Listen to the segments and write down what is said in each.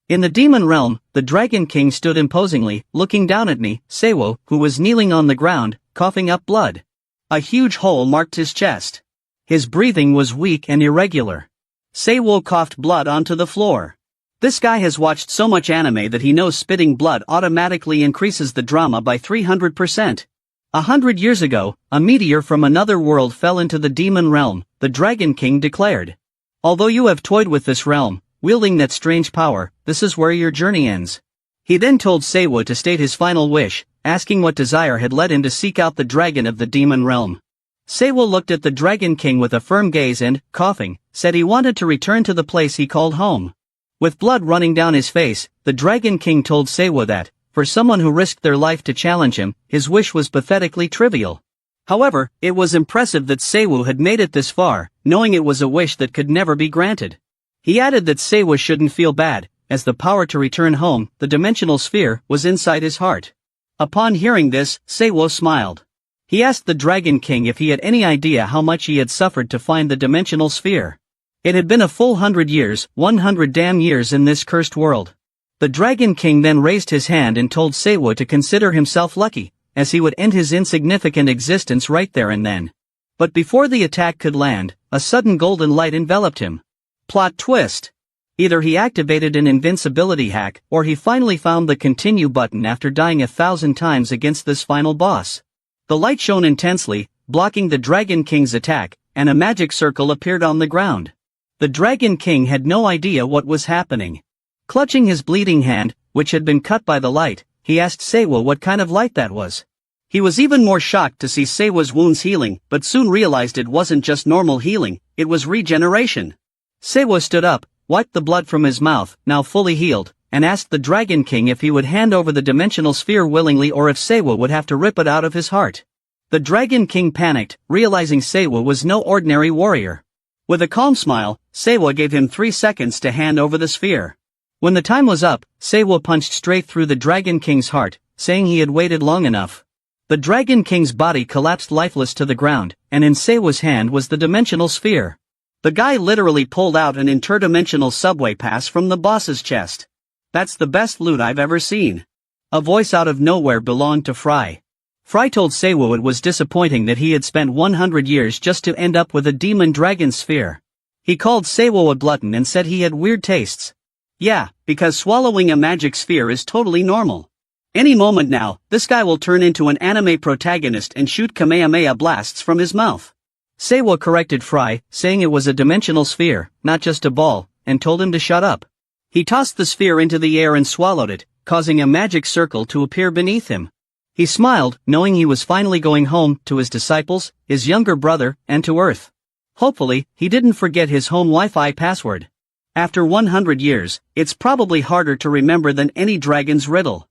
In the demon realm, the Dragon King stood imposingly, looking down at me, Seiwo, who was kneeling on the ground, coughing up blood. A huge hole marked his chest. His breathing was weak and irregular. Seiwo coughed blood onto the floor. This guy has watched so much anime that he knows spitting blood automatically increases the drama by 300%. 100 years ago, a meteor from another world fell into the demon realm, the Dragon King declared. Although you have toyed with this realm, wielding that strange power, this is where your journey ends. He then told Seiwo to state his final wish, asking what desire had led him to seek out the dragon of the demon realm. Seiwo looked at the Dragon King with a firm gaze and, coughing, said he wanted to return to the place he called home. With blood running down his face, the Dragon King told Seiwo that, for someone who risked their life to challenge him, his wish was pathetically trivial. However, it was impressive that Seiwo had made it this far, knowing it was a wish that could never be granted. He added that Seiwo shouldn't feel bad, as the power to return home, the dimensional sphere, was inside his heart. Upon hearing this, Seiwo smiled. He asked the Dragon King if he had any idea how much he had suffered to find the dimensional sphere. It had been a full 100 years, 100 damn years in this cursed world. The Dragon King then raised his hand and told Seiwo to consider himself lucky, as he would end his insignificant existence right there and then. But before the attack could land, a sudden golden light enveloped him. Plot twist. Either he activated an invincibility hack, or he finally found the continue button after dying 1,000 times against this final boss. The light shone intensely, blocking the Dragon King's attack, and a magic circle appeared on the ground. The Dragon King had no idea what was happening. Clutching his bleeding hand, which had been cut by the light, he asked Seiwo what kind of light that was. He was even more shocked to see Seiwo's wounds healing, but soon realized it wasn't just normal healing, it was regeneration. Seiwo stood up, wiped the blood from his mouth, now fully healed, and asked the Dragon King if he would hand over the dimensional sphere willingly or if Seiwo would have to rip it out of his heart. The Dragon King panicked, realizing Seiwo was no ordinary warrior. With a calm smile, Seiwo gave him 3 seconds to hand over the sphere. When the time was up, Seiwo punched straight through the Dragon King's heart, saying he had waited long enough. The Dragon King's body collapsed lifeless to the ground, and in Seiwo's hand was the dimensional sphere. The guy literally pulled out an interdimensional subway pass from the boss's chest. That's the best loot I've ever seen. A voice out of nowhere belonged to Fry. Fry told Seiwo it was disappointing that he had spent 100 years just to end up with a demon dragon sphere. He called Seiwo a glutton and said he had weird tastes. Yeah, because swallowing a magic sphere is totally normal. Any moment now, this guy will turn into an anime protagonist and shoot Kamehameha blasts from his mouth. Seiwo corrected Fry, saying it was a dimensional sphere, not just a ball, and told him to shut up. He tossed the sphere into the air and swallowed it, causing a magic circle to appear beneath him. He smiled, knowing he was finally going home, to his disciples, his younger brother, and to Earth. Hopefully, he didn't forget his home Wi-Fi password. After 100 years, it's probably harder to remember than any dragon's riddle.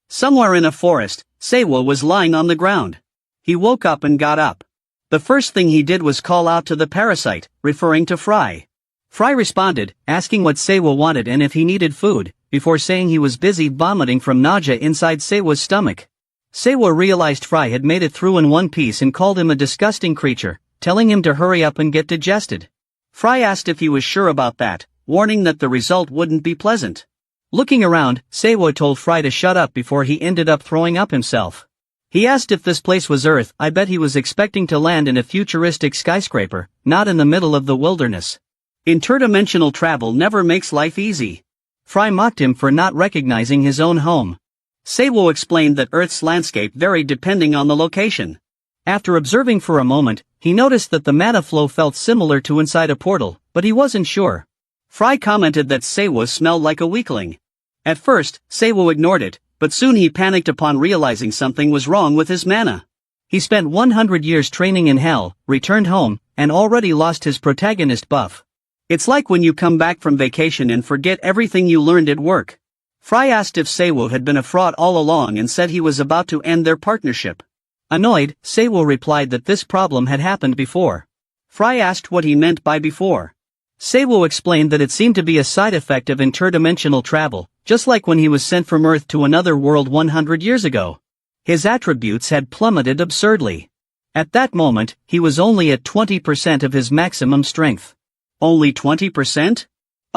Somewhere in a forest, Seiwo was lying on the ground. He woke up and got up. The first thing he did was call out to the parasite, referring to Fry. Fry responded, asking what Seiwo wanted and if he needed food, before saying he was busy vomiting from nausea inside Seiwo's stomach. Seiwo realized Fry had made it through in one piece and called him a disgusting creature, telling him to hurry up and get digested. Fry asked if he was sure about that, warning that the result wouldn't be pleasant. Looking around, Seiwo told Fry to shut up before he ended up throwing up himself. He asked if this place was Earth. I bet he was expecting to land in a futuristic skyscraper, not in the middle of the wilderness. Interdimensional travel never makes life easy. Fry mocked him for not recognizing his own home. Seiwo explained that Earth's landscape varied depending on the location. After observing for a moment, he noticed that the mana flow felt similar to inside a portal, but he wasn't sure. Fry commented that Seiwo smelled like a weakling. At first, Seiwo ignored it, but soon he panicked upon realizing something was wrong with his mana. He spent 100 years training in hell, returned home, and already lost his protagonist buff. It's like when you come back from vacation and forget everything you learned at work. Fry asked if Seiwo had been a fraud all along and said he was about to end their partnership. Annoyed, Seiwo replied that this problem had happened before. Fry asked what he meant by before. Seiwo explained that it seemed to be a side effect of interdimensional travel, just like when he was sent from Earth to another world 100 years ago. His attributes had plummeted absurdly. At that moment, he was only at 20% of his maximum strength. Only 20%?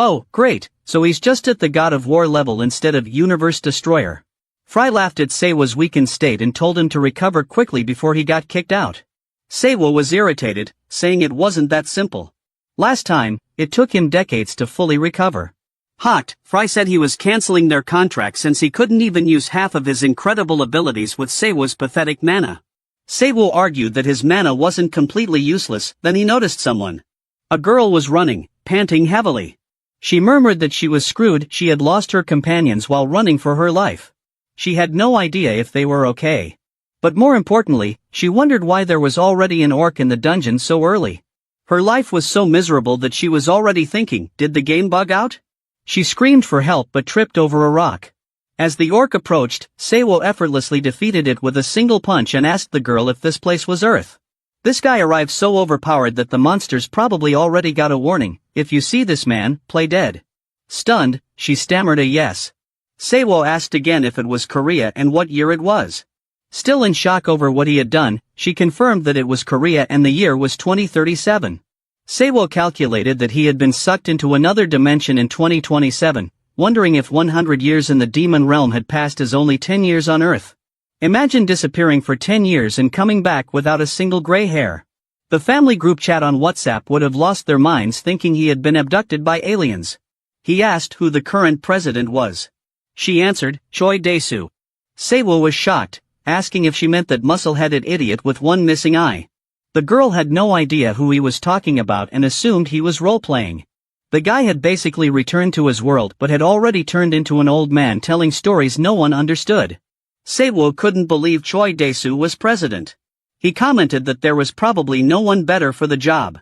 Oh, great, so he's just at the God of War level instead of Universe Destroyer. Fry laughed at Seiwa's weakened state and told him to recover quickly before he got kicked out. Seiwa was irritated, saying it wasn't that simple. Last time, it took him decades to fully recover. Hot, Fry said he was canceling their contract since he couldn't even use half of his incredible abilities with Seiwa's pathetic mana. Seiwa argued that his mana wasn't completely useless. Then he noticed someone. A girl was running, panting heavily. She murmured that she was screwed. She had lost her companions while running for her life. She had no idea if they were okay. But more importantly, she wondered why there was already an orc in the dungeon so early. Her life was so miserable that she was already thinking, did the game bug out? She screamed for help but tripped over a rock. As the orc approached, Seiwa effortlessly defeated it with a single punch and asked the girl if this place was Earth. This guy arrived so overpowered that the monsters probably already got a warning, if you see this man, play dead. Stunned, she stammered a yes. Seiwa asked again if it was Korea and what year it was. Still in shock over what he had done, she confirmed that it was Korea and the year was 2037. Seiwa calculated that he had been sucked into another dimension in 2027, wondering if 100 years in the demon realm had passed as only 10 years on Earth. Imagine disappearing for 10 years and coming back without a single gray hair. The family group chat on WhatsApp would have lost their minds thinking he had been abducted by aliens. He asked who the current president was. She answered, Choi Dae-soo. Seiwa was shocked, asking if she meant that muscle-headed idiot with one missing eye. The girl had no idea who he was talking about and assumed he was role-playing. The guy had basically returned to his world but had already turned into an old man telling stories no one understood. Seiwa couldn't believe Choi Dae-soo was president. He commented that there was probably no one better for the job.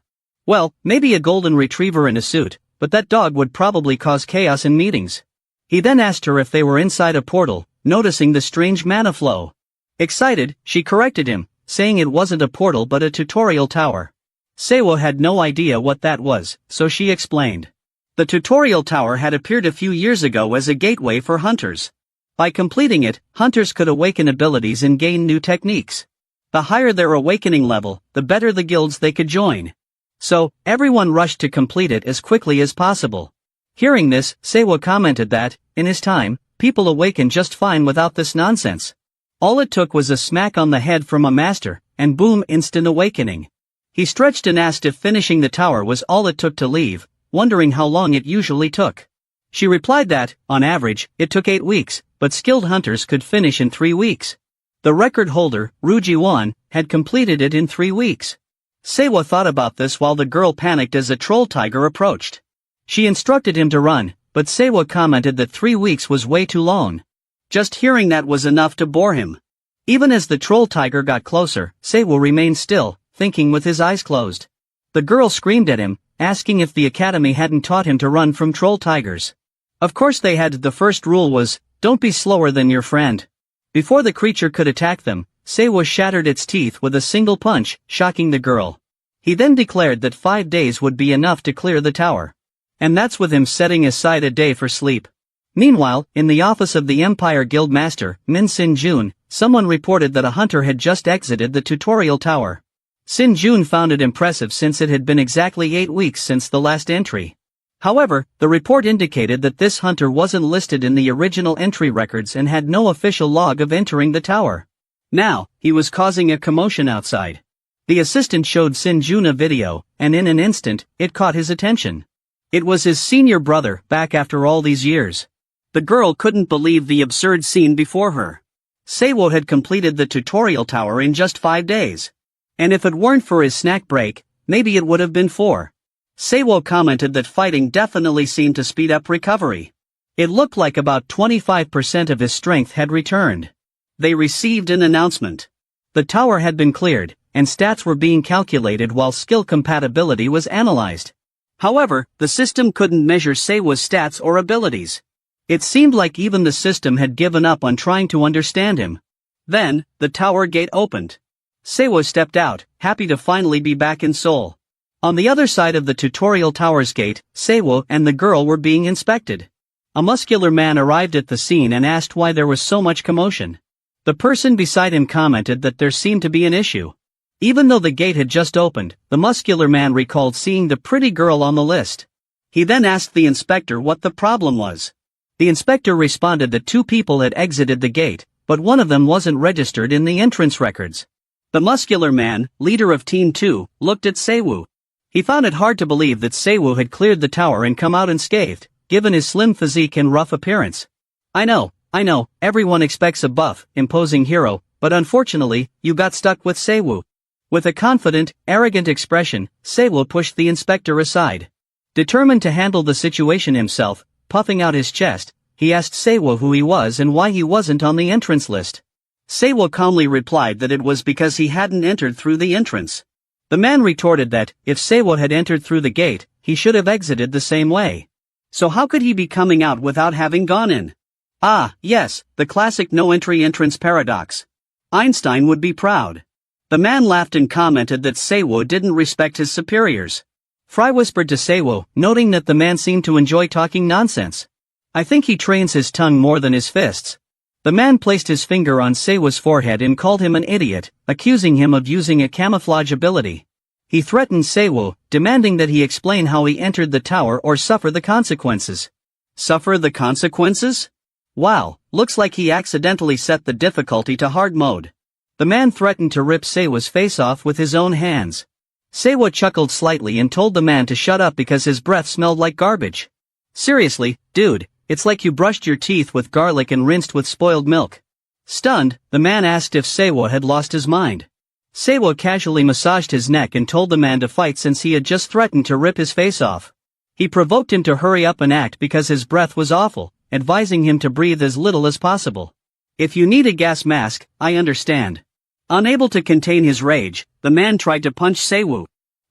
Well, maybe a golden retriever in a suit, but that dog would probably cause chaos in meetings. He then asked her if they were inside a portal, noticing the strange mana flow. Excited, she corrected him, saying it wasn't a portal but a tutorial tower. Seiwa had no idea what that was, so she explained. The tutorial tower had appeared a few years ago as a gateway for hunters. By completing it, hunters could awaken abilities and gain new techniques. The higher their awakening level, the better the guilds they could join. So, everyone rushed to complete it as quickly as possible. Hearing this, Seiwa commented that, in his time, people awaken just fine without this nonsense. All it took was a smack on the head from a master, and boom, instant awakening. He stretched and asked if finishing the tower was all it took to leave, wondering how long it usually took. She replied that, on average, it took 8 weeks, but skilled hunters could finish in 3 weeks. The record holder, Ru Ji-won, had completed it in 3 weeks. Seiwa thought about this while the girl panicked as a troll tiger approached. She instructed him to run, but Seiwa commented that 3 weeks was way too long. Just hearing that was enough to bore him. Even as the troll tiger got closer, Seiwa remained still, thinking with his eyes closed. The girl screamed at him, asking if the academy hadn't taught him to run from troll tigers. Of course they had. The first rule was, don't be slower than your friend. Before the creature could attack them, Seiwa shattered its teeth with a single punch, shocking the girl. He then declared that 5 days would be enough to clear the tower. And that's with him setting aside a day for sleep. Meanwhile, in the office of the Empire Guild Master, Min Sin-jun, someone reported that a hunter had just exited the tutorial tower. Sin-jun found it impressive since it had been exactly 8 weeks since the last entry. However, the report indicated that this hunter wasn't listed in the original entry records and had no official log of entering the tower. Now, he was causing a commotion outside. The assistant showed Sin-jun a video, and in an instant, it caught his attention. It was his senior brother, back after all these years. The girl couldn't believe the absurd scene before her. Seiwa had completed the tutorial tower in just 5 days. And if it weren't for his snack break, maybe it would have been 4. Seiwa commented that fighting definitely seemed to speed up recovery. It looked like about 25% of his strength had returned. They received an announcement. The tower had been cleared, and stats were being calculated while skill compatibility was analyzed. However, the system couldn't measure Seiwa's stats or abilities. It seemed like even the system had given up on trying to understand him. Then, the tower gate opened. Seiwa stepped out, happy to finally be back in Seoul. On the other side of the tutorial tower's gate, Seiwa and the girl were being inspected. A muscular man arrived at the scene and asked why there was so much commotion. The person beside him commented that there seemed to be an issue. Even though the gate had just opened, the muscular man recalled seeing the pretty girl on the list. He then asked the inspector what the problem was. The inspector responded that 2 people had exited the gate, but one of them wasn't registered in the entrance records. The muscular man, leader of Team 2, looked at Seiwoo. He found it hard to believe that Seiwoo had cleared the tower and come out unscathed, given his slim physique and rough appearance. I know, everyone expects a buff, imposing hero, but unfortunately, you got stuck with Seiwoo. With a confident, arrogant expression, Seiwoo pushed the inspector aside. Determined to handle the situation himself, puffing out his chest, he asked Seiwoo who he was and why he wasn't on the entrance list. Seiwoo calmly replied that it was because he hadn't entered through the entrance. The man retorted that, if Seiwoo had entered through the gate, he should have exited the same way. So how could he be coming out without having gone in? Ah, yes, the classic no-entry entrance paradox. Einstein would be proud. The man laughed and commented that Seiwoo didn't respect his superiors. Fry whispered to Seiwoo, noting that the man seemed to enjoy talking nonsense. I think he trains his tongue more than his fists. The man placed his finger on Seiwoo's forehead and called him an idiot, accusing him of using a camouflage ability. He threatened Seiwoo, demanding that he explain how he entered the tower or suffer the consequences. Suffer the consequences? Wow, looks like he accidentally set the difficulty to hard mode. The man threatened to rip Seiwoo's face off with his own hands. Seiwoo chuckled slightly and told the man to shut up because his breath smelled like garbage. Seriously, dude, it's like you brushed your teeth with garlic and rinsed with spoiled milk. Stunned, the man asked if Seiwoo had lost his mind. Seiwoo casually massaged his neck and told the man to fight since he had just threatened to rip his face off. He provoked him to hurry up and act because his breath was awful, advising him to breathe as little as possible. If you need a gas mask, I understand. Unable to contain his rage, the man tried to punch Seiwoo.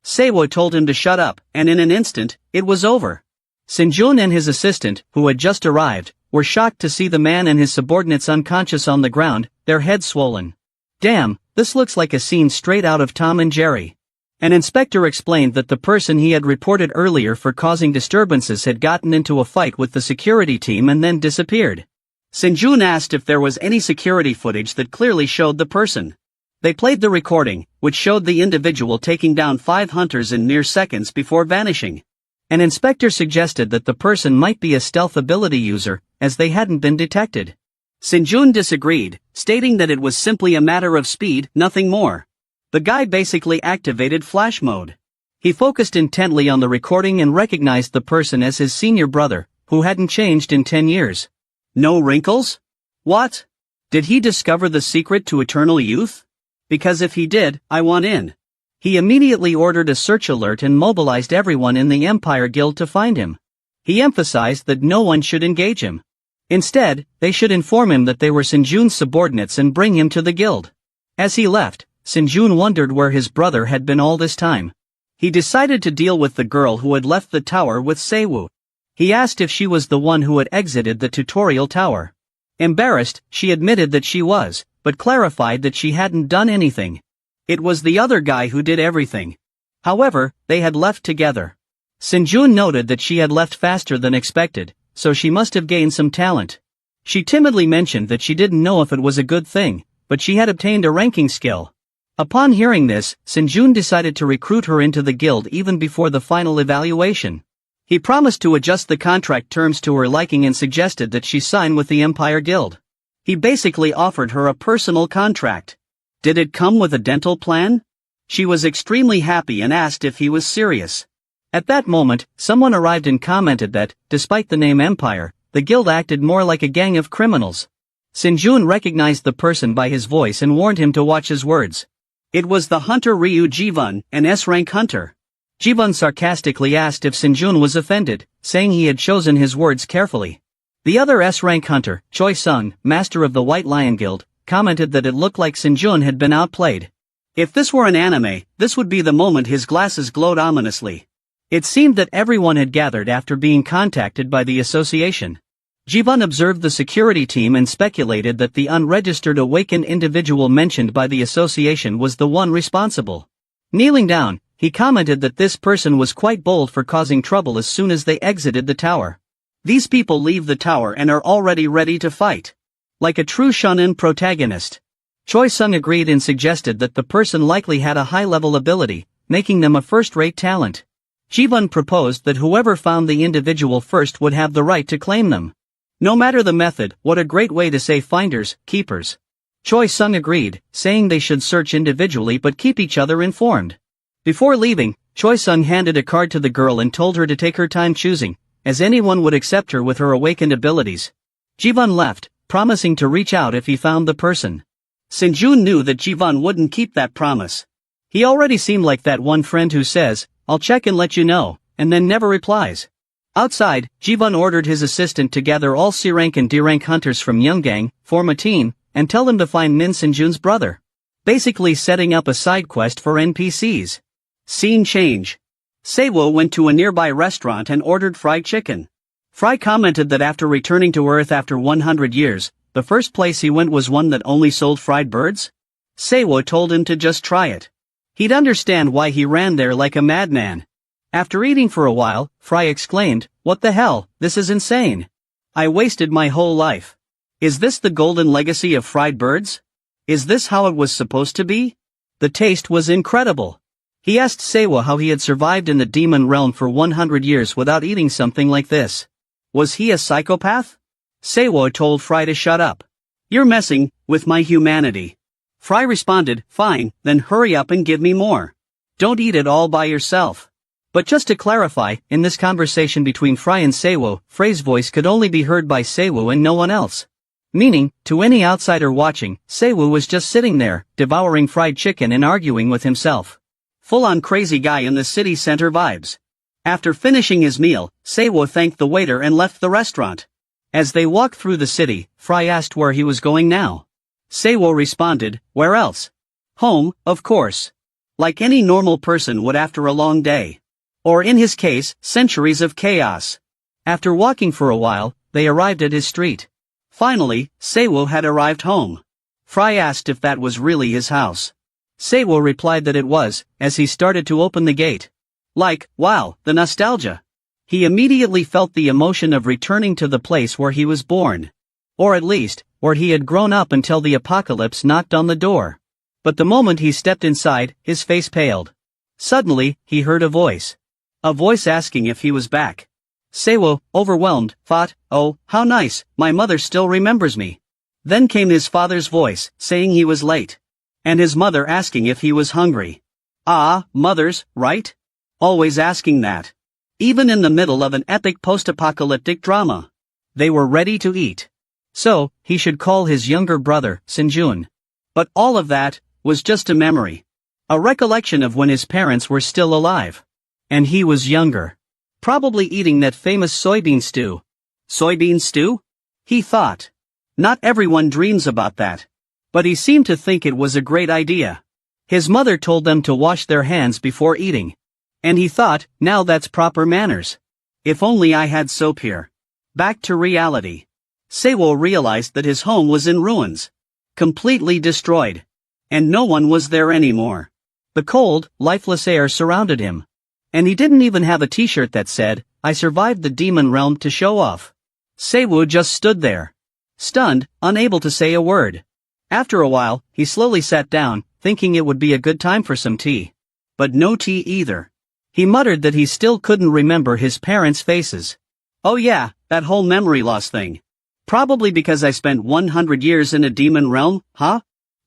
Seiwoo told him to shut up, and in an instant, it was over. Sinjun and his assistant, who had just arrived, were shocked to see the man and his subordinates unconscious on the ground, their heads swollen. Damn, this looks like a scene straight out of Tom and Jerry. An inspector explained that the person he had reported earlier for causing disturbances had gotten into a fight with the security team and then disappeared. Sinjun asked if there was any security footage that clearly showed the person. They played the recording, which showed the individual taking down 5 hunters in mere seconds before vanishing. An inspector suggested that the person might be a stealth ability user, as they hadn't been detected. Sinjun disagreed, stating that it was simply a matter of speed, nothing more. The guy basically activated flash mode. He focused intently on the recording and recognized the person as his senior brother, who hadn't changed in 10 years. No wrinkles? What? Did he discover the secret to eternal youth? Because if he did, I want in. He immediately ordered a search alert and mobilized everyone in the Empire Guild to find him. He emphasized that no one should engage him. Instead, they should inform him that they were Sinjun's subordinates and bring him to the guild. As he left, Sinjun wondered where his brother had been all this time. He decided to deal with the girl who had left the tower with Seiwoo. He asked if she was the one who had exited the tutorial tower. Embarrassed, she admitted that she was, but clarified that she hadn't done anything. It was the other guy who did everything. However, they had left together. Sinjun noted that she had left faster than expected, so she must have gained some talent. She timidly mentioned that she didn't know if it was a good thing, but she had obtained a ranking skill. Upon hearing this, Sinjun decided to recruit her into the guild even before the final evaluation. He promised to adjust the contract terms to her liking and suggested that she sign with the Empire Guild. He basically offered her a personal contract. Did it come with a dental plan? She was extremely happy and asked if he was serious. At that moment, someone arrived and commented that, despite the name Empire, the guild acted more like a gang of criminals. Sinjun recognized the person by his voice and warned him to watch his words. It was the hunter Ryu Jivun, an S-rank hunter. Jivun sarcastically asked if Sinjun was offended, saying he had chosen his words carefully. The other S-rank hunter, Choi Sung, master of the White Lion Guild, commented that it looked like Sinjun had been outplayed. If this were an anime, this would be the moment his glasses glowed ominously. It seemed that everyone had gathered after being contacted by the association. Jivun observed the security team and speculated that the unregistered awakened individual mentioned by the association was the one responsible. Kneeling down, he commented that this person was quite bold for causing trouble as soon as they exited the tower. These people leave the tower and are already ready to fight. Like a true shonen protagonist. Choi Sung agreed and suggested that the person likely had a high-level ability, making them a first-rate talent. Jivun proposed that whoever found the individual first would have the right to claim them. No matter the method, what a great way to say finders, keepers. Choi Sung agreed, saying they should search individually but keep each other informed. Before leaving, Choi Sung handed a card to the girl and told her to take her time choosing, as anyone would accept her with her awakened abilities. Jivun left, promising to reach out if he found the person. Sinjun knew that Jivun wouldn't keep that promise. He already seemed like that one friend who says, "I'll check and let you know," and then never replies. Outside, Jivun ordered his assistant to gather all C-rank and D-rank hunters from Younggang, form a team, and tell them to find Min Sinjun's brother. Basically setting up a side quest for NPCs. Scene change. Saewo went to a nearby restaurant and ordered fried chicken. Fry commented that after returning to Earth after 100 years, the first place he went was one that only sold fried birds? Saewo told him to just try it. He'd understand why he ran there like a madman. After eating for a while, Fry exclaimed, "What the hell, this is insane. I wasted my whole life. Is this the golden legacy of fried birds? Is this how it was supposed to be?" The taste was incredible. He asked Saewo how he had survived in the demon realm for 100 years without eating something like this. Was he a psychopath? Saewo told Fry to shut up. "You're messing with my humanity." Fry responded, "Fine, then hurry up and give me more. Don't eat it all by yourself." But just to clarify, in this conversation between Fry and Saewo, Frey's voice could only be heard by Saewo and no one else. Meaning, to any outsider watching, Saewo was just sitting there, devouring fried chicken and arguing with himself. Full-on crazy guy in the city center vibes. After finishing his meal, Saewo thanked the waiter and left the restaurant. As they walked through the city, Fry asked where he was going now. Saewo responded, "Where else? Home, of course. Like any normal person would after a long day. Or in his case, centuries of chaos." After walking for a while, they arrived at his street. Finally, Saewo had arrived home. Fry asked if that was really his house. Saewo replied that it was, as he started to open the gate. Like, wow, the nostalgia. He immediately felt the emotion of returning to the place where he was born. Or at least, where he had grown up until the apocalypse knocked on the door. But the moment he stepped inside, his face paled. Suddenly, he heard a voice. A voice asking if he was back. Saewo, overwhelmed, thought, "Oh, how nice, my mother still remembers me." Then came his father's voice, saying he was late. And his mother asking if he was hungry. Ah, mothers, right? Always asking that. Even in the middle of an epic post-apocalyptic drama. They were ready to eat. So, he should call his younger brother, Sinjun. But all of that was just a memory. A recollection of when his parents were still alive. And he was younger. Probably eating that famous soybean stew. Soybean stew? He thought. Not everyone dreams about that. But he seemed to think it was a great idea. His mother told them to wash their hands before eating. And he thought, now that's proper manners. If only I had soap here. Back to reality. Saewo realized that his home was in ruins. Completely destroyed. And no one was there anymore. The cold, lifeless air surrounded him. And he didn't even have a t-shirt that said, "I survived the demon realm," to show off. Saewo just stood there. Stunned, unable to say a word. After a while, he slowly sat down, thinking it would be a good time for some tea. But no tea either. He muttered that he still couldn't remember his parents' faces. Oh yeah, that whole memory loss thing. Probably because I spent 100 years in a demon realm, huh?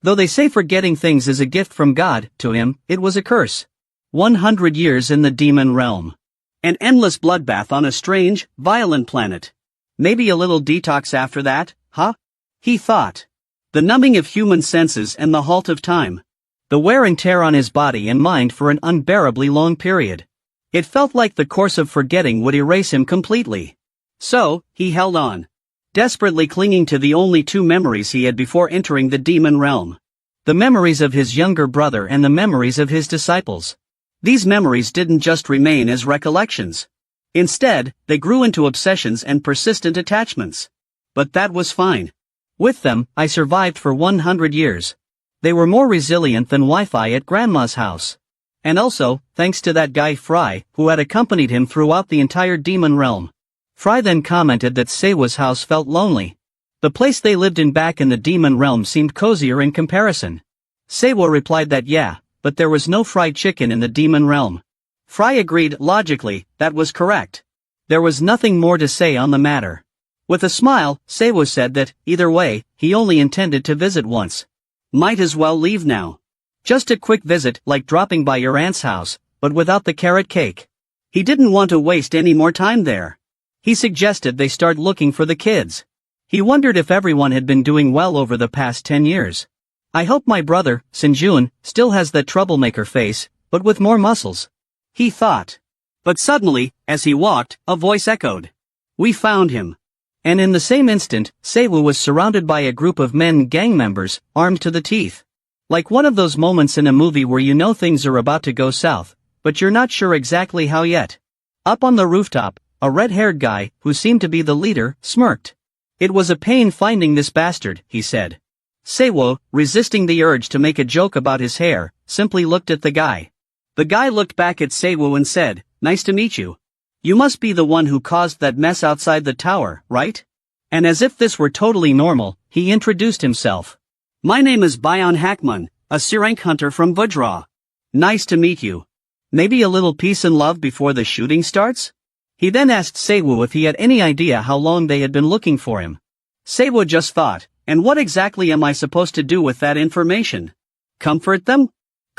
Though they say forgetting things is a gift from God, to him, it was a curse. 100 years in the demon realm. An endless bloodbath on a strange, violent planet. Maybe a little detox after that, huh? He thought. The numbing of human senses and the halt of time. The wear and tear on his body and mind for an unbearably long period. It felt like the course of forgetting would erase him completely. So, he held on. Desperately clinging to the only two memories he had before entering the demon realm. The memories of his younger brother and the memories of his disciples. These memories didn't just remain as recollections. Instead, they grew into obsessions and persistent attachments. But that was fine. With them, I survived for 100 years. They were more resilient than Wi-Fi at Grandma's house. And also, thanks to that guy Fry, who had accompanied him throughout the entire demon realm. Fry then commented that Saewo's house felt lonely. The place they lived in back in the demon realm seemed cozier in comparison. Saewo replied that yeah, but there was no fried chicken in the demon realm. Fry agreed logically, that was correct. There was nothing more to say on the matter. With a smile, Seiwo said that, either way, he only intended to visit once. Might as well leave now. Just a quick visit, like dropping by your aunt's house, but without the carrot cake. He didn't want to waste any more time there. He suggested they start looking for the kids. He wondered if everyone had been doing well over the past 10 years. I hope my brother, Sinjun, still has that troublemaker face, but with more muscles. He thought. But suddenly, as he walked, a voice echoed. We found him. And in the same instant, Seiwu was surrounded by a group of men gang members, armed to the teeth. Like one of those moments in a movie where you know things are about to go south, but you're not sure exactly how yet. Up on the rooftop, a red-haired guy, who seemed to be the leader, smirked. It was a pain finding this bastard, he said. Seiwu, resisting the urge to make a joke about his hair, simply looked at the guy. The guy looked back at Seiwu and said, Nice to meet you. You must be the one who caused that mess outside the tower, right? And as if this were totally normal, he introduced himself. My name is Bayon Hackman, a Sirank hunter from Vajra. Nice to meet you. Maybe a little peace and love before the shooting starts? He then asked Seiwu if he had any idea how long they had been looking for him. Seiwu just thought, and what exactly am I supposed to do with that information? Comfort them?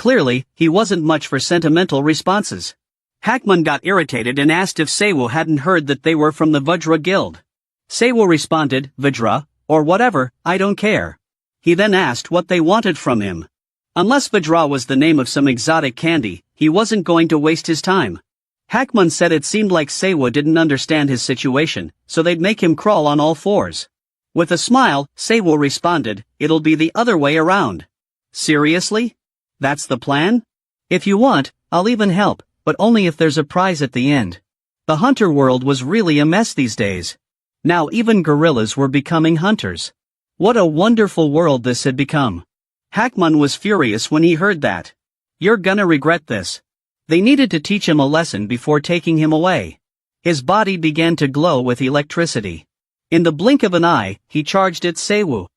Clearly, he wasn't much for sentimental responses. Hackman got irritated and asked if Seiwu hadn't heard that they were from the Vajra Guild. Seiwu responded, Vajra, or whatever, I don't care. He then asked what they wanted from him. Unless Vajra was the name of some exotic candy, he wasn't going to waste his time. Hackman said it seemed like Seiwu didn't understand his situation, so they'd make him crawl on all fours. With a smile, Seiwu responded, it'll be the other way around. Seriously? That's the plan? If you want, I'll even help, but only if there's a prize at the end. The hunter world was really a mess these days. Now even gorillas were becoming hunters. What a wonderful world this had become. Hackman was furious when he heard that. You're gonna regret this. They needed to teach him a lesson before taking him away. His body began to glow with electricity. In the blink of an eye, he charged at Seiwu.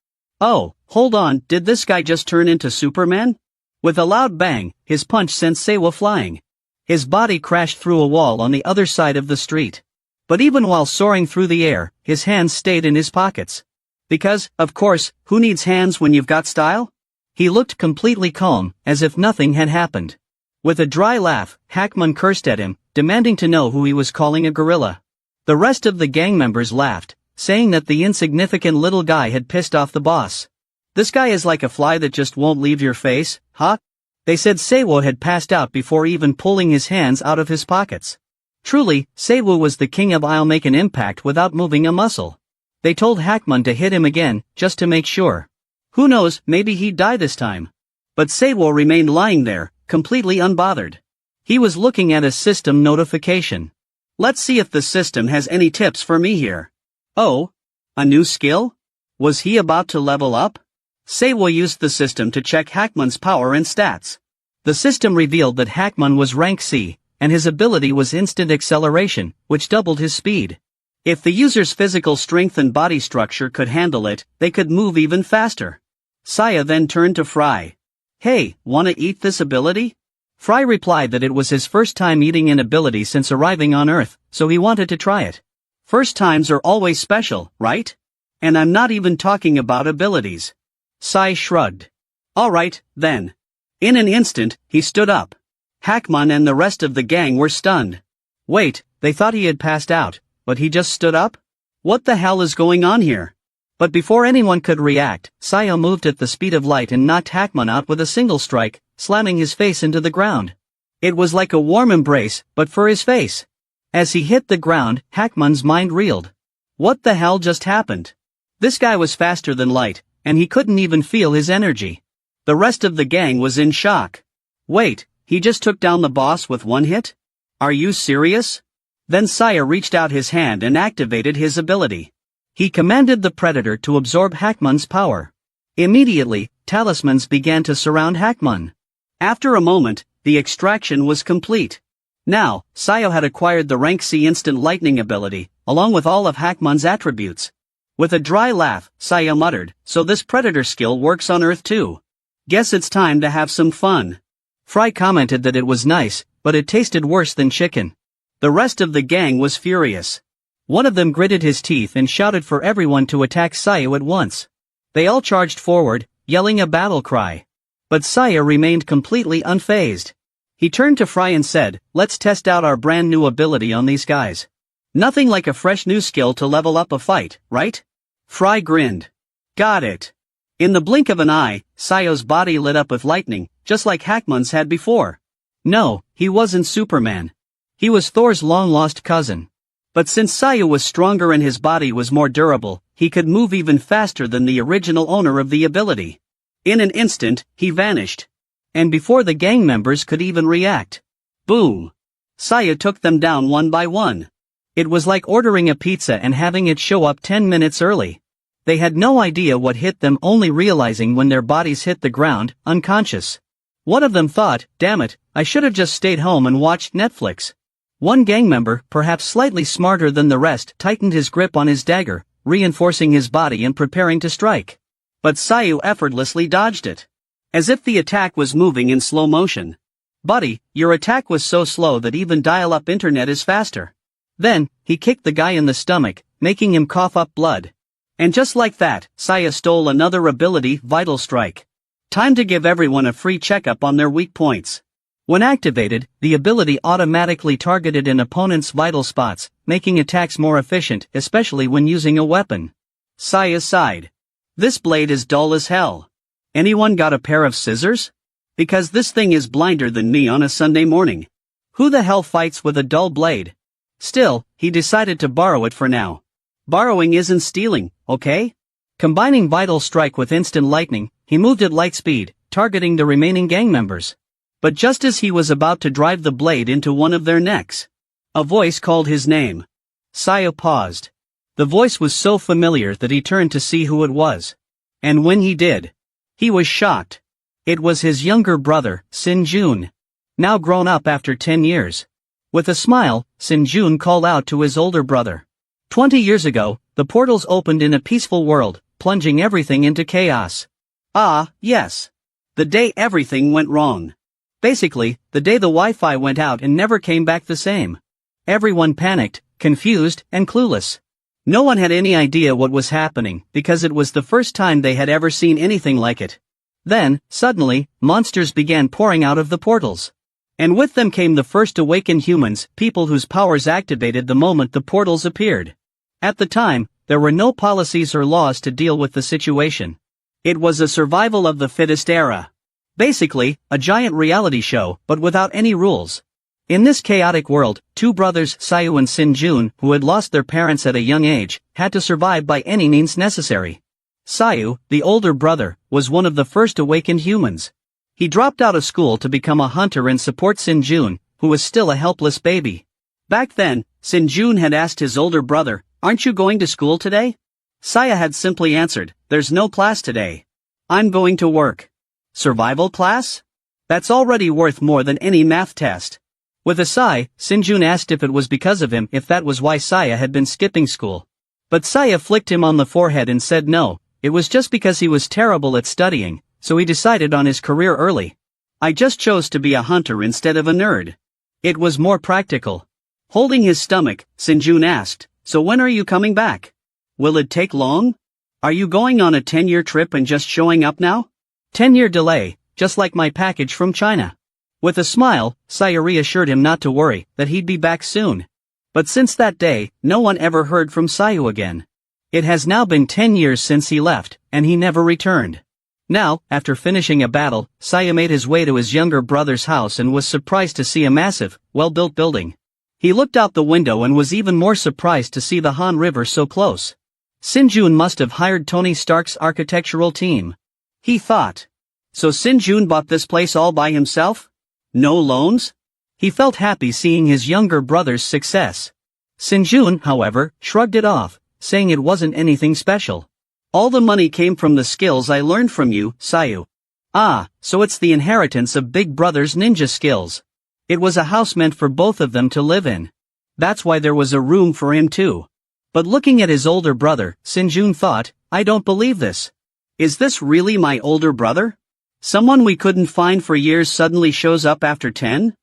Oh, hold on, did this guy just turn into Superman? With a loud bang, his punch sent Seiwu flying. His body crashed through a wall on the other side of the street. But even while soaring through the air, his hands stayed in his pockets. Because, of course, who needs hands when you've got style? He looked completely calm, as if nothing had happened. With a dry laugh, Hackman cursed at him, demanding to know who he was calling a gorilla. The rest of the gang members laughed, saying that the insignificant little guy had pissed off the boss. This guy is like a fly that just won't leave your face, huh? They said Seiwu had passed out before even pulling his hands out of his pockets. Truly, Seiwu was the king of I'll make an impact without moving a muscle. They told Hackman to hit him again, just to make sure. Who knows, maybe he'd die this time. But Seiwu remained lying there, completely unbothered. He was looking at a system notification. Let's see if the system has any tips for me here. Oh? A new skill? Was he about to level up? Seiwu used the system to check Hackman's power and stats. The system revealed that Hackman was rank C, and his ability was instant acceleration, which doubled his speed. If the user's physical strength and body structure could handle it, they could move even faster. Saya then turned to Fry. Hey, wanna eat this ability? Fry replied that it was his first time eating an ability since arriving on Earth, so he wanted to try it. First times are always special, right? And I'm not even talking about abilities. Sai shrugged. Alright, then. In an instant, he stood up. Hackman and the rest of the gang were stunned. Wait, they thought he had passed out, but he just stood up? What the hell is going on here? But before anyone could react, Saya moved at the speed of light and knocked Hackman out with a single strike, slamming his face into the ground. It was like a warm embrace, but for his face. As he hit the ground, Hackman's mind reeled. What the hell just happened? This guy was faster than light, and he couldn't even feel his energy. The rest of the gang was in shock. Wait, he just took down the boss with one hit? Are you serious? Then Saya reached out his hand and activated his ability. He commanded the predator to absorb Hackman's power. Immediately, talismans began to surround Hackman. After a moment, the extraction was complete. Now, Saya had acquired the rank C instant lightning ability, along with all of Hackman's attributes. With a dry laugh, Saya muttered, so this predator skill works on Earth too. Guess it's time to have some fun. Fry commented that it was nice, but it tasted worse than chicken. The rest of the gang was furious. One of them gritted his teeth and shouted for everyone to attack Sayu at once. They all charged forward, yelling a battle cry. But Sayu remained completely unfazed. He turned to Fry and said, "Let's test out our brand new ability on these guys. Nothing like a fresh new skill to level up a fight, right?" Fry grinned. "Got it." In the blink of an eye, Sayu's body lit up with lightning, just like Hackman's had before. No, he wasn't Superman. He was Thor's long-lost cousin. But since Sayu was stronger and his body was more durable, he could move even faster than the original owner of the ability. In an instant, he vanished. And before the gang members could even react, boom! Sayu took them down one by one. It was like ordering a pizza and having it show up 10 minutes early. They had no idea what hit them, only realizing when their bodies hit the ground, unconscious. One of them thought, "Damn it, I should have just stayed home and watched Netflix." One gang member, perhaps slightly smarter than the rest, tightened his grip on his dagger, reinforcing his body and preparing to strike. But Sayu effortlessly dodged it. As if the attack was moving in slow motion. "Buddy, your attack was so slow that even dial-up internet is faster." Then, he kicked the guy in the stomach, making him cough up blood. And just like that, Sayu stole another ability, Vital Strike. Time to give everyone a free checkup on their weak points. When activated, the ability automatically targeted an opponent's vital spots, making attacks more efficient, especially when using a weapon. Sayu sighed. "This blade is dull as hell. Anyone got a pair of scissors? Because this thing is blinder than me on a Sunday morning. Who the hell fights with a dull blade?" Still, he decided to borrow it for now. Borrowing isn't stealing, okay? Combining Vital Strike with Instant Lightning, he moved at light speed, targeting the remaining gang members. But just as he was about to drive the blade into one of their necks, a voice called his name. Sayu paused. The voice was so familiar that he turned to see who it was. And when he did, he was shocked. It was his younger brother, Sin-jun. Now grown up after 10 years. With a smile, Sin-jun called out to his older brother. 20 years ago, the portals opened in a peaceful world, plunging everything into chaos. Ah, yes. The day everything went wrong. Basically, the day the Wi-Fi went out and never came back the same. Everyone panicked, confused, and clueless. No one had any idea what was happening, because it was the first time they had ever seen anything like it. Then, suddenly, monsters began pouring out of the portals. And with them came the first awakened humans, people whose powers activated the moment the portals appeared. At the time, there were no policies or laws to deal with the situation. It was a survival of the fittest era. Basically, a giant reality show, but without any rules. In this chaotic world, two brothers, Sayu and Sin-jun, who had lost their parents at a young age, had to survive by any means necessary. Sayu, the older brother, was one of the first awakened humans. He dropped out of school to become a hunter and support Sin-jun, who was still a helpless baby. Back then, Sin-jun had asked his older brother, "Aren't you going to school today?" Sayu had simply answered, "There's no class today. I'm going to work." Survival class? That's already worth more than any math test. With a sigh, Sin-jun asked if it was because of him, if that was why Sayu had been skipping school. But Sayu flicked him on the forehead and said no, it was just because he was terrible at studying, so he decided on his career early. "I just chose to be a hunter instead of a nerd. It was more practical." Holding his stomach, Sin-jun asked, "So when are you coming back? Will it take long? Are you going on a 10-year trip and just showing up now?" 10-year delay, just like my package from China. With a smile, Sayu reassured him not to worry, that he'd be back soon. But since that day, no one ever heard from Sayu again. It has now been 10 years since he left, and he never returned. Now, after finishing a battle, Sayu made his way to his younger brother's house and was surprised to see a massive, well-built building. He looked out the window and was even more surprised to see the Han River so close. Sin-jun must have hired Tony Stark's architectural team. He thought. So Sin-jun bought this place all by himself? No loans? He felt happy seeing his younger brother's success. Sin-jun, however, shrugged it off, saying it wasn't anything special. "All the money came from the skills I learned from you, Sayu." "Ah, so it's the inheritance of Big Brother's ninja skills. It was a house meant for both of them to live in. That's why there was a room for him too." But looking at his older brother, Sin-jun thought, "I don't believe this. Is this really my older brother? Someone we couldn't find for years suddenly shows up after 10?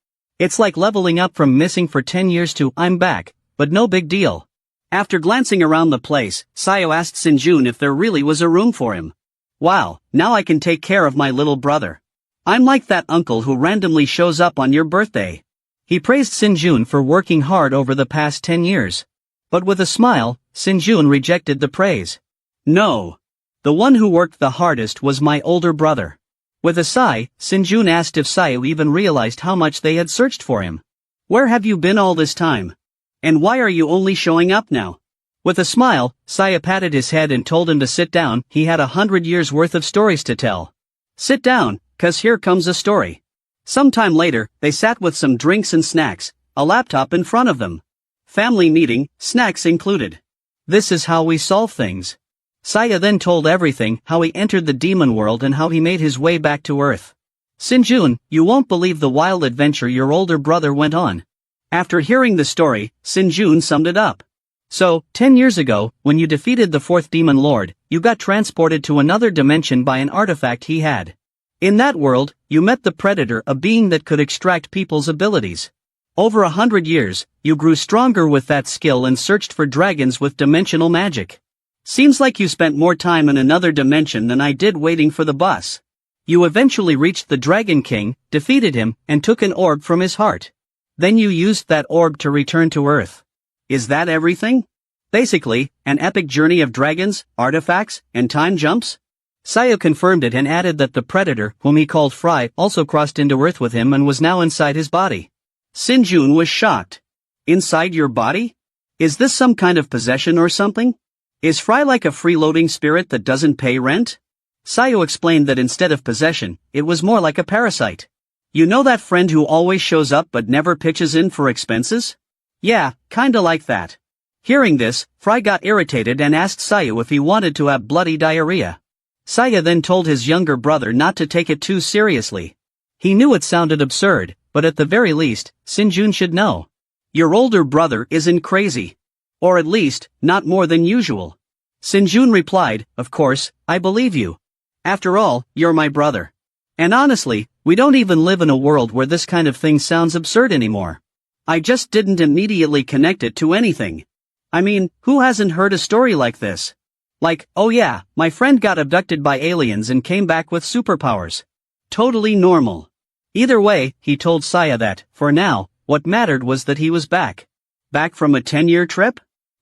It's like leveling up from missing for 10 years to I'm back, but no big deal. After glancing around the place, Sayo asked Sinjun if there really was a room for him. Wow, now I can take care of my little brother. I'm like that uncle who randomly shows up on your birthday. He praised Sinjun for working hard over the past 10 years. But with a smile, Sinjun rejected the praise. No. The one who worked the hardest was my older brother. With a sigh, Sinjun asked if Sayo even realized how much they had searched for him. Where have you been all this time? And why are you only showing up now? With a smile, Sayo patted his head and told him to sit down. He had 100 years worth of stories to tell. Sit down, 'cause here comes a story. Sometime later, they sat with some drinks and snacks, a laptop in front of them. Family meeting, snacks included. This is how we solve things. Saya then told everything, how he entered the demon world and how he made his way back to Earth. Sinjun, you won't believe the wild adventure your older brother went on. After hearing the story, Sinjun summed it up. So, 10 years ago, when you defeated the fourth demon lord, you got transported to another dimension by an artifact he had. In that world, you met the Predator, a being that could extract people's abilities. Over 100 years, you grew stronger with that skill and searched for dragons with dimensional magic. Seems like you spent more time in another dimension than I did waiting for the bus. You eventually reached the Dragon King, defeated him, and took an orb from his heart. Then you used that orb to return to Earth. Is that everything? Basically, an epic journey of dragons, artifacts, and time jumps? Sayo confirmed it and added that the Predator, whom he called Fry, also crossed into Earth with him and was now inside his body. Sinjun was shocked. Inside your body? Is this some kind of possession or something? Is Fry like a freeloading spirit that doesn't pay rent? Sayo explained that instead of possession, it was more like a parasite. You know that friend who always shows up but never pitches in for expenses? Yeah, kinda like that. Hearing this, Fry got irritated and asked Sayo if he wanted to have bloody diarrhea. Sayo then told his younger brother not to take it too seriously. He knew it sounded absurd, but at the very least, Sinjun should know. Your older brother isn't crazy. Or at least, not more than usual. Sinjun replied, of course, I believe you. After all, you're my brother. And honestly, we don't even live in a world where this kind of thing sounds absurd anymore. I just didn't immediately connect it to anything. I mean, who hasn't heard a story like this? Like, oh yeah, my friend got abducted by aliens and came back with superpowers. Totally normal. Either way, he told Saya that, for now, what mattered was that he was back. Back from a 10-year trip?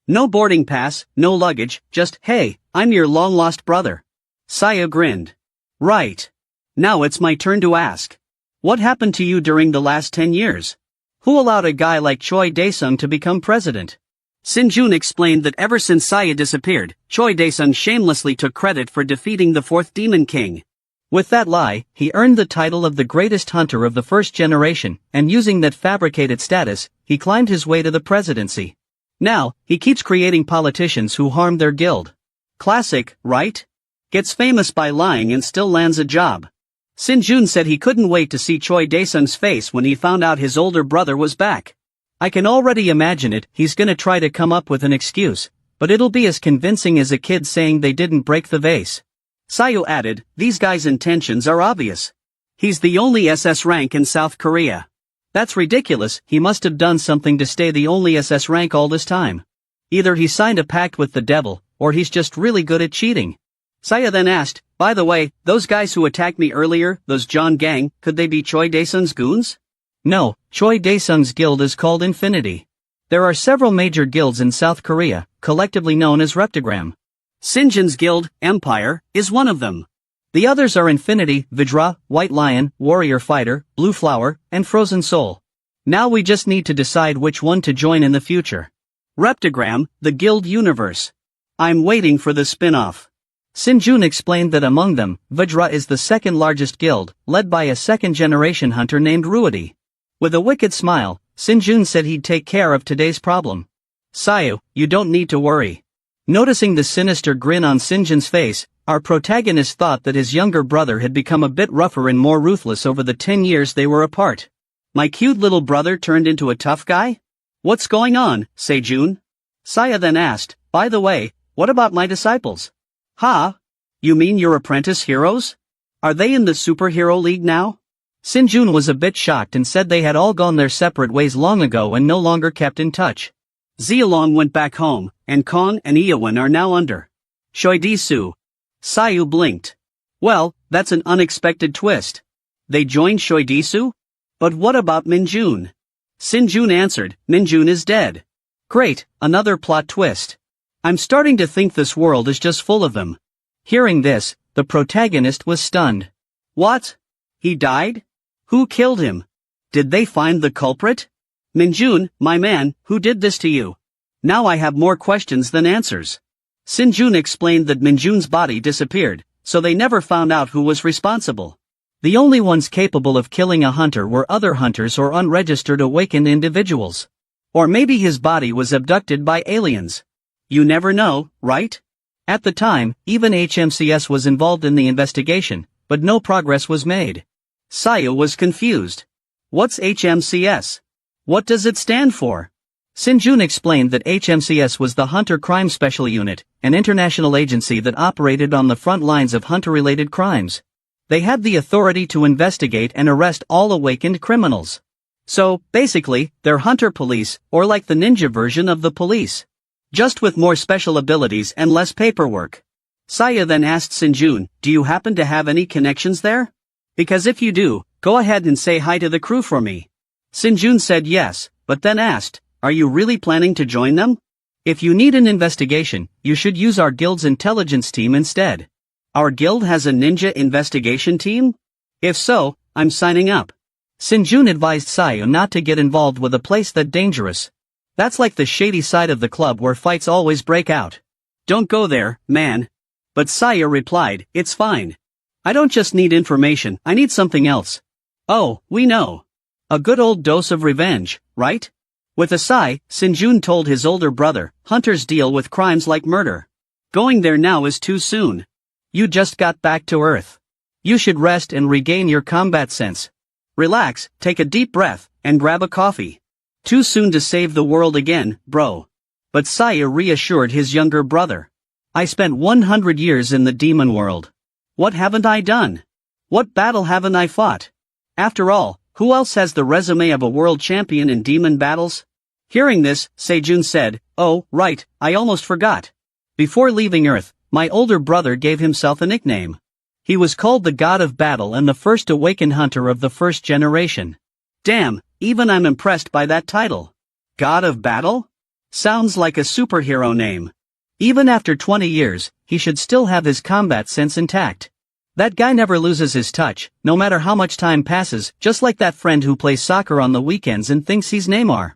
No boarding pass, no luggage, just, hey, I'm your long-lost brother. Saya grinned. Right. Now it's my turn to ask. What happened to you during the last 10 years? Who allowed a guy like Choi Daesung to become president? Sinjun explained that ever since Saya disappeared, Choi Daesung shamelessly took credit for defeating the fourth demon king. With that lie, he earned the title of the greatest hunter of the first generation, and using that fabricated status, he climbed his way to the presidency. Now, he keeps creating politicians who harm their guild. Classic, right? Gets famous by lying and still lands a job. Sinjun said he couldn't wait to see Choi Daesung's face when he found out his older brother was back. I can already imagine it. He's gonna try to come up with an excuse, but it'll be as convincing as a kid saying they didn't break the vase. Sayo added, these guys' intentions are obvious. He's the only SS rank in South Korea. That's ridiculous. He must have done something to stay the only SS rank all this time. Either he signed a pact with the devil, or he's just really good at cheating. Saya then asked, by the way, those guys who attacked me earlier, those John gang, could they be Choi Daesung's goons? No, Choi Daesung's guild is called Infinity. There are several major guilds in South Korea, collectively known as Reptagram. Sinjun's guild, Empire, is one of them. The others are Infinity, Vidra, White Lion, Warrior Fighter, Blue Flower, and Frozen Soul. Now we just need to decide which one to join in the future. Reptagram, the guild universe. I'm waiting for the spin-off. Sinjun explained that among them, Vidra is the second largest guild, led by a second-generation hunter named Ruidi. With a wicked smile, Sinjun said he'd take care of today's problem. Sayo, you don't need to worry. Noticing the sinister grin on Sinjun's face, our protagonist thought that his younger brother had become a bit rougher and more ruthless over the 10 years they were apart. My cute little brother turned into a tough guy? What's going on, Sejun? Saya then asked, by the way, what about my disciples? Huh? You mean your apprentice heroes? Are they in the superhero league now? Sinjun was a bit shocked and said they had all gone their separate ways long ago and no longer kept in touch. Xialong went back home, and Kong and Iyawan are now under Shoidisu. Sayu blinked. Well, that's an unexpected twist. They joined Shoidisu? But what about Minjun? Sinjun answered, Minjun is dead. Great, another plot twist. I'm starting to think this world is just full of them. Hearing this, the protagonist was stunned. What? He died? Who killed him? Did they find the culprit? Minjun, my man, who did this to you? Now I have more questions than answers. Sinjun explained that Minjun's body disappeared, so they never found out who was responsible. The only ones capable of killing a hunter were other hunters or unregistered awakened individuals. Or maybe his body was abducted by aliens. You never know, right? At the time, even HMCS was involved in the investigation, but no progress was made. Sayu was confused. What's HMCS? What does it stand for? Sinjun explained that HMCS was the Hunter Crime Special Unit, an international agency that operated on the front lines of hunter-related crimes. They had the authority to investigate and arrest all awakened criminals. So, basically, they're hunter police, or like the ninja version of the police. Just with more special abilities and less paperwork. Saya then asked Sinjun, do you happen to have any connections there? Because if you do, go ahead and say hi to the crew for me. Sinjun said yes, but then asked, are you really planning to join them? If you need an investigation, you should use our guild's intelligence team instead. Our guild has a ninja investigation team? If so, I'm signing up. Sinjun advised Sayu not to get involved with a place that dangerous. That's like the shady side of the club where fights always break out. Don't go there, man. But Sayu replied, it's fine. I don't just need information, I need something else. Oh, we know. A good old dose of revenge, right? With a sigh, Sinjun told his older brother, hunters deal with crimes like murder. Going there now is too soon. You just got back to Earth. You should rest and regain your combat sense. Relax, take a deep breath, and grab a coffee. Too soon to save the world again, bro. But Sayu reassured his younger brother. I spent 100 years in the demon world. What haven't I done? What battle haven't I fought? After all, who else has the resume of a world champion in demon battles? Hearing this, Sejun said, oh, right, I almost forgot. Before leaving Earth, my older brother gave himself a nickname. He was called the God of Battle and the first awakened hunter of the first generation. Damn, even I'm impressed by that title. God of Battle? Sounds like a superhero name. Even after 20 years, he should still have his combat sense intact. That guy never loses his touch, no matter how much time passes, just like that friend who plays soccer on the weekends and thinks he's Neymar.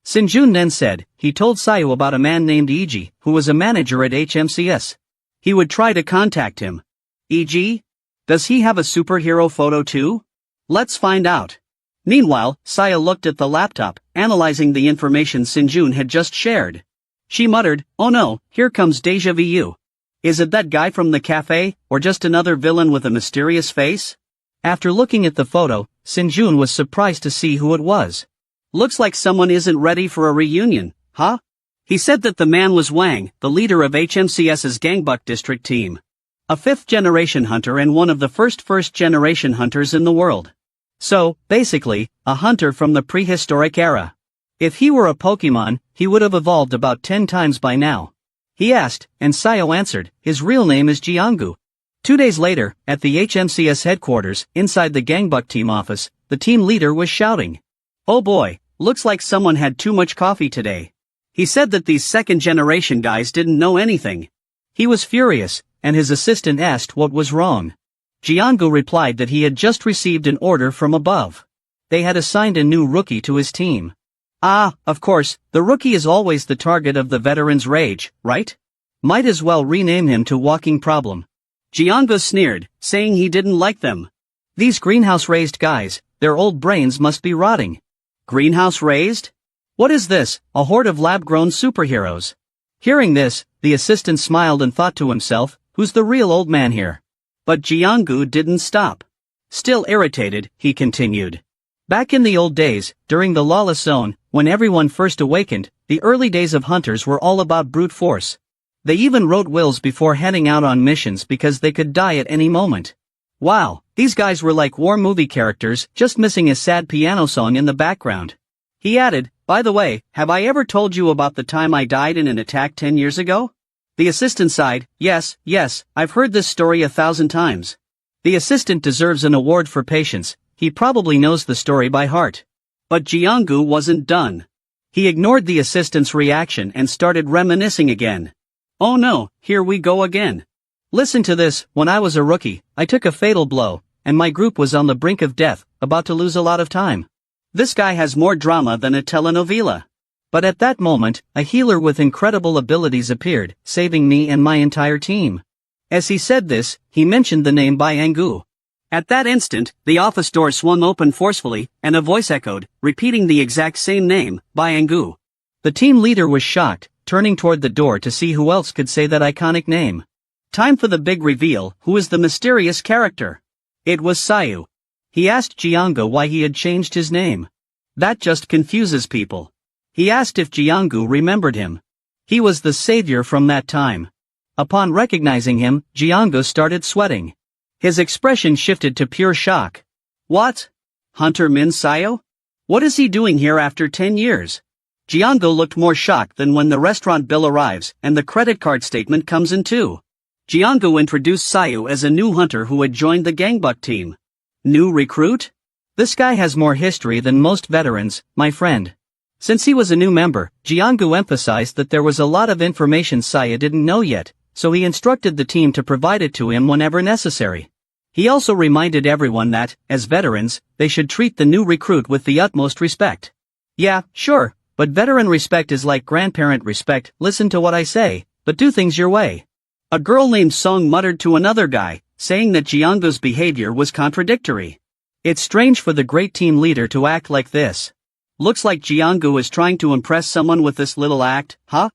Sinjun then said, he told Sayu about a man named Eg, who was a manager at HMCS. He would try to contact him. Eg? Does he have a superhero photo too? Let's find out. Meanwhile, Saya looked at the laptop, analyzing the information Sinjun had just shared. She muttered, oh no, here comes deja vu. Is it that guy from the cafe, or just another villain with a mysterious face? After looking at the photo, Sinjun was surprised to see who it was. Looks like someone isn't ready for a reunion, huh? He said that the man was Wang, the leader of HMCS's Gangbuk district team. A fifth-generation hunter and one of the first-generation hunters in the world. So, basically, a hunter from the prehistoric era. If he were a Pokemon, he would have evolved about 10 times by now. He asked, and Sayo answered, his real name is Jiangu. 2 days later, at the HMCS headquarters, inside the Gangbuk team office, the team leader was shouting. Oh boy, looks like someone had too much coffee today. He said that these second-generation guys didn't know anything. He was furious, and his assistant asked what was wrong. Jiangu replied that he had just received an order from above. They had assigned a new rookie to his team. Ah, of course, the rookie is always the target of the veteran's rage, right? Might as well rename him to Walking Problem. Jiangu sneered, saying he didn't like them. These greenhouse-raised guys, their old brains must be rotting. Greenhouse-raised? What is this, a horde of lab-grown superheroes? Hearing this, the assistant smiled and thought to himself, who's the real old man here? But Jiangu didn't stop. Still irritated, he continued. Back in the old days, during the lawless zone, when everyone first awakened, the early days of hunters were all about brute force. They even wrote wills before heading out on missions because they could die at any moment. Wow, These guys were like war movie characters, just missing a sad piano song in the background. He added, "By the way, have I ever told you about the time I died in an attack 10 years ago?" The assistant sighed, yes, I've heard this story 1,000 times. The assistant deserves an award for patience, he probably knows the story by heart. But Jianggu wasn't done. He ignored the assistant's reaction and started reminiscing again. "Oh no, here we go again. Listen to this, when I was a rookie, I took a fatal blow, and my group was on the brink of death, about to lose a lot of time. This guy has more drama than a telenovela. But at that moment, a healer with incredible abilities appeared, saving me and my entire team." As he said this, he mentioned the name Jianggu. At that instant, the office door swung open forcefully, and a voice echoed, repeating the exact same name, Jianggu. The team leader was shocked, turning toward the door to see who else could say that iconic name. Time for the big reveal, who is the mysterious character? It was Sayu. He asked Jianggu why he had changed his name. That just confuses people. He asked if Jianggu remembered him. He was the savior from that time. Upon recognizing him, Jianggu started sweating. His expression shifted to pure shock. What? Hunter Min Sayo? What is he doing here after 10 years? Jianggu looked more shocked than when the restaurant bill arrives and the credit card statement comes in too. Jianggu introduced Sayu as a new hunter who had joined the Gangbuk team. New recruit? This guy has more history than most veterans, my friend. Since he was a new member, Jianggu emphasized that there was a lot of information Saya didn't know yet, so he instructed the team to provide it to him whenever necessary. He also reminded everyone that, as veterans, they should treat the new recruit with the utmost respect. Yeah, sure, but veteran respect is like grandparent respect, listen to what I say, but do things your way. A girl named Song muttered to another guy, saying that Jianggu's behavior was contradictory. It's strange for the great team leader to act like this. Looks like Jianggu is trying to impress someone with this little act, huh?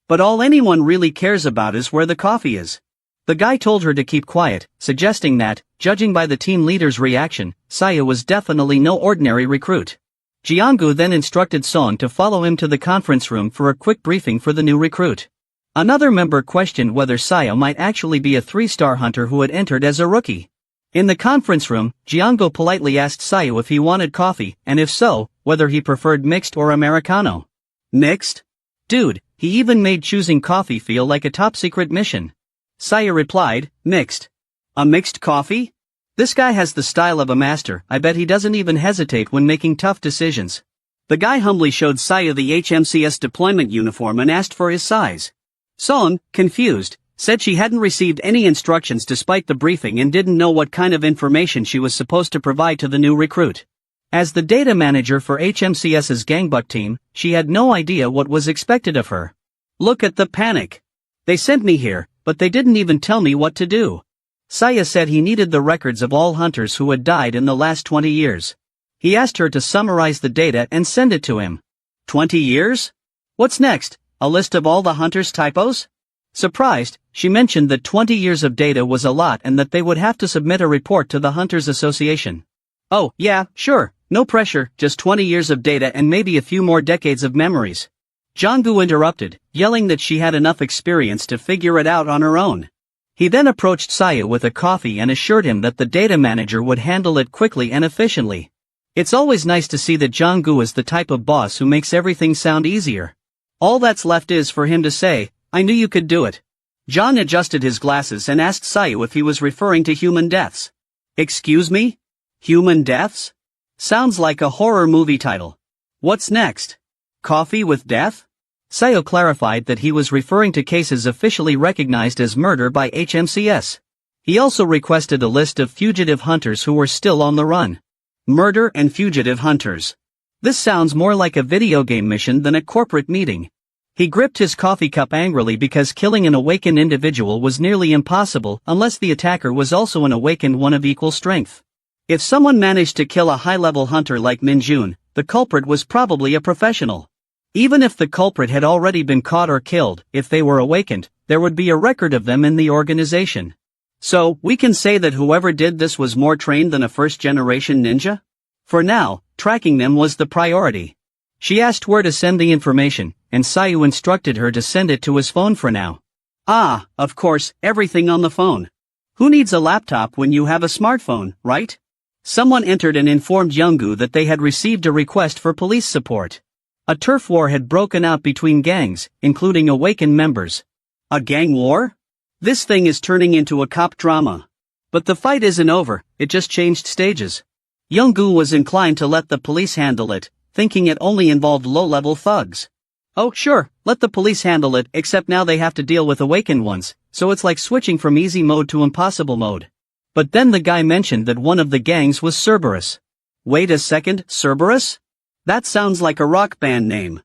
But all anyone really cares about is where the coffee is. The guy told her to keep quiet, suggesting that, judging by the team leader's reaction, Saya was definitely no ordinary recruit. Jianggu then instructed Song to follow him to the conference room for a quick briefing for the new recruit. Another member questioned whether Saya might actually be a 3-star hunter who had entered as a rookie. In the conference room, Jianggu politely asked Sayu if he wanted coffee, and if so, whether he preferred mixed or Americano. Mixed? Dude, he even made choosing coffee feel like a top-secret mission. Sayu replied, mixed. A mixed coffee? This guy has the style of a master, I bet he doesn't even hesitate when making tough decisions. The guy humbly showed Sayu the HMCS deployment uniform and asked for his size. Song, confused, said she hadn't received any instructions despite the briefing and didn't know what kind of information she was supposed to provide to the new recruit. As the data manager for HMCS's Gangbuk team, she had no idea what was expected of her. Look at the panic. They sent me here, but they didn't even tell me what to do. Saya said he needed the records of all hunters who had died in the last 20 years. He asked her to summarize the data and send it to him. 20 years? What's next? A list of all the hunters' typos? Surprised, she mentioned that 20 years of data was a lot and that they would have to submit a report to the Hunters Association. Oh, yeah, sure, no pressure, just 20 years of data and maybe a few more decades of memories. Jianggu interrupted, yelling that she had enough experience to figure it out on her own. He then approached Sayu with a coffee and assured him that the data manager would handle it quickly and efficiently. It's always nice to see that Jianggu is the type of boss who makes everything sound easier. All that's left is for him to say, I knew you could do it. John adjusted his glasses and asked Sayu if he was referring to human deaths. Excuse me? Human deaths? Sounds like a horror movie title. What's next? Coffee with death? Sayu clarified that he was referring to cases officially recognized as murder by HMCS. He also requested a list of fugitive hunters who were still on the run. Murder and fugitive hunters. This sounds more like a video game mission than a corporate meeting. He gripped his coffee cup angrily because killing an awakened individual was nearly impossible unless the attacker was also an awakened one of equal strength. If someone managed to kill a high-level hunter like Minjun, the culprit was probably a professional. Even if the culprit had already been caught or killed, if they were awakened, there would be a record of them in the organization. So, we can say that whoever did this was more trained than a first-generation ninja? For now, tracking them was the priority. She asked where to send the information, and Sayu instructed her to send it to his phone for now. Ah, of course, everything on the phone. Who needs a laptop when you have a smartphone, right? Someone entered and informed Younggu that they had received a request for police support. A turf war had broken out between gangs, including Awakened members. A gang war? This thing is turning into a cop drama. But the fight isn't over, it just changed stages. Younggu was inclined to let the police handle it, thinking it only involved low-level thugs. Oh sure, let the police handle it, except now they have to deal with Awakened ones, so it's like switching from easy mode to impossible mode. But then the guy mentioned that one of the gangs was Cerberus. Wait a second, Cerberus? That sounds like a rock band name.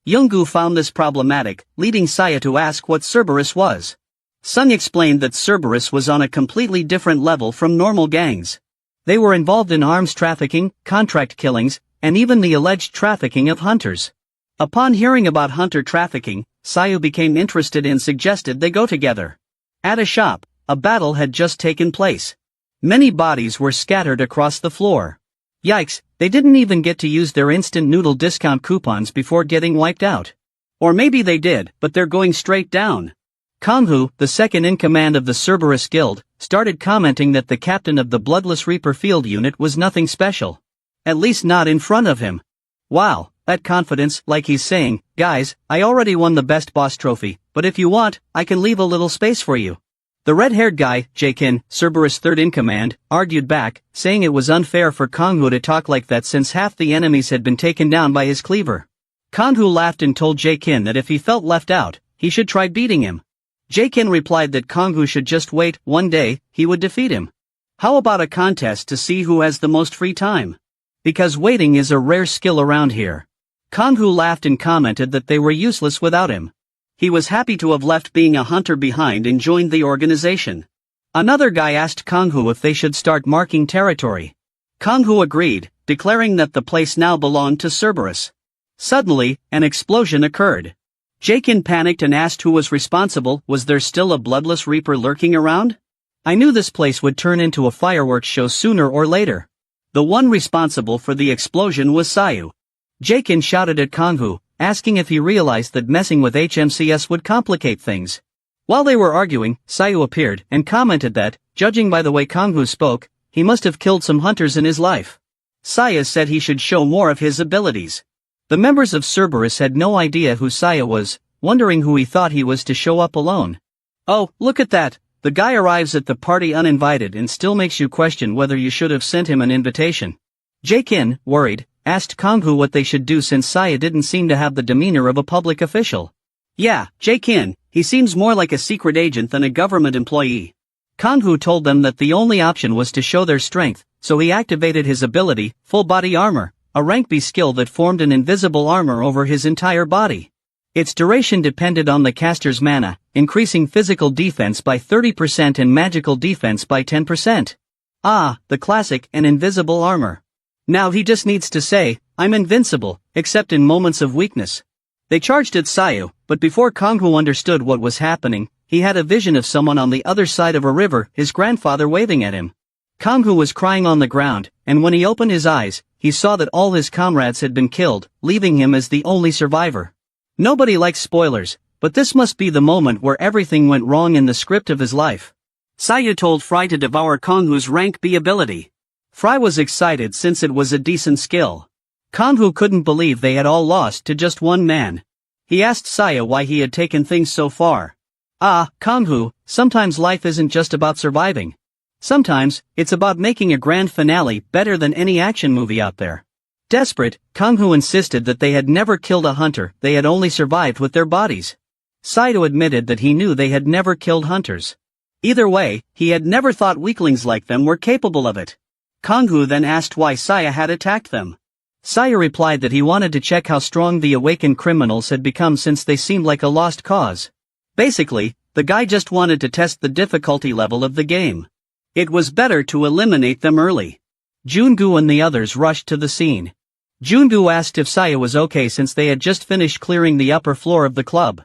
Younggu found this problematic, leading Saya to ask what Cerberus was. Sung explained that Cerberus was on a completely different level from normal gangs. They were involved in arms trafficking, contract killings, and even the alleged trafficking of hunters. Upon hearing about hunter trafficking, Sayu became interested and suggested they go together. At a shop, a battle had just taken place. Many bodies were scattered across the floor. Yikes, they didn't even get to use their instant noodle discount coupons before getting wiped out. Or maybe they did, but they're going straight down. Kanghu, the second in command of the Cerberus Guild, started commenting that the captain of the Bloodless Reaper field unit was nothing special. At least not in front of him. Wow, that confidence, like he's saying, guys, I already won the best boss trophy, but if you want, I can leave a little space for you. The red-haired guy, Jakin, Cerberus' third in command, argued back, saying it was unfair for Kanghu to talk like that since half the enemies had been taken down by his cleaver. Kanghu laughed and told Jakin that if he felt left out, he should try beating him. Jakin replied that Kanghu should just wait, one day, he would defeat him. How about a contest to see who has the most free time? Because waiting is a rare skill around here. Kanghu laughed and commented that they were useless without him. He was happy to have left being a hunter behind and joined the organization. Another guy asked Kanghu if they should start marking territory. Kanghu agreed, declaring that the place now belonged to Cerberus. Suddenly, an explosion occurred. Jakin panicked and asked who was responsible. Was there still a Bloodless Reaper lurking around? I knew this place would turn into a fireworks show sooner or later. The one responsible for the explosion was Sayu. Jakin shouted at Kanghu, asking if he realized that messing with HMCS would complicate things. While they were arguing, Sayu appeared and commented that, judging by the way Kanghu spoke, he must have killed some hunters in his life. Saya said he should show more of his abilities. The members of Cerberus had no idea who Saya was, wondering who he thought he was to show up alone. Oh, look at that, the guy arrives at the party uninvited and still makes you question whether you should have sent him an invitation. Jakin, worried, asked Kanghu what they should do since Saya didn't seem to have the demeanor of a public official. Yeah, Jakin, he seems more like a secret agent than a government employee. Kanghu told them that the only option was to show their strength, so he activated his ability, Full Body Armor, a rank B skill that formed an invisible armor over his entire body. Its duration depended on the caster's mana, increasing physical defense by 30% and magical defense by 10%. Ah, the classic and invisible armor. Now he just needs to say, I'm invincible, except in moments of weakness. They charged at Sayu, but before Kanghu understood what was happening, he had a vision of someone on the other side of a river, his grandfather waving at him. Kanghu was crying on the ground, and when he opened his eyes, he saw that all his comrades had been killed, leaving him as the only survivor. Nobody likes spoilers, but this must be the moment where everything went wrong in the script of his life. Sayu told Fry to devour Kanghu's rank B ability. Fry was excited since it was a decent skill. Kanghu couldn't believe they had all lost to just one man. He asked Saya why he had taken things so far. Ah, Kanghu, sometimes life isn't just about surviving. Sometimes, it's about making a grand finale better than any action movie out there. Desperate, Kanghu insisted that they had never killed a hunter, they had only survived with their bodies. Saito admitted that he knew they had never killed hunters. Either way, he had never thought weaklings like them were capable of it. Kanghu then asked why Saya had attacked them. Saya replied that he wanted to check how strong the awakened criminals had become since they seemed like a lost cause. Basically, the guy just wanted to test the difficulty level of the game. It was better to eliminate them early. Jungu and the others rushed to the scene. Jungu asked if Saya was okay since they had just finished clearing the upper floor of the club.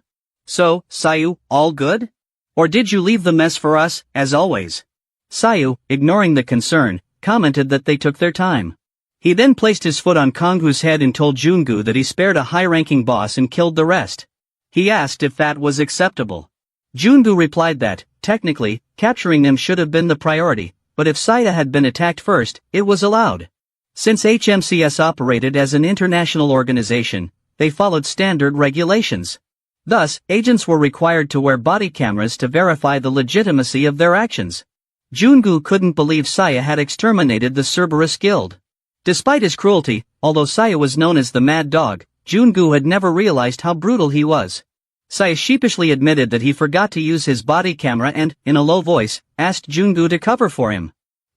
So, Sayu, all good? Or did you leave the mess for us, as always? Sayu, ignoring the concern, commented that they took their time. He then placed his foot on Kanghu's head and told Jungu that he spared a high-ranking boss and killed the rest. He asked if that was acceptable. Jungu replied that, technically, capturing them should have been the priority, but if Saya had been attacked first, it was allowed. Since HMCS operated as an international organization, they followed standard regulations. Thus, agents were required to wear body cameras to verify the legitimacy of their actions. Jungu couldn't believe Saya had exterminated the Cerberus Guild. Despite his cruelty, although Saya was known as the Mad Dog, Jungu had never realized how brutal he was. Saya sheepishly admitted that he forgot to use his body camera and, in a low voice, asked Jungu to cover for him.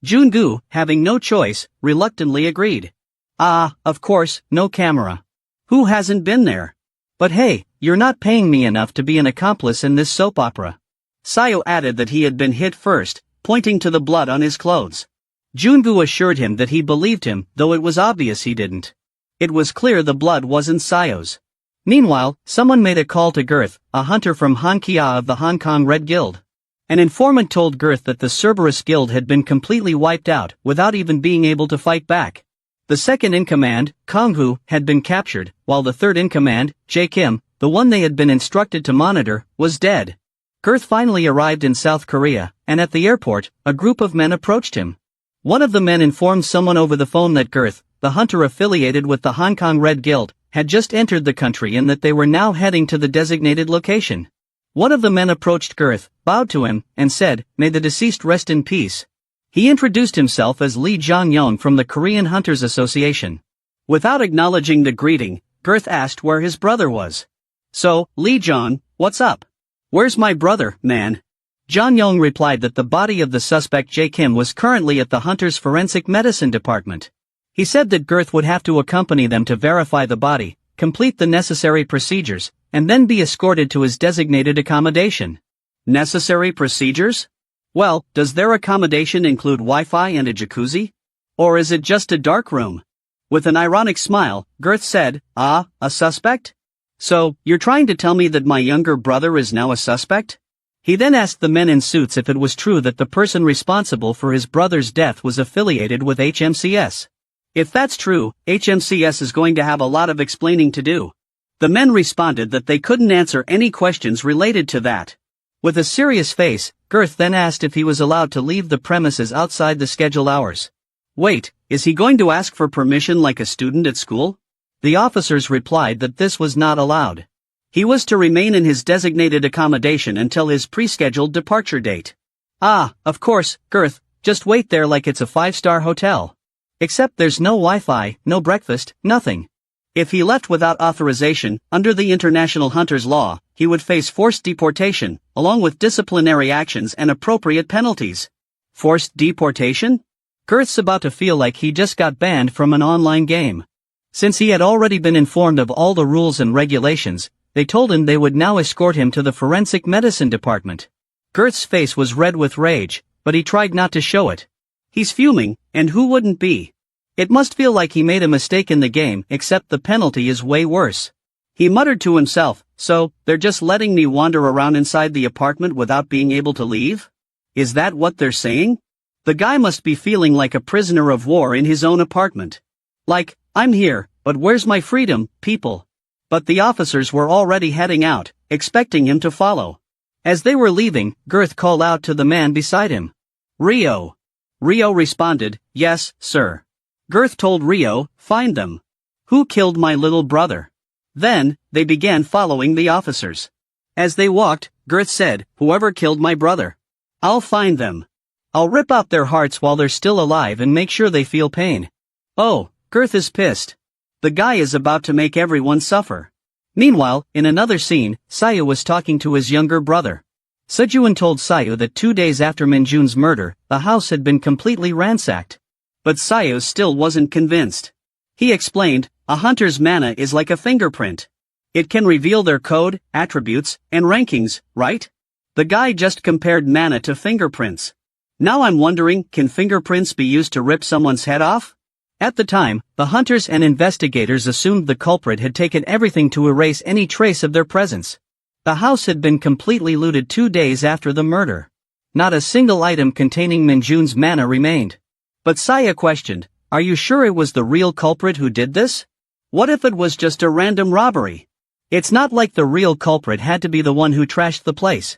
Jungu, having no choice, reluctantly agreed. Ah, of course, no camera. Who hasn't been there? But hey, you're not paying me enough to be an accomplice in this soap opera. Sayo added that he had been hit first, pointing to the blood on his clothes. Jungu assured him that he believed him, though it was obvious he didn't. It was clear the blood wasn't Sayo's. Meanwhile, someone made a call to Girth, a hunter from Hankia of the Hong Kong Red Guild. An informant told Girth that the Cerberus Guild had been completely wiped out, without even being able to fight back. The second-in-command, Konghu, had been captured, while the third-in-command, Jae Kim, the one they had been instructed to monitor, was dead. Girth finally arrived in South Korea, and at the airport, a group of men approached him. One of the men informed someone over the phone that Girth, the hunter affiliated with the Hong Kong Red Guild, had just entered the country and that they were now heading to the designated location. One of the men approached Girth, bowed to him, and said, "May the deceased rest in peace." He introduced himself as Lee Jong-yong from the Korean Hunters Association. Without acknowledging the greeting, Girth asked where his brother was. "So, Lee Jong, what's up? Where's my brother, man?" Jong-yong replied that the body of the suspect Jae Kim was currently at the Hunters Forensic Medicine Department. He said that Girth would have to accompany them to verify the body, complete the necessary procedures, and then be escorted to his designated accommodation. Necessary procedures? Well, does their accommodation include Wi-Fi and a jacuzzi? Or is it just a dark room? With an ironic smile, Girth said, "Ah, a suspect? So, you're trying to tell me that my younger brother is now a suspect?" He then asked the men in suits if it was true that the person responsible for his brother's death was affiliated with HMCS. If that's true, HMCS is going to have a lot of explaining to do. The men responded that they couldn't answer any questions related to that. With a serious face, Girth then asked if he was allowed to leave the premises outside the scheduled hours. Wait, is he going to ask for permission like a student at school? The officers replied that this was not allowed. He was to remain in his designated accommodation until his pre-scheduled departure date. Ah, of course, Girth, just wait there like it's a 5-star hotel. Except there's no Wi-Fi, no breakfast, nothing. If he left without authorization, under the International Hunters Law, he would face forced deportation, along with disciplinary actions and appropriate penalties. Forced deportation? Girth's about to feel like he just got banned from an online game. Since he had already been informed of all the rules and regulations, they told him they would now escort him to the Forensic Medicine Department. Girth's face was red with rage, but he tried not to show it. He's fuming, and who wouldn't be? It must feel like he made a mistake in the game, except the penalty is way worse. He muttered to himself, "So, they're just letting me wander around inside the apartment without being able to leave? Is that what they're saying?" The guy must be feeling like a prisoner of war in his own apartment. Like, "I'm here, but where's my freedom, people?" But the officers were already heading out, expecting him to follow. As they were leaving, Girth called out to the man beside him. "Rio." Rio responded, "Yes, sir." Girth told Rio, "Find them. Who killed my little brother?" Then, they began following the officers. As they walked, Girth said, "Whoever killed my brother. I'll find them. I'll rip out their hearts while they're still alive and make sure they feel pain." Oh, Girth is pissed. The guy is about to make everyone suffer. Meanwhile, in another scene, Sayu was talking to his younger brother. Sejuan told Sayu that 2 days after Minjun's murder, the house had been completely ransacked. But Sayu still wasn't convinced. He explained, "A hunter's mana is like a fingerprint. It can reveal their code, attributes, and rankings, right?" The guy just compared mana to fingerprints. Now I'm wondering, can fingerprints be used to rip someone's head off? At the time, the hunters and investigators assumed the culprit had taken everything to erase any trace of their presence. The house had been completely looted 2 days after the murder. Not a single item containing Minjun's mana remained. But Saya questioned, "Are you sure it was the real culprit who did this? What if it was just a random robbery? It's not like the real culprit had to be the one who trashed the place."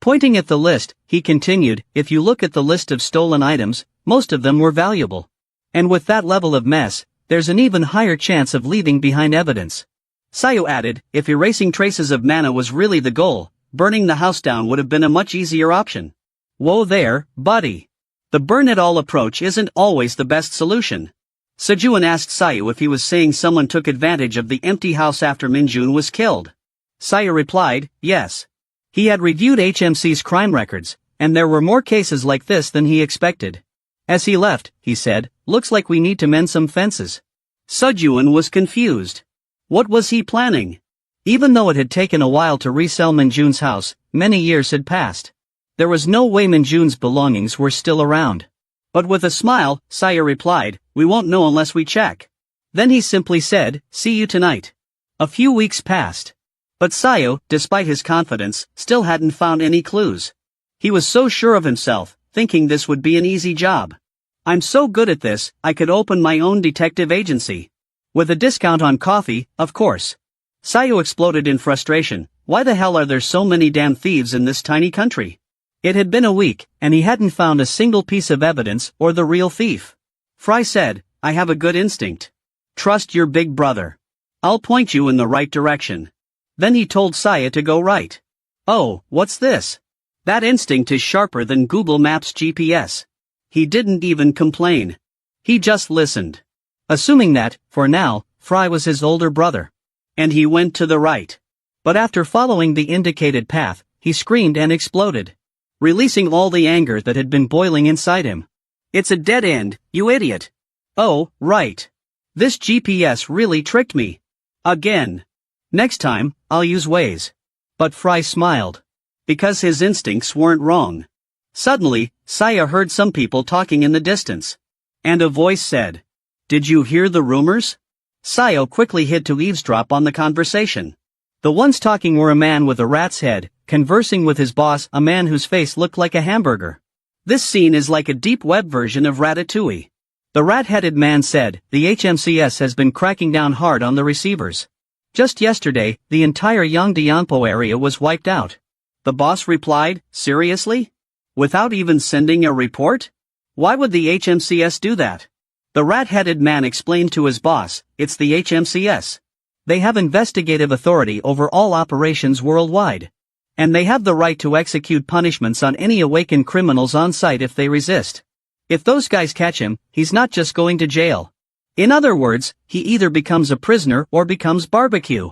Pointing at the list, he continued, if you look at the list of stolen items, most of them were valuable. And with that level of mess, there's an even higher chance of leaving behind evidence. Sayo added, if erasing traces of mana was really the goal, burning the house down would have been a much easier option. Whoa there, buddy. The burn it all approach isn't always the best solution. Sejuan asked Sayo if he was saying someone took advantage of the empty house after Minjun was killed. Sayo replied, yes. He had reviewed HMC's crime records, and there were more cases like this than he expected. As he left, he said, looks like we need to mend some fences. Sejuan was confused. What was he planning? Even though it had taken a while to resell Minjun's house, many years had passed. There was no way Minjun's belongings were still around. But with a smile, Sayo replied, we won't know unless we check. Then he simply said, see you tonight. A few weeks passed. But Sayo, despite his confidence, still hadn't found any clues. He was so sure of himself, thinking this would be an easy job. I'm so good at this, I could open my own detective agency. With a discount on coffee, of course. Sayo exploded in frustration, why the hell are there so many damn thieves in this tiny country? It had been a week, and he hadn't found a single piece of evidence or the real thief. Fry said, I have a good instinct. Trust your big brother. I'll point you in the right direction. Then he told Saya to go right. Oh, what's this? That instinct is sharper than Google Maps GPS. He didn't even complain. He just listened. Assuming that, for now, Fry was his older brother. And he went to the right. But after following the indicated path, he screamed and exploded, releasing all the anger that had been boiling inside him. It's a dead end, you idiot. Oh, right. This GPS really tricked me. Again. Next time, I'll use Waze. But Fry smiled. Because his instincts weren't wrong. Suddenly, Saya heard some people talking in the distance. And a voice said, did you hear the rumors? Sayo quickly hid to eavesdrop on the conversation. The ones talking were a man with a rat's head, conversing with his boss, a man whose face looked like a hamburger. This scene is like a deep web version of Ratatouille. The rat-headed man said, the HMCS has been cracking down hard on the receivers. Just yesterday, the entire Yangdianpo area was wiped out. The boss replied, seriously? Without even sending a report? Why would the HMCS do that? The rat-headed man explained to his boss, it's the HMCS. They have investigative authority over all operations worldwide. And they have the right to execute punishments on any awakened criminals on site if they resist. If those guys catch him, he's not just going to jail. In other words, he either becomes a prisoner or becomes barbecue.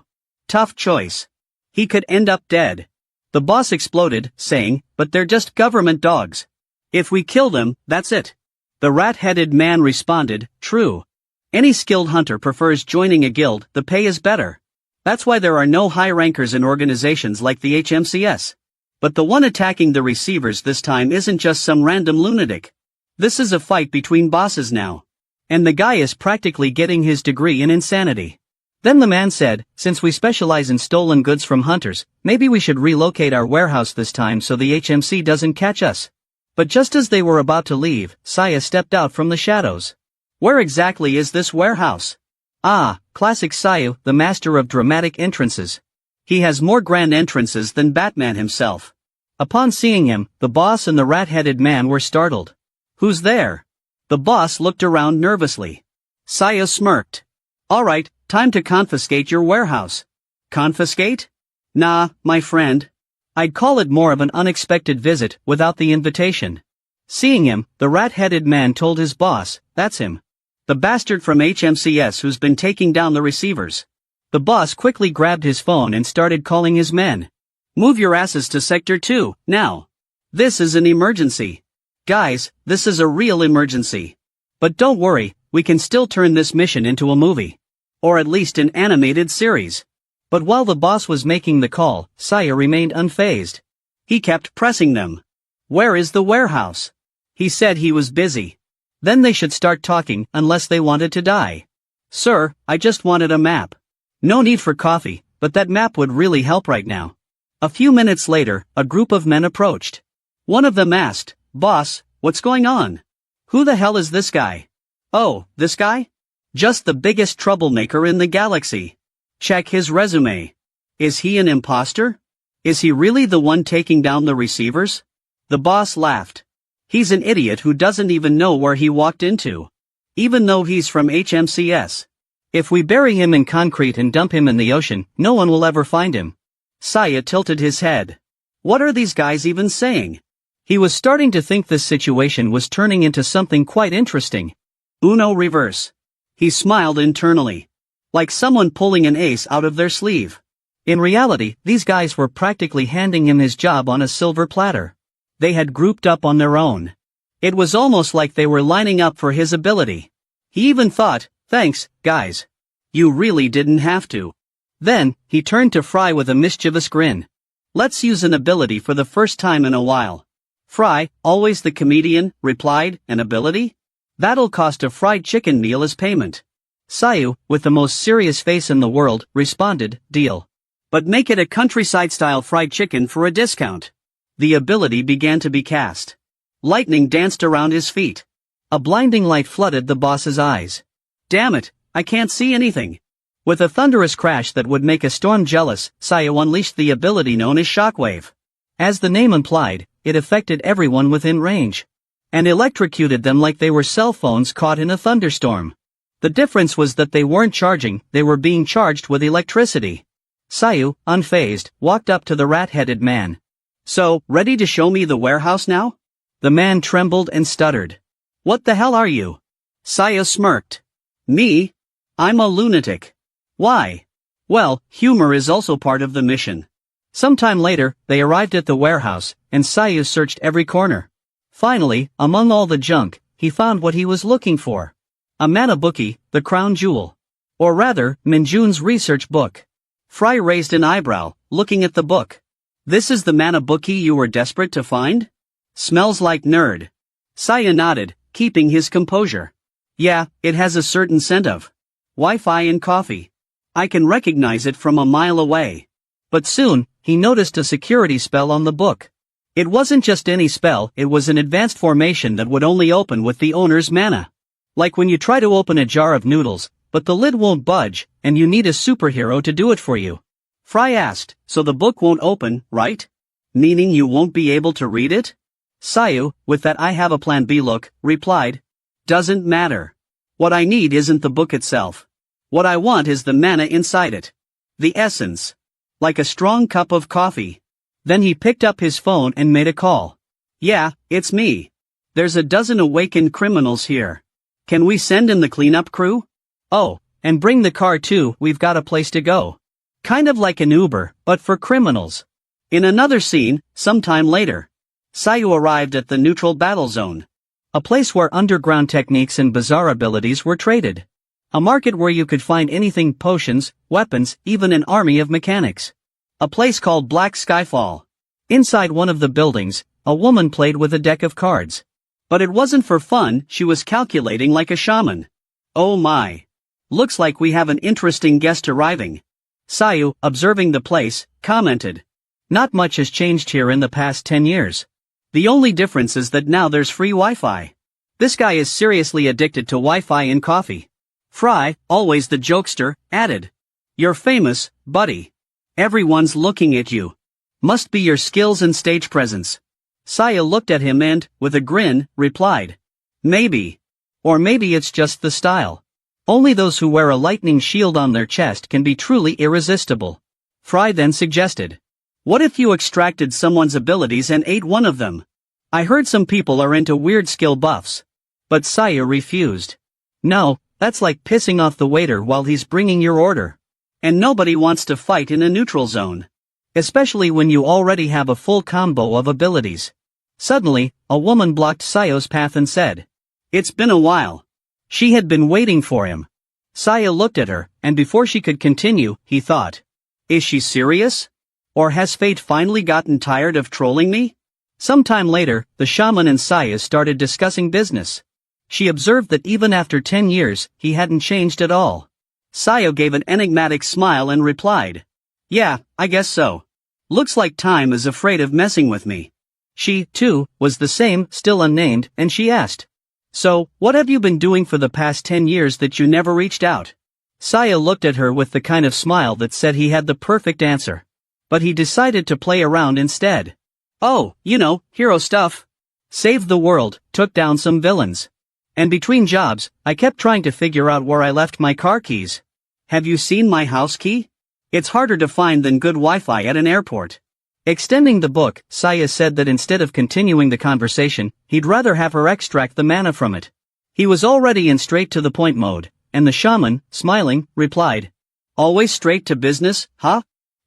Tough choice. He could end up dead. The boss exploded, saying, but they're just government dogs. If we kill them, that's it. The rat-headed man responded, true. Any skilled hunter prefers joining a guild, the pay is better. That's why there are no high rankers in organizations like the HMCS. But the one attacking the receivers this time isn't just some random lunatic. This is a fight between bosses now. And the guy is practically getting his degree in insanity. Then the man said, since we specialize in stolen goods from hunters, maybe we should relocate our warehouse this time so the HMC doesn't catch us. But just as they were about to leave, Saya stepped out from the shadows. Where exactly is this warehouse? Ah, classic Sayu, the master of dramatic entrances. He has more grand entrances than Batman himself. Upon seeing him, the boss and the rat-headed man were startled. Who's there? The boss looked around nervously. Sayu smirked. Alright, time to confiscate your warehouse. Confiscate? Nah, my friend. I'd call it more of an unexpected visit without the invitation. Seeing him, the rat-headed man told his boss, that's him. The bastard from HMCS who's been taking down the receivers. The boss quickly grabbed his phone and started calling his men. Move your asses to Sector 2, now. This is an emergency. Guys, this is a real emergency. But don't worry, we can still turn this mission into a movie. Or at least an animated series. But while the boss was making the call, Saya remained unfazed. He kept pressing them. Where is the warehouse? He said he was busy. Then they should start talking unless they wanted to die. Sir, I just wanted a map. No need for coffee, but that map would really help right now. A few minutes later, a group of men approached. One of them asked, Boss, what's going on? Who the hell is this guy? Oh, this guy? Just the biggest troublemaker in the galaxy. Check his resume. Is he an imposter? Is he really the one taking down the receivers? The boss laughed. He's an idiot who doesn't even know where he walked into. Even though he's from HMCS. If we bury him in concrete and dump him in the ocean, no one will ever find him. Saya tilted his head. What are these guys even saying? He was starting to think this situation was turning into something quite interesting. Uno reverse. He smiled internally. Like someone pulling an ace out of their sleeve. In reality, these guys were practically handing him his job on a silver platter. They had grouped up on their own. It was almost like they were lining up for his ability. He even thought, thanks, guys. You really didn't have to. Then, he turned to Fry with a mischievous grin. Let's use an ability for the first time in a while. Fry, always the comedian, replied, an ability? That'll cost a fried chicken meal as payment. Sayu, with the most serious face in the world, responded, deal. But make it a countryside-style fried chicken for a discount. The ability began to be cast. Lightning danced around his feet. A blinding light flooded the boss's eyes. Damn it, I can't see anything. With a thunderous crash that would make a storm jealous, Sayu unleashed the ability known as Shockwave. As the name implied, it affected everyone within range. And electrocuted them like they were cell phones caught in a thunderstorm. The difference was that they weren't charging, they were being charged with electricity. Sayu, unfazed, walked up to the rat-headed man. So, ready to show me the warehouse now? The man trembled and stuttered. What the hell are you? Sayu smirked. Me? I'm a lunatic. Why? Well, humor is also part of the mission. Sometime later, they arrived at the warehouse, and Sayu searched every corner. Finally, among all the junk, he found what he was looking for. A manabuki, the crown jewel. Or rather, Minjun's research book. Fry raised an eyebrow, looking at the book. This is the manabuki you were desperate to find? Smells like nerd. Sayu nodded, keeping his composure. Yeah, it has a certain scent of Wi-Fi and coffee. I can recognize it from a mile away. But soon, he noticed a security spell on the book. It wasn't just any spell, it was an advanced formation that would only open with the owner's mana. Like when you try to open a jar of noodles, but the lid won't budge, and you need a superhero to do it for you. Fry asked, so the book won't open, right? Meaning you won't be able to read it? Sayu, with that I have a plan B look, replied. Doesn't matter. What I need isn't the book itself. What I want is the mana inside it. The essence. Like a strong cup of coffee. Then he picked up his phone and made a call. Yeah, it's me. There's a dozen awakened criminals here. Can we send in the cleanup crew? Oh, and bring the car too, we've got a place to go. Kind of like an Uber, but for criminals. In another scene, sometime later, Sayu arrived at the neutral battle zone. A place where underground techniques and bizarre abilities were traded. A market where you could find anything, potions, weapons, even an army of mechanics. A place called Black Skyfall. Inside one of the buildings, a woman played with a deck of cards. But it wasn't for fun, she was calculating like a shaman. Oh my. Looks like we have an interesting guest arriving. Sayu, observing the place, commented. Not much has changed here in the past 10 years. The only difference is that now there's free Wi-Fi. This guy is seriously addicted to Wi-Fi and coffee. Fry, always the jokester, added. You're famous, buddy. Everyone's looking at you. Must be your skills and stage presence. Sayu looked at him and, with a grin, replied. Maybe. Or maybe it's just the style. Only those who wear a lightning shield on their chest can be truly irresistible. Fry then suggested. What if you extracted someone's abilities and ate one of them? I heard some people are into weird skill buffs. But Sayu refused. No, that's like pissing off the waiter while he's bringing your order. And nobody wants to fight in a neutral zone. Especially when you already have a full combo of abilities. Suddenly, a woman blocked Sayu's path and said. It's been a while. She had been waiting for him. Sayu looked at her, and before she could continue, he thought. Is she serious? Or has fate finally gotten tired of trolling me? Sometime later, the shaman and Sayu started discussing business. She observed that even after 10 years, he hadn't changed at all. Sayu gave an enigmatic smile and replied. Yeah, I guess so. Looks like time is afraid of messing with me. She, too, was the same, still unnamed, and she asked. So, what have you been doing for the past 10 years that you never reached out? Sayu looked at her with the kind of smile that said he had the perfect answer. but he decided to play around instead. Oh, hero stuff. Saved the world, took down some villains. And between jobs, I kept trying to figure out where I left my car keys. Have you seen my house key? It's harder to find than good Wi-Fi at an airport. Extending the book, Saya said that instead of continuing the conversation, he'd rather have her extract the mana from it. He was already in straight-to-the-point mode, and the shaman, smiling, replied. Always straight to business, huh?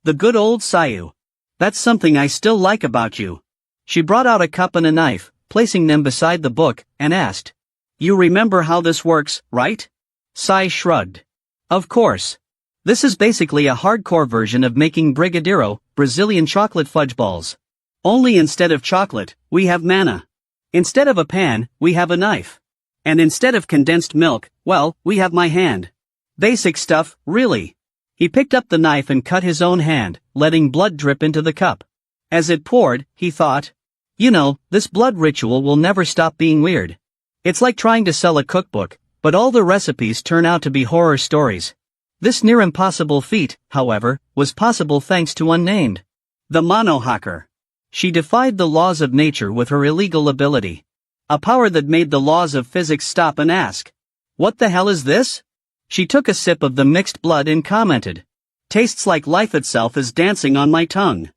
The good old Sayu. That's something I still like about you. She brought out a cup and a knife, placing them beside the book, and asked. You remember how this works, right? Sai shrugged. Of course. This is basically a hardcore version of making Brigadeiro, Brazilian chocolate fudge balls. Only instead of chocolate, we have mana. Instead of a pan, we have a knife. And instead of condensed milk, well, we have my hand. Basic stuff, really. He picked up the knife and cut his own hand, letting blood drip into the cup. As it poured, he thought. This blood ritual will never stop being weird. It's like trying to sell a cookbook, but all the recipes turn out to be horror stories. This near-impossible feat, however, was possible thanks to Unnamed. The Mono Hacker. She defied the laws of nature with her illegal ability. A power that made the laws of physics stop and ask. What the hell is this? She took a sip of the mixed blood and commented. Tastes like life itself is dancing on my tongue.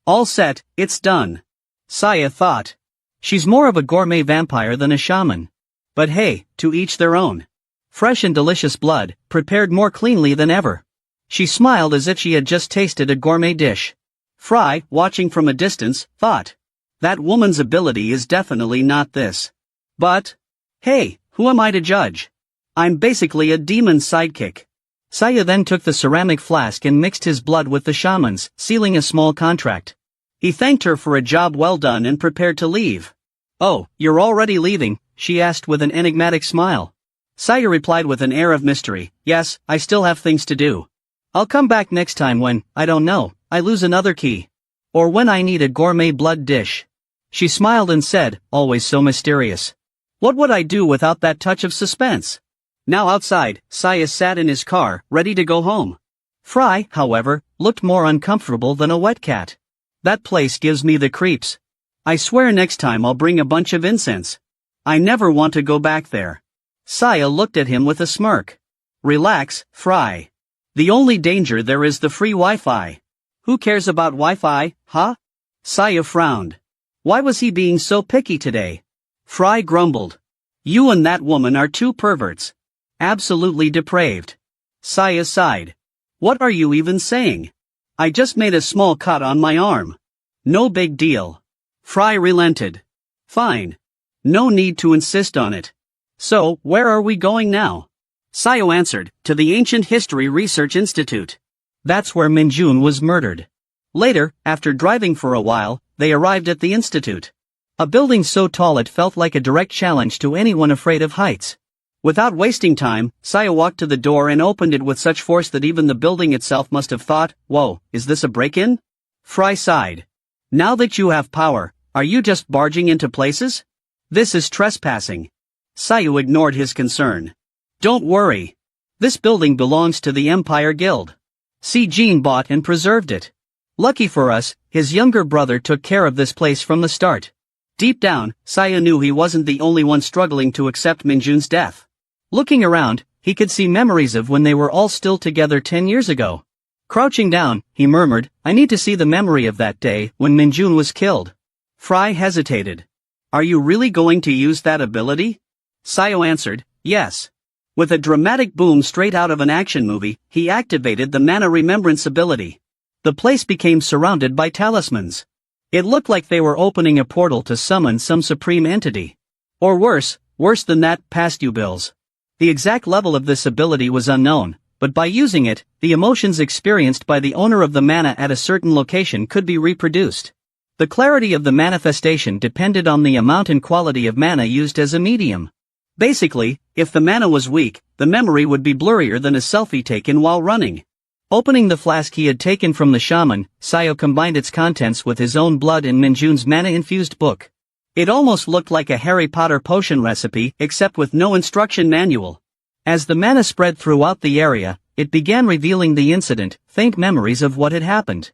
All set, it's done. Saya thought. She's more of a gourmet vampire than a shaman. But hey, to each their own. Fresh and delicious blood, prepared more cleanly than ever. She smiled as if she had just tasted a gourmet dish. Fry, watching from a distance, thought. That woman's ability is definitely not this. But, hey, who am I to judge? I'm basically a demon sidekick. Saya then took the ceramic flask and mixed his blood with the shaman's, sealing a small contract. He thanked her for a job well done and prepared to leave. Oh, you're already leaving? She asked with an enigmatic smile. Saya replied with an air of mystery. Yes, I still have things to do. I'll come back next time when, I don't know, I lose another key. Or when I need a gourmet blood dish. She smiled and said, always so mysterious. What would I do without that touch of suspense? Now outside, Saya sat in his car, ready to go home. Fry, however, looked more uncomfortable than a wet cat. That place gives me the creeps. I swear next time I'll bring a bunch of incense. I never want to go back there. Saya looked at him with a smirk. Relax, Fry. The only danger there is the free Wi-Fi. Who cares about Wi-Fi, huh? Saya frowned. Why was he being so picky today? Fry grumbled. You and that woman are two perverts. Absolutely depraved. Saya sighed. What are you even saying? I just made a small cut on my arm. No big deal. Fry relented. Fine. No need to insist on it. So, where are we going now? Sayo answered, to the Ancient History Research Institute. That's where Minjun was murdered. Later, after driving for a while, they arrived at the institute. A building so tall it felt like a direct challenge to anyone afraid of heights. Without wasting time, Saya walked to the door and opened it with such force that even the building itself must have thought, whoa, is this a break-in? Fry sighed. Now that you have power, are you just barging into places? This is trespassing. Sayu ignored his concern. Don't worry. This building belongs to the Empire Guild. Si Jean bought and preserved it. Lucky for us, his younger brother took care of this place from the start. Deep down, Saya knew he wasn't the only one struggling to accept Minjun's death. Looking around, he could see memories of when they were all still together 10 years ago. Crouching down, he murmured, I need to see the memory of that day when Minjun was killed. Fry hesitated. Are you really going to use that ability? Sayo answered, yes. With a dramatic boom straight out of an action movie, he activated the Mana Remembrance ability. The place became surrounded by talismans. It looked like they were opening a portal to summon some supreme entity. Or worse than that, past you bills. The exact level of this ability was unknown, but by using it, the emotions experienced by the owner of the mana at a certain location could be reproduced. The clarity of the manifestation depended on the amount and quality of mana used as a medium. Basically, if the mana was weak, the memory would be blurrier than a selfie taken while running. Opening the flask he had taken from the shaman, Sayo combined its contents with his own blood in Minjun's mana-infused book. It almost looked like a Harry Potter potion recipe except with no instruction manual. As the mana spread throughout the area, it began revealing the incident, faint memories of what had happened.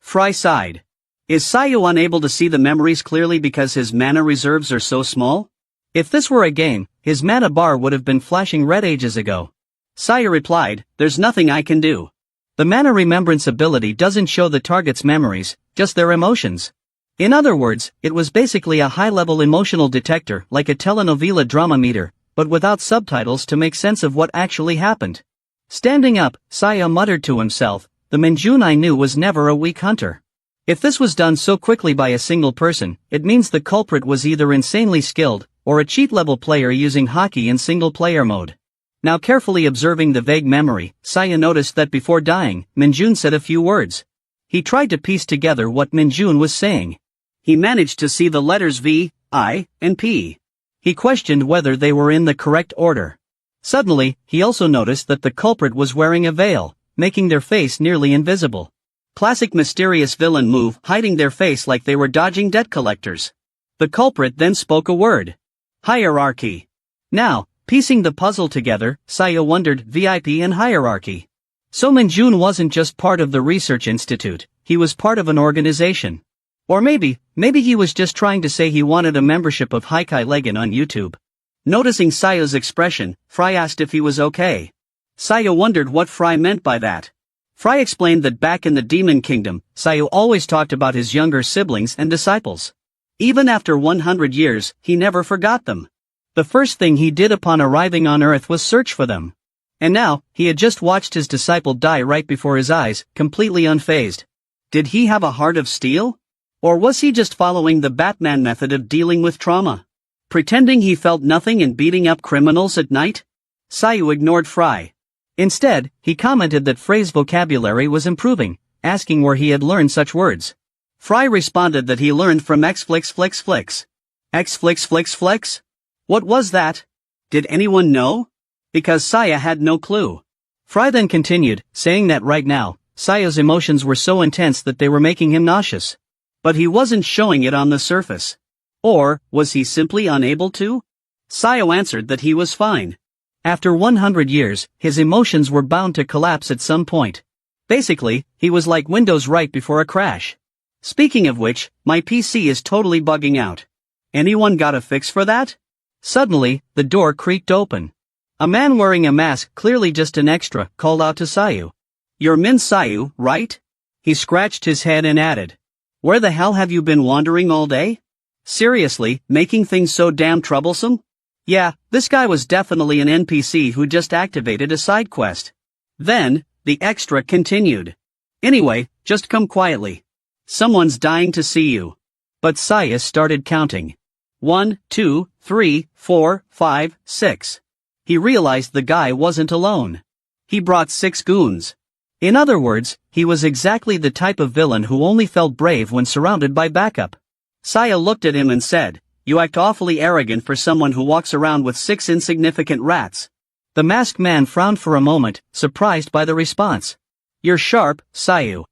Fry sighed. Is Sayu unable to see the memories clearly because his mana reserves are so small? If this were a game, his mana bar would have been flashing red ages ago. Sayu replied, there's nothing I can do. The mana remembrance ability doesn't show the target's memories, just their emotions. In other words, it was basically a high-level emotional detector like a telenovela drama meter, but without subtitles to make sense of what actually happened. Standing up, Sayu muttered to himself, the Minjun I knew was never a weak hunter. If this was done so quickly by a single person, it means the culprit was either insanely skilled, or a cheat-level player using hockey in single-player mode. Now carefully observing the vague memory, Sayu noticed that before dying, Minjun said a few words. He tried to piece together what Minjun was saying. He managed to see the letters V, I, and P. He questioned whether they were in the correct order. Suddenly, he also noticed that the culprit was wearing a veil, making their face nearly invisible. Classic mysterious villain move, hiding their face like they were dodging debt collectors. The culprit then spoke a word. Hierarchy. Now, piecing the puzzle together, Sayu wondered VIP and hierarchy. So Minjun wasn't just part of the research institute, he was part of an organization. Or maybe he was just trying to say he wanted a membership of Haikai Legend on YouTube. Noticing Sayu's expression, Fry asked if he was okay. Sayu wondered what Fry meant by that. Fry explained that back in the Demon Kingdom, Sayu always talked about his younger siblings and disciples. Even after 100 years, he never forgot them. The first thing he did upon arriving on Earth was search for them. And now, he had just watched his disciple die right before his eyes, completely unfazed. Did he have a heart of steel? Or was he just following the Batman method of dealing with trauma? Pretending he felt nothing and beating up criminals at night? Sayu ignored Fry. Instead, he commented that Frey's vocabulary was improving, asking where he had learned such words. Fry responded that he learned from Xflix. Xflix? What was that? Did anyone know? Because Sayu had no clue. Fry then continued, saying that right now, Sayu's emotions were so intense that they were making him nauseous. But he wasn't showing it on the surface. Or, was he simply unable to? Sayu answered that he was fine. After 100 years, his emotions were bound to collapse at some point. Basically, he was like Windows right before a crash. Speaking of which, my PC is totally bugging out. Anyone got a fix for that? Suddenly, the door creaked open. A man wearing a mask, clearly just an extra, called out to Sayu. You're Min Sayu, right? He scratched his head and added. Where the hell have you been wandering all day? Seriously, making things so damn troublesome? Yeah, this guy was definitely an NPC who just activated a side quest. Then, the extra continued. Anyway, just come quietly. Someone's dying to see you. But Sayu started counting. 1, 2, 3, 4, 5, 6. He realized the guy wasn't alone. He brought 6 goons. In other words, he was exactly the type of villain who only felt brave when surrounded by backup. Sayu looked at him and said, You act awfully arrogant for someone who walks around with 6 insignificant rats. The masked man frowned for a moment, surprised by the response. You're sharp, Sayu.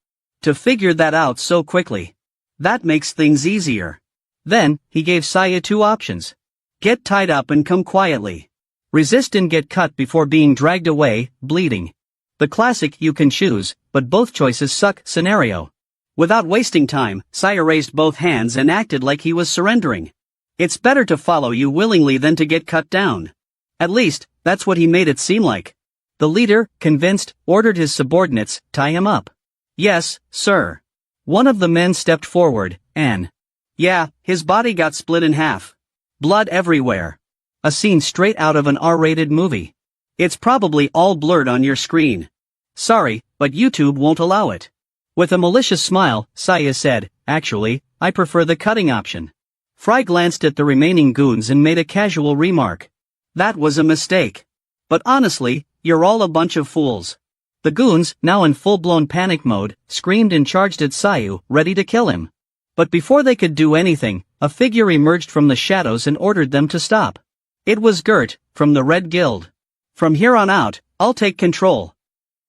To figure that out so quickly. That makes things easier. Then, he gave Sayu 2 options. Get tied up and come quietly. Resist and get cut before being dragged away, bleeding. The classic you can choose, but both choices suck scenario. Without wasting time, Sayu raised both hands and acted like he was surrendering. It's better to follow you willingly than to get cut down. At least, that's what he made it seem like. The leader, convinced, ordered his subordinates, tie him up. Yes, sir. One of the men stepped forward, and... Yeah, his body got split in half. Blood everywhere. A scene straight out of an R-rated movie. It's probably all blurred on your screen. Sorry, but YouTube won't allow it. With a malicious smile, Sayu said, Actually, I prefer the cutting option. Fry glanced at the remaining goons and made a casual remark. That was a mistake. But honestly, you're all a bunch of fools. The goons, now in full-blown panic mode, screamed and charged at Sayu, ready to kill him. But before they could do anything, a figure emerged from the shadows and ordered them to stop. It was Gert, from the Red Guild. From here on out, I'll take control.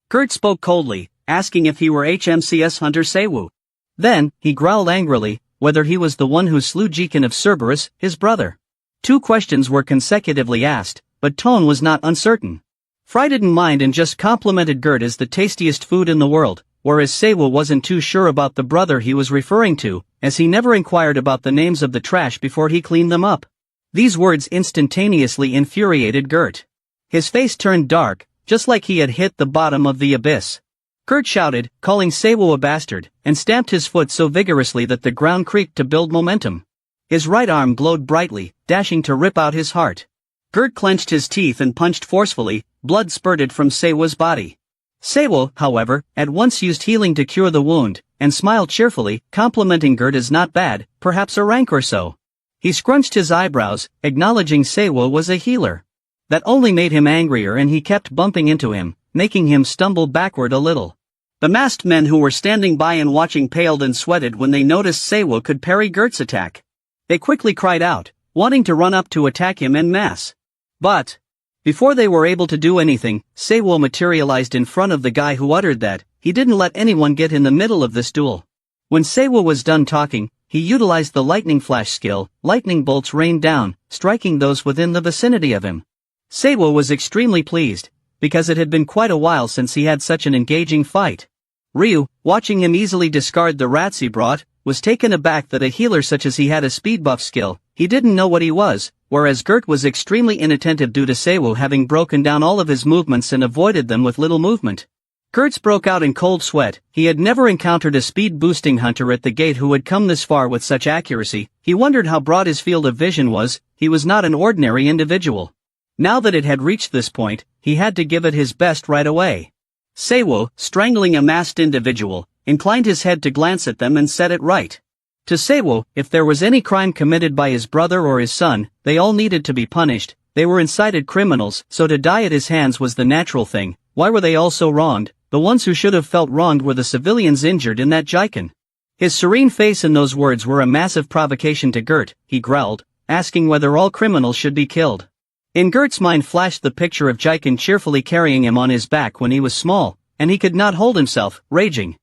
Gert spoke coldly, asking if he were HMCS Hunter Sayu. Then, he growled angrily, whether he was the one who slew Jikin of Cerberus, his brother. 2 questions were consecutively asked, but tone was not uncertain. Fry didn't mind and just complimented Gert as the tastiest food in the world, whereas Seiwo wasn't too sure about the brother he was referring to, as he never inquired about the names of the trash before he cleaned them up. These words instantaneously infuriated Gert. His face turned dark, just like he had hit the bottom of the abyss. Gert shouted, calling Seiwo a bastard, and stamped his foot so vigorously that the ground creaked to build momentum. His right arm glowed brightly, dashing to rip out his heart. Gert clenched his teeth and punched forcefully. Blood spurted from Seiwo's body. Seiwo, however, at once used healing to cure the wound, and smiled cheerfully, complimenting Gert as not bad, perhaps a rank or so. He scrunched his eyebrows, acknowledging Seiwo was a healer. That only made him angrier, and he kept bumping into him, making him stumble backward a little. The masked men who were standing by and watching paled and sweated when they noticed Seiwo could parry Gert's attack. They quickly cried out, wanting to run up to attack him en masse. But before they were able to do anything, Seiwo materialized in front of the guy who uttered that. He didn't let anyone get in the middle of this duel. When Seiwo was done talking, he utilized the lightning flash skill. Lightning bolts rained down, striking those within the vicinity of him. Seiwo was extremely pleased, because it had been quite a while since he had such an engaging fight. Ryu, watching him easily discard the rats he brought, was taken aback that a healer such as he had a speed buff skill. He didn't know what he was, whereas Gert was extremely inattentive due to Seiwo having broken down all of his movements and avoided them with little movement. Gert broke out in cold sweat. He had never encountered a speed-boosting hunter at the gate who had come this far with such accuracy. He wondered how broad his field of vision was. He was not an ordinary individual. Now that it had reached this point, he had to give it his best right away. Seiwo, strangling a masked individual, inclined his head to glance at them and set it right. To Seiwo, if there was any crime committed by his brother or his son, they all needed to be punished. They were incited criminals, so to die at his hands was the natural thing. Why were they all so wronged? The ones who should have felt wronged were the civilians injured in that Jiken. His serene face and those words were a massive provocation to Gert. He growled, asking whether all criminals should be killed. In Gert's mind flashed the picture of Jiken cheerfully carrying him on his back when he was small, and he could not hold himself, raging.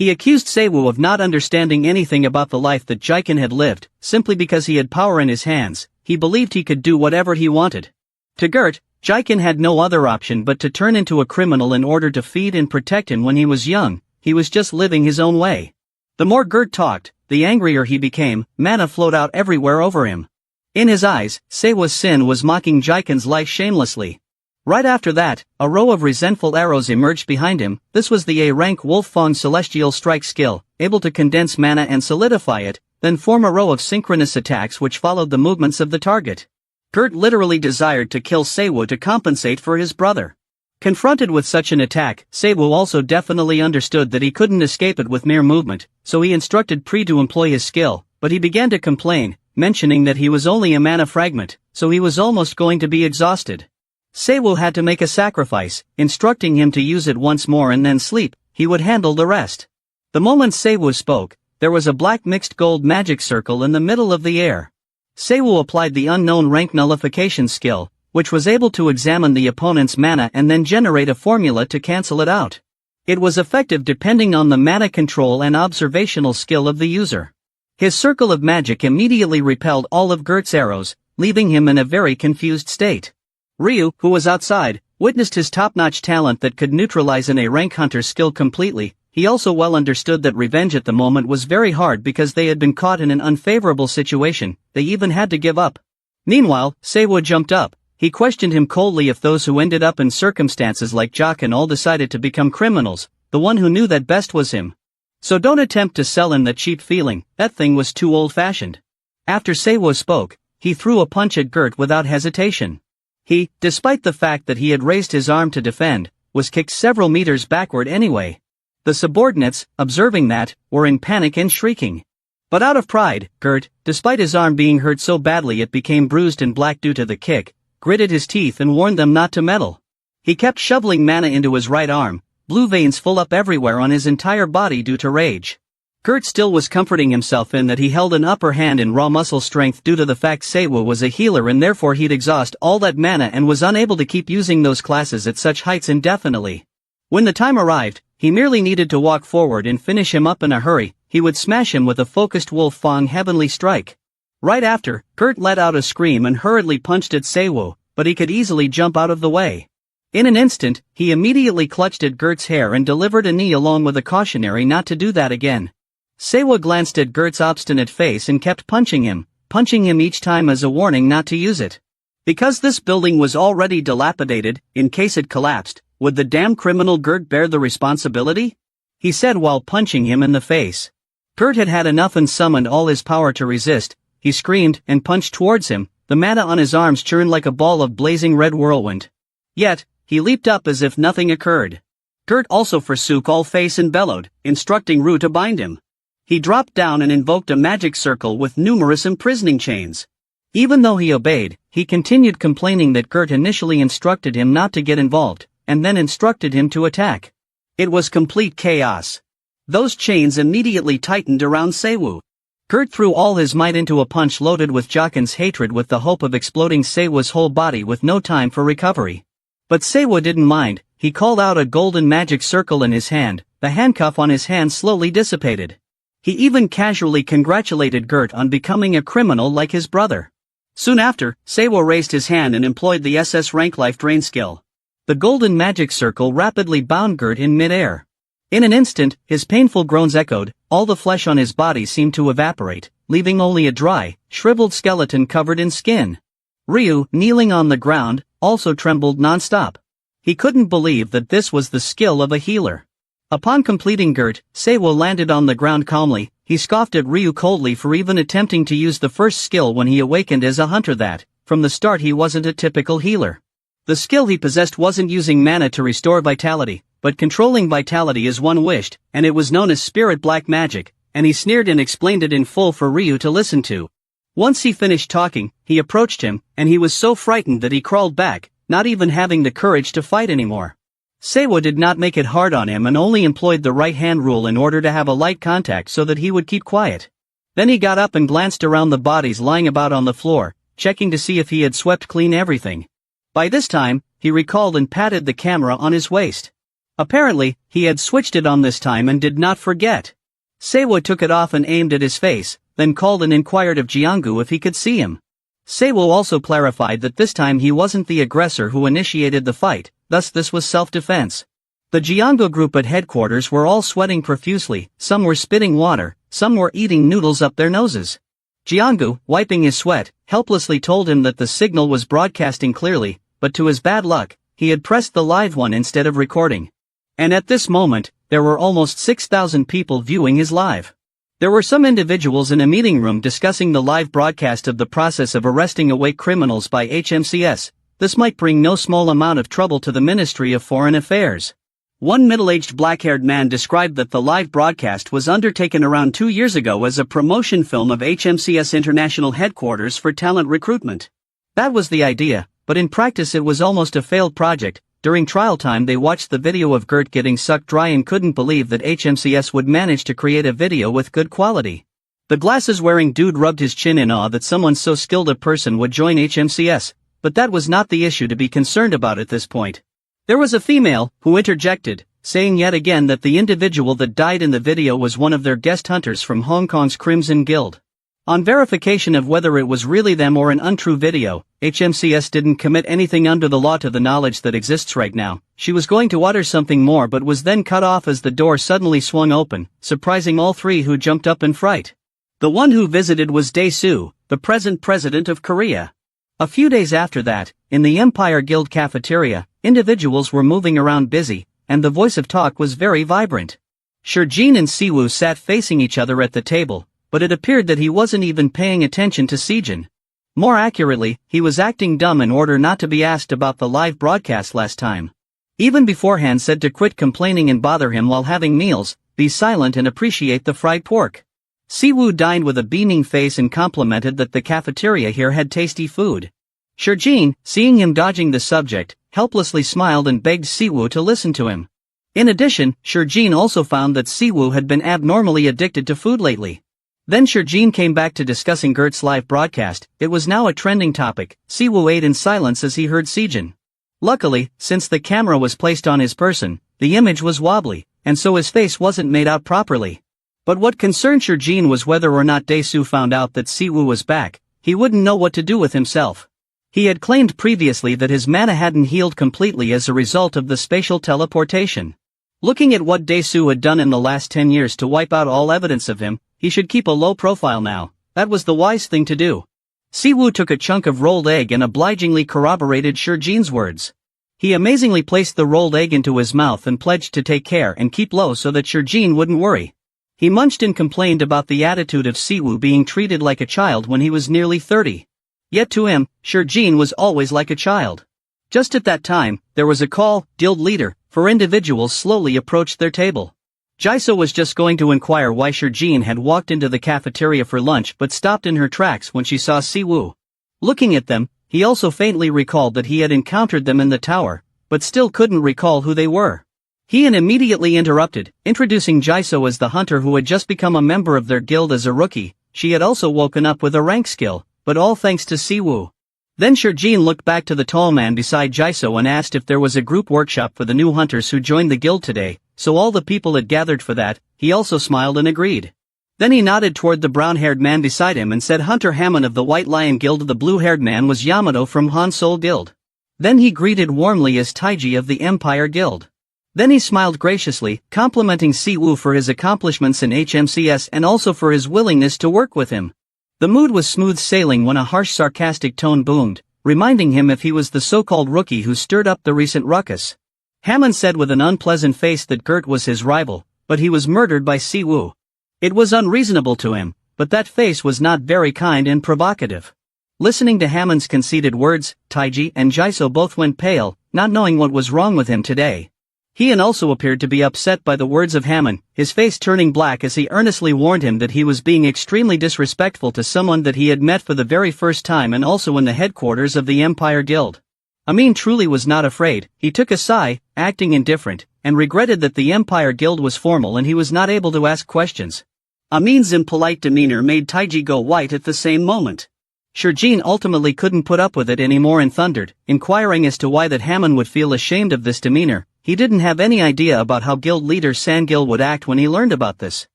He accused Seiwo of not understanding anything about the life that Jiken had lived. Simply because he had power in his hands, he believed he could do whatever he wanted. To Gert, Jiken had no other option but to turn into a criminal in order to feed and protect him when he was young. He was just living his own way. The more Gert talked, the angrier he became. Mana flowed out everywhere over him. In his eyes, Seiwo's sin was mocking Jiken's life shamelessly. Right after that, a row of resentful arrows emerged behind him. This was the A-rank Wolf-Fang Celestial Strike skill, able to condense mana and solidify it, then form a row of synchronous attacks which followed the movements of the target. Gert literally desired to kill Seiwo to compensate for his brother. Confronted with such an attack, Seiwo also definitely understood that he couldn't escape it with mere movement, so he instructed Pri to employ his skill, but he began to complain, mentioning that he was only a mana fragment, so he was almost going to be exhausted. Seiwo had to make a sacrifice, instructing him to use it once more and then sleep. He would handle the rest. The moment Seiwo spoke, there was a black mixed gold magic circle in the middle of the air. Seiwo applied the unknown rank nullification skill, which was able to examine the opponent's mana and then generate a formula to cancel it out. It was effective depending on the mana control and observational skill of the user. His circle of magic immediately repelled all of Gert's arrows, leaving him in a very confused state. Ryu, who was outside, witnessed his top-notch talent that could neutralize an A-rank hunter's skill completely. He also well understood that revenge at the moment was very hard because they had been caught in an unfavorable situation. They even had to give up. Meanwhile, Seiwo jumped up. He questioned him coldly if those who ended up in circumstances like Jiken all decided to become criminals. The one who knew that best was him. So don't attempt to sell him that cheap feeling. That thing was too old-fashioned. After Seiwo spoke, he threw a punch at Gert without hesitation. He, despite the fact that he had raised his arm to defend, was kicked several meters backward anyway. The subordinates, observing that, were in panic and shrieking. But out of pride, Gert, despite his arm being hurt so badly it became bruised and black due to the kick, gritted his teeth and warned them not to meddle. He kept shoveling mana into his right arm, blue veins full up everywhere on his entire body due to rage. Gert still was comforting himself in that he held an upper hand in raw muscle strength due to the fact Seiwo was a healer and therefore he'd exhaust all that mana and was unable to keep using those classes at such heights indefinitely. When the time arrived, he merely needed to walk forward and finish him up in a hurry. He would smash him with a focused Wolf-Fang Heavenly Strike. Right after, Gert let out a scream and hurriedly punched at Seiwo, but he could easily jump out of the way. In an instant, he immediately clutched at Gert's hair and delivered a knee along with a cautionary not to do that again. Seiwa glanced at Gert's obstinate face and kept punching him each time as a warning not to use it. Because this building was already dilapidated, in case it collapsed, would the damn criminal Gert bear the responsibility? He said while punching him in the face. Gert had had enough and summoned all his power to resist. He screamed and punched towards him, the mata on his arms churned like a ball of blazing red whirlwind. Yet, he leaped up as if nothing occurred. Gert also forsook all face and bellowed, instructing Rue to bind him. He dropped down and invoked a magic circle with numerous imprisoning chains. Even though he obeyed, he continued complaining that Gert initially instructed him not to get involved, and then instructed him to attack. It was complete chaos. Those chains immediately tightened around Seiwu. Gert threw all his might into a punch loaded with Jockin's hatred with the hope of exploding Seiwu's whole body with no time for recovery. But Seiwu didn't mind. He called out a golden magic circle in his hand. The handcuff on his hand slowly dissipated. He even casually congratulated Gert on becoming a criminal like his brother. Soon after, Seiwu raised his hand and employed the SS rank life drain skill. The golden magic circle rapidly bound Gert in mid-air. In an instant, his painful groans echoed, all the flesh on his body seemed to evaporate, leaving only a dry, shriveled skeleton covered in skin. Ryu, kneeling on the ground, also trembled non-stop. He couldn't believe that this was the skill of a healer. Upon completing Gert, Seiwu landed on the ground calmly. He scoffed at Ryu coldly for even attempting to use the first skill when he awakened as a hunter that, from the start he wasn't a typical healer. The skill he possessed wasn't using mana to restore vitality, but controlling vitality as one wished, and it was known as spirit black magic, and he sneered and explained it in full for Ryu to listen to. Once he finished talking, he approached him, and he was so frightened that he crawled back, not even having the courage to fight anymore. Seiwu did not make it hard on him and only employed the right-hand rule in order to have a light contact so that he would keep quiet. Then he got up and glanced around the bodies lying about on the floor, checking to see if he had swept clean everything. By this time, he recalled and patted the camera on his waist. Apparently, he had switched it on this time and did not forget. Seiwu took it off and aimed at his face, then called and inquired of Jiangu if he could see him. Seiwu also clarified that this time he wasn't the aggressor who initiated the fight, thus this was self-defense. The Jiangu group at headquarters were all sweating profusely, some were spitting water, some were eating noodles up their noses. Jiangu, wiping his sweat, helplessly told him that the signal was broadcasting clearly, but to his bad luck, he had pressed the live one instead of recording. And at this moment, there were almost 6,000 people viewing his live. There were some individuals in a meeting room discussing the live broadcast of the process of arresting awake criminals by HMCS. This might bring no small amount of trouble to the Ministry of Foreign Affairs. One middle-aged black-haired man described that the live broadcast was undertaken around 2 years ago as a promotion film of HMCS International Headquarters for talent recruitment. That was the idea, but in practice it was almost a failed project. During trial time they watched the video of Gert getting sucked dry and couldn't believe that HMCS would manage to create a video with good quality. The glasses-wearing dude rubbed his chin in awe that someone so skilled a person would join HMCS, but that was not the issue to be concerned about at this point. There was a female, who interjected, saying yet again that the individual that died in the video was one of their guest hunters from Hong Kong's Crimson Guild. On verification of whether it was really them or an untrue video, HMCS didn't commit anything under the law to the knowledge that exists right now. She was going to utter something more but was then cut off as the door suddenly swung open, surprising all three who jumped up in fright. The one who visited was Dae-soo, the present president of Korea. A few days after that, in the Empire Guild cafeteria, individuals were moving around busy, and the voice of talk was very vibrant. Shurjin and Siwoo sat facing each other at the table, but it appeared that he wasn't even paying attention to Sejin. More accurately, he was acting dumb in order not to be asked about the live broadcast last time. Even beforehand said to quit complaining and bother him while having meals, be silent and appreciate the fried pork. Siwoo dined with a beaming face and complimented that the cafeteria here had tasty food. Shurjin, seeing him dodging the subject, helplessly smiled and begged Siwoo to listen to him. In addition, Shurjin also found that Siwoo had been abnormally addicted to food lately. Then Shurjin came back to discussing Gert's live broadcast. It was now a trending topic. Siwoo ate in silence as he heard Sejin. Luckily, since the camera was placed on his person, the image was wobbly, and so his face wasn't made out properly. But what concerned Shurjin was whether or not Dae-soo found out that Siwoo was back. He wouldn't know what to do with himself. He had claimed previously that his mana hadn't healed completely as a result of the spatial teleportation. Looking at what Daesu had done in the last 10 years to wipe out all evidence of him, he should keep a low profile now. That was the wise thing to do. Siwoo took a chunk of rolled egg and obligingly corroborated Shurjin's words. He amazingly placed the rolled egg into his mouth and pledged to take care and keep low so that Shurjin wouldn't worry. He munched and complained about the attitude of Siwoo being treated like a child when he was nearly 30. Yet to him, Shurjin was always like a child. Just at that time, there was a call, guild leader, for individuals slowly approached their table. Jaiso was just going to inquire why Shurjin had walked into the cafeteria for lunch but stopped in her tracks when she saw Siwoo. Looking at them, he also faintly recalled that he had encountered them in the tower, but still couldn't recall who they were. He immediately interrupted, introducing Jaiso as the hunter who had just become a member of their guild as a rookie. She had also woken up with a rank skill, but all thanks to Siwoo. Then Shurjin looked back to the tall man beside Jaiso and asked if there was a group workshop for the new hunters who joined the guild today, so all the people had gathered for that. He also smiled and agreed. Then he nodded toward the brown-haired man beside him and said Hunter Hammond of the White Lion Guild. The blue-haired man was Yamato from Hanseol Guild. Then he greeted warmly as Taiji of the Empire Guild. Then he smiled graciously, complimenting Siwoo for his accomplishments in HMCS and also for his willingness to work with him. The mood was smooth sailing when a harsh sarcastic tone boomed, reminding him if he was the so-called rookie who stirred up the recent ruckus. Hammond said with an unpleasant face that Gert was his rival, but he was murdered by Siwoo. It was unreasonable to him, but that face was not very kind and provocative. Listening to Hammond's conceited words, Taiji and Jaiso both went pale, not knowing what was wrong with him today. He also appeared to be upset by the words of Hammond, his face turning black as he earnestly warned him that he was being extremely disrespectful to someone that he had met for the very first time and also in the headquarters of the Empire Guild. Amin truly was not afraid. He took a sigh, acting indifferent, and regretted that the Empire Guild was formal and he was not able to ask questions. Amin's impolite demeanor made Taiji go white at the same moment. Shurjin ultimately couldn't put up with it anymore and thundered, inquiring as to why that Hammond would feel ashamed of this demeanor. He didn't have any idea about how guild leader Sangil would act when he learned about this.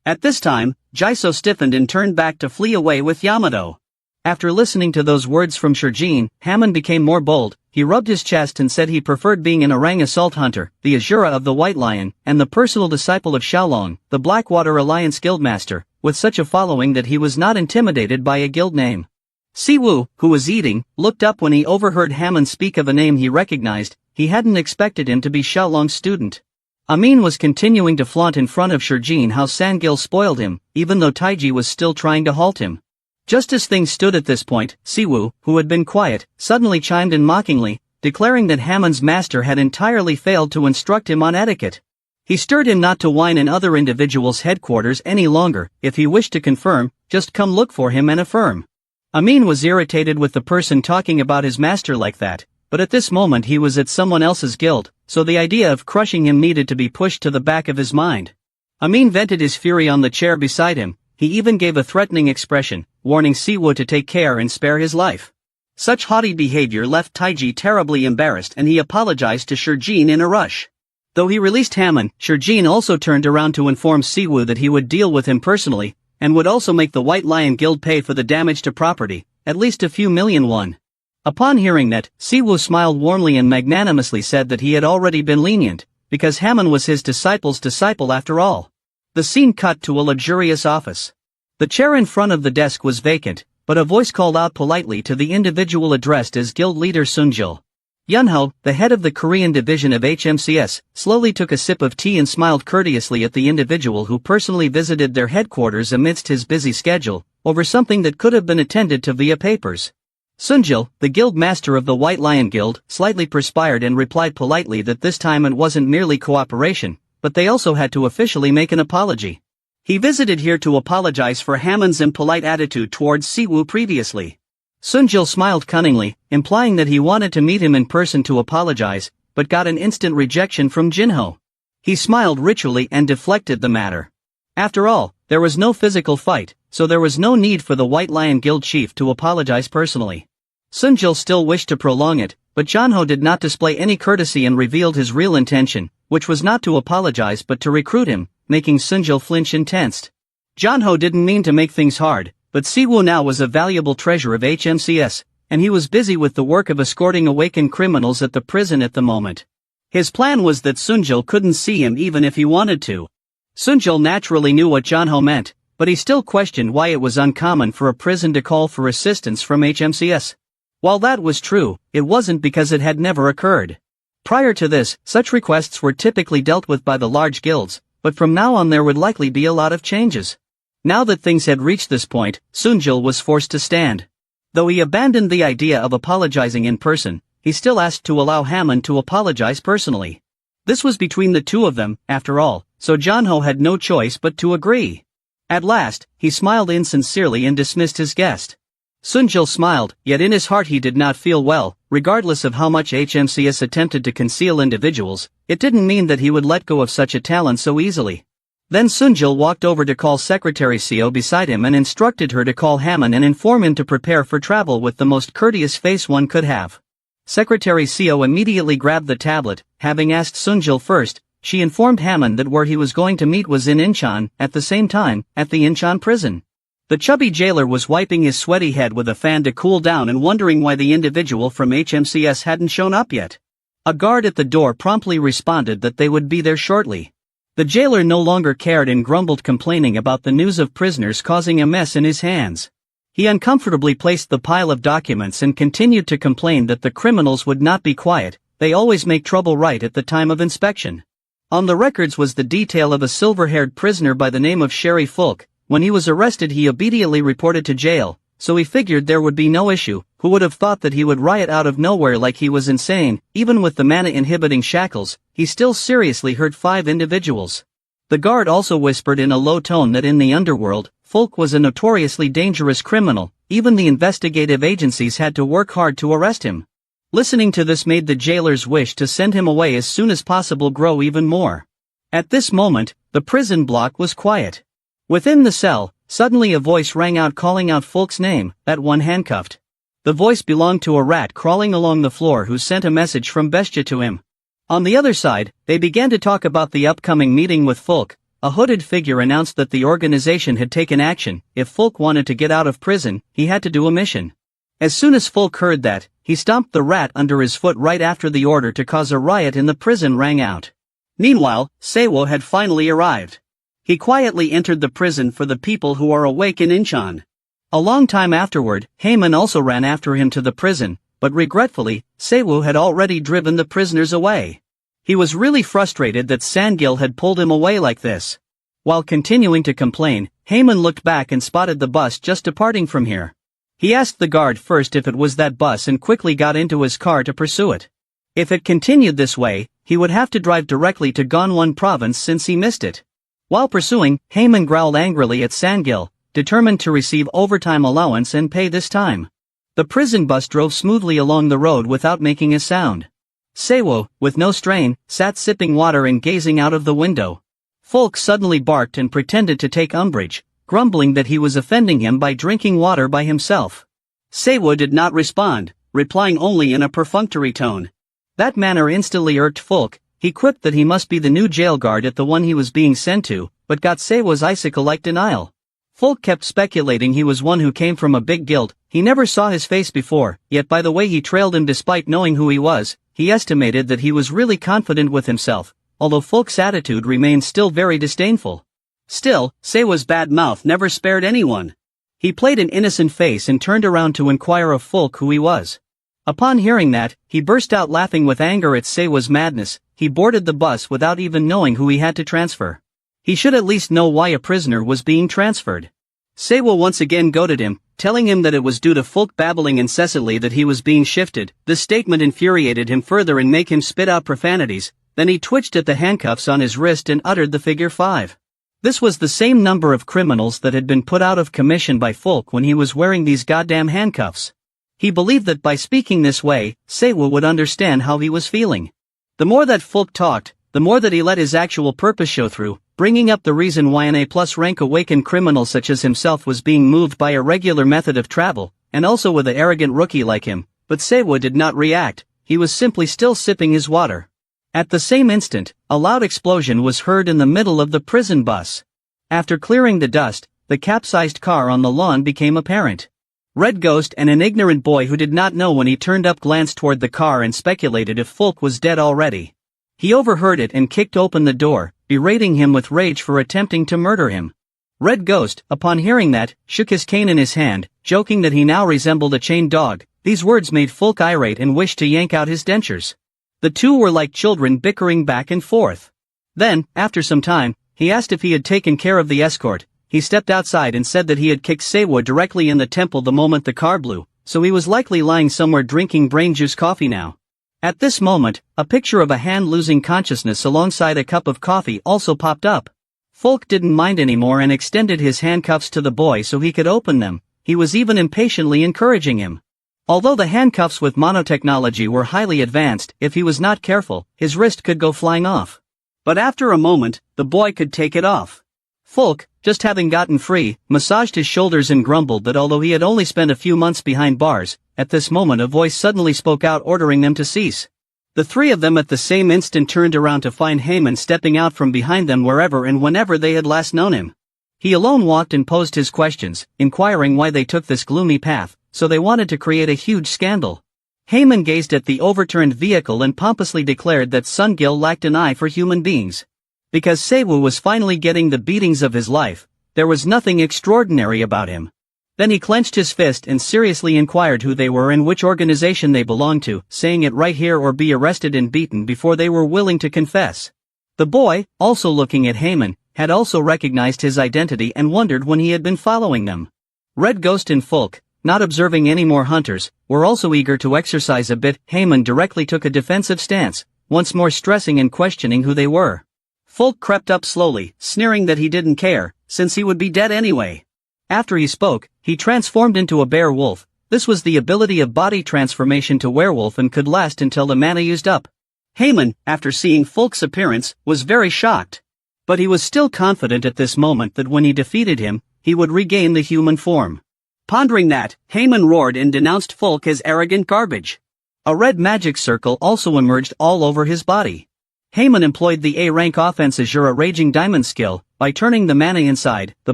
At this time, Jaiso stiffened and turned back to flee away with Yamato. After listening to those words from Shurjin, Hammond became more bold. He rubbed his chest and said he preferred being an orang assault hunter, the Asura of the White Lion, and the personal disciple of Xiaolong, the Blackwater Alliance guildmaster, with such a following that he was not intimidated by a guild name. Siwoo, who was eating, looked up when he overheard Hammond speak of a name he recognized. He hadn't expected him to be Xiaolong's student. Amin was continuing to flaunt in front of Shurjin how Sangil spoiled him, even though Taiji was still trying to halt him. Just as things stood at this point, Siwoo, who had been quiet, suddenly chimed in mockingly, declaring that Hammond's master had entirely failed to instruct him on etiquette. He stirred him not to whine in other individuals' headquarters any longer. If he wished to confirm, just come look for him and affirm. Amin was irritated with the person talking about his master like that, but at this moment he was at someone else's guild, so the idea of crushing him needed to be pushed to the back of his mind. Amin vented his fury on the chair beside him. He even gave a threatening expression, warning Siwoo to take care and spare his life. Such haughty behavior left Taiji terribly embarrassed and he apologized to Shurjin in a rush. Though he released Hammond, Shurjin also turned around to inform Siwoo that he would deal with him personally, and would also make the White Lion Guild pay for the damage to property, at least a few million won. Upon hearing that, Siwoo smiled warmly and magnanimously said that he had already been lenient, because Hammond was his disciple's disciple after all. The scene cut to a luxurious office. The chair in front of the desk was vacant, but a voice called out politely to the individual addressed as guild leader Sunjil. Yunho, the head of the Korean division of HMCS, slowly took a sip of tea and smiled courteously at the individual who personally visited their headquarters amidst his busy schedule, over something that could have been attended to via papers. Sunjil, the guild master of the White Lion Guild, slightly perspired and replied politely that this time it wasn't merely cooperation, but they also had to officially make an apology. He visited here to apologize for Hammond's impolite attitude towards Siwoo previously. Sunjil smiled cunningly, implying that he wanted to meet him in person to apologize, but got an instant rejection from Jinho. He smiled ritually and deflected the matter. After all, there was no physical fight, so there was no need for the White Lion Guild chief to apologize personally. Sunjil still wished to prolong it, but Jinho did not display any courtesy and revealed his real intention, which was not to apologize but to recruit him, making Sunjil flinch and tensed. Jinho didn't mean to make things hard, but Siwoo now was a valuable treasure of HMCS, and he was busy with the work of escorting awakened criminals at the prison at the moment. His plan was that Sunjil couldn't see him even if he wanted to. Sunjil naturally knew what Janho meant, but he still questioned why it was uncommon for a prison to call for assistance from HMCS. While that was true, it wasn't because it had never occurred. Prior to this, such requests were typically dealt with by the large guilds, but from now on there would likely be a lot of changes. Now that things had reached this point, Sunjil was forced to stand. Though he abandoned the idea of apologizing in person, he still asked to allow Hammond to apologize personally. This was between the two of them, after all, so Janho had no choice but to agree. At last, he smiled insincerely and dismissed his guest. Sunjil smiled, yet in his heart he did not feel well. Regardless of how much HMCS attempted to conceal individuals, it didn't mean that he would let go of such a talent so easily. Then Sunjil walked over to call Secretary Seo beside him and instructed her to call Hammond and inform him to prepare for travel with the most courteous face one could have. Secretary Seo immediately grabbed the tablet. Having asked Sunjil first, she informed Hammond that where he was going to meet was in Incheon, at the same time, at the Incheon prison. The chubby jailer was wiping his sweaty head with a fan to cool down and wondering why the individual from HMCS hadn't shown up yet. A guard at the door promptly responded that they would be there shortly. The jailer no longer cared and grumbled, complaining about the news of prisoners causing a mess in his hands. He uncomfortably placed the pile of documents and continued to complain that the criminals would not be quiet. They always make trouble right at the time of inspection. On the records was the detail of a silver-haired prisoner by the name of Sherry Fulk. When he was arrested he immediately reported to jail, so he figured there would be no issue. Who would have thought that he would riot out of nowhere like he was insane? Even with the mana-inhibiting shackles, he still seriously hurt 5 individuals. The guard also whispered in a low tone that in the underworld, Fulk was a notoriously dangerous criminal. Even the investigative agencies had to work hard to arrest him. Listening to this made the jailer's wish to send him away as soon as possible grow even more. At this moment, the prison block was quiet. Within the cell, suddenly a voice rang out calling out Fulk's name, that one handcuffed. The voice belonged to a rat crawling along the floor who sent a message from Bestia to him. On the other side, they began to talk about the upcoming meeting with Fulk. A hooded figure announced that the organization had taken action. If Fulk wanted to get out of prison, he had to do a mission. As soon as Fulk heard that, he stomped the rat under his foot right after the order to cause a riot in the prison rang out. Meanwhile, Seo had finally arrived. He quietly entered the prison for the people who are awake in Incheon. A long time afterward, Heyman also ran after him to the prison, but regretfully, Seo had already driven the prisoners away. He was really frustrated that Sangil had pulled him away like this. While continuing to complain, Heyman looked back and spotted the bus just departing from here. He asked the guard first if it was that bus and quickly got into his car to pursue it. If it continued this way, he would have to drive directly to Gangwon province since he missed it. While pursuing, Heyman growled angrily at Sangil, determined to receive overtime allowance and pay this time. The prison bus drove smoothly along the road without making a sound. Seo, with no strain, sat sipping water and gazing out of the window. Fulk suddenly barked and pretended to take umbrage, grumbling that he was offending him by drinking water by himself. Seo did not respond, replying only in a perfunctory tone. That manner instantly irked Fulk. He quipped that he must be the new jail guard at the one he was being sent to, but got Seo's icicle-like denial. Fulk kept speculating he was one who came from a big guild. He never saw his face before, yet by the way he trailed him despite knowing who he was, he estimated that he was really confident with himself, although Fulk's attitude remained still very disdainful. Still, Seo's bad mouth never spared anyone. He played an innocent face and turned around to inquire of Fulk who he was. Upon hearing that, he burst out laughing with anger at Seo's madness. He boarded the bus without even knowing who he had to transfer. He should at least know why a prisoner was being transferred. Seo once again goaded him, telling him that it was due to Fulk babbling incessantly that he was being shifted. This statement infuriated him further and made him spit out profanities. Then he twitched at the handcuffs on his wrist and uttered the figure 5. This was the same number of criminals that had been put out of commission by Fulk when he was wearing these goddamn handcuffs. He believed that by speaking this way, Seo would understand how he was feeling. The more that Fulk talked, the more that he let his actual purpose show through, bringing up the reason why an A+ rank awakened criminal such as himself was being moved by a regular method of travel, and also with an arrogant rookie like him. But Seo did not react, he was simply still sipping his water. At the same instant, a loud explosion was heard in the middle of the prison bus. After clearing the dust, the capsized car on the lawn became apparent. Red Ghost and an ignorant boy who did not know when he turned up glanced toward the car and speculated if Fulk was dead already. He overheard it and kicked open the door, berating him with rage for attempting to murder him. Red Ghost, upon hearing that, shook his cane in his hand, joking that he now resembled a chained dog. These words made Fulk irate and wished to yank out his dentures. The two were like children bickering back and forth. Then, after some time, he asked if he had taken care of the escort. He stepped outside and said that he had kicked Seiwa directly in the temple the moment the car blew, so he was likely lying somewhere drinking brain juice coffee now. At this moment, a picture of a hand losing consciousness alongside a cup of coffee also popped up. Fulk didn't mind anymore and extended his handcuffs to the boy so he could open them. He was even impatiently encouraging him. Although the handcuffs with monotechnology were highly advanced, if he was not careful, his wrist could go flying off. But after a moment, the boy could take it off. Fulk, just having gotten free, massaged his shoulders and grumbled that although he had only spent a few months behind bars, at this moment a voice suddenly spoke out ordering them to cease. The three of them at the same instant turned around to find Haman stepping out from behind them wherever and whenever they had last known him. He alone walked and posed his questions, inquiring why they took this gloomy path, so they wanted to create a huge scandal. Haman gazed at the overturned vehicle and pompously declared that Sungil lacked an eye for human beings. Because Seiwa was finally getting the beatings of his life, there was nothing extraordinary about him. Then he clenched his fist and seriously inquired who they were and which organization they belonged to, saying it right here or be arrested and beaten before they were willing to confess. The boy, also looking at Haman, had also recognized his identity and wondered when he had been following them. Red Ghost and Fulk, not observing any more hunters, were also eager to exercise a bit. Haman directly took a defensive stance, once more stressing and questioning who they were. Fulk crept up slowly, sneering that he didn't care, since he would be dead anyway. After he spoke, he transformed into a bear wolf. This was the ability of body transformation to werewolf and could last until the mana used up. Haman, after seeing Fulk's appearance, was very shocked. But he was still confident at this moment that when he defeated him, he would regain the human form. Pondering that, Haman roared and denounced Fulk as arrogant garbage. A red magic circle also emerged all over his body. Haman employed the A-rank offense Asura Raging Diamond skill. By turning the mana inside, the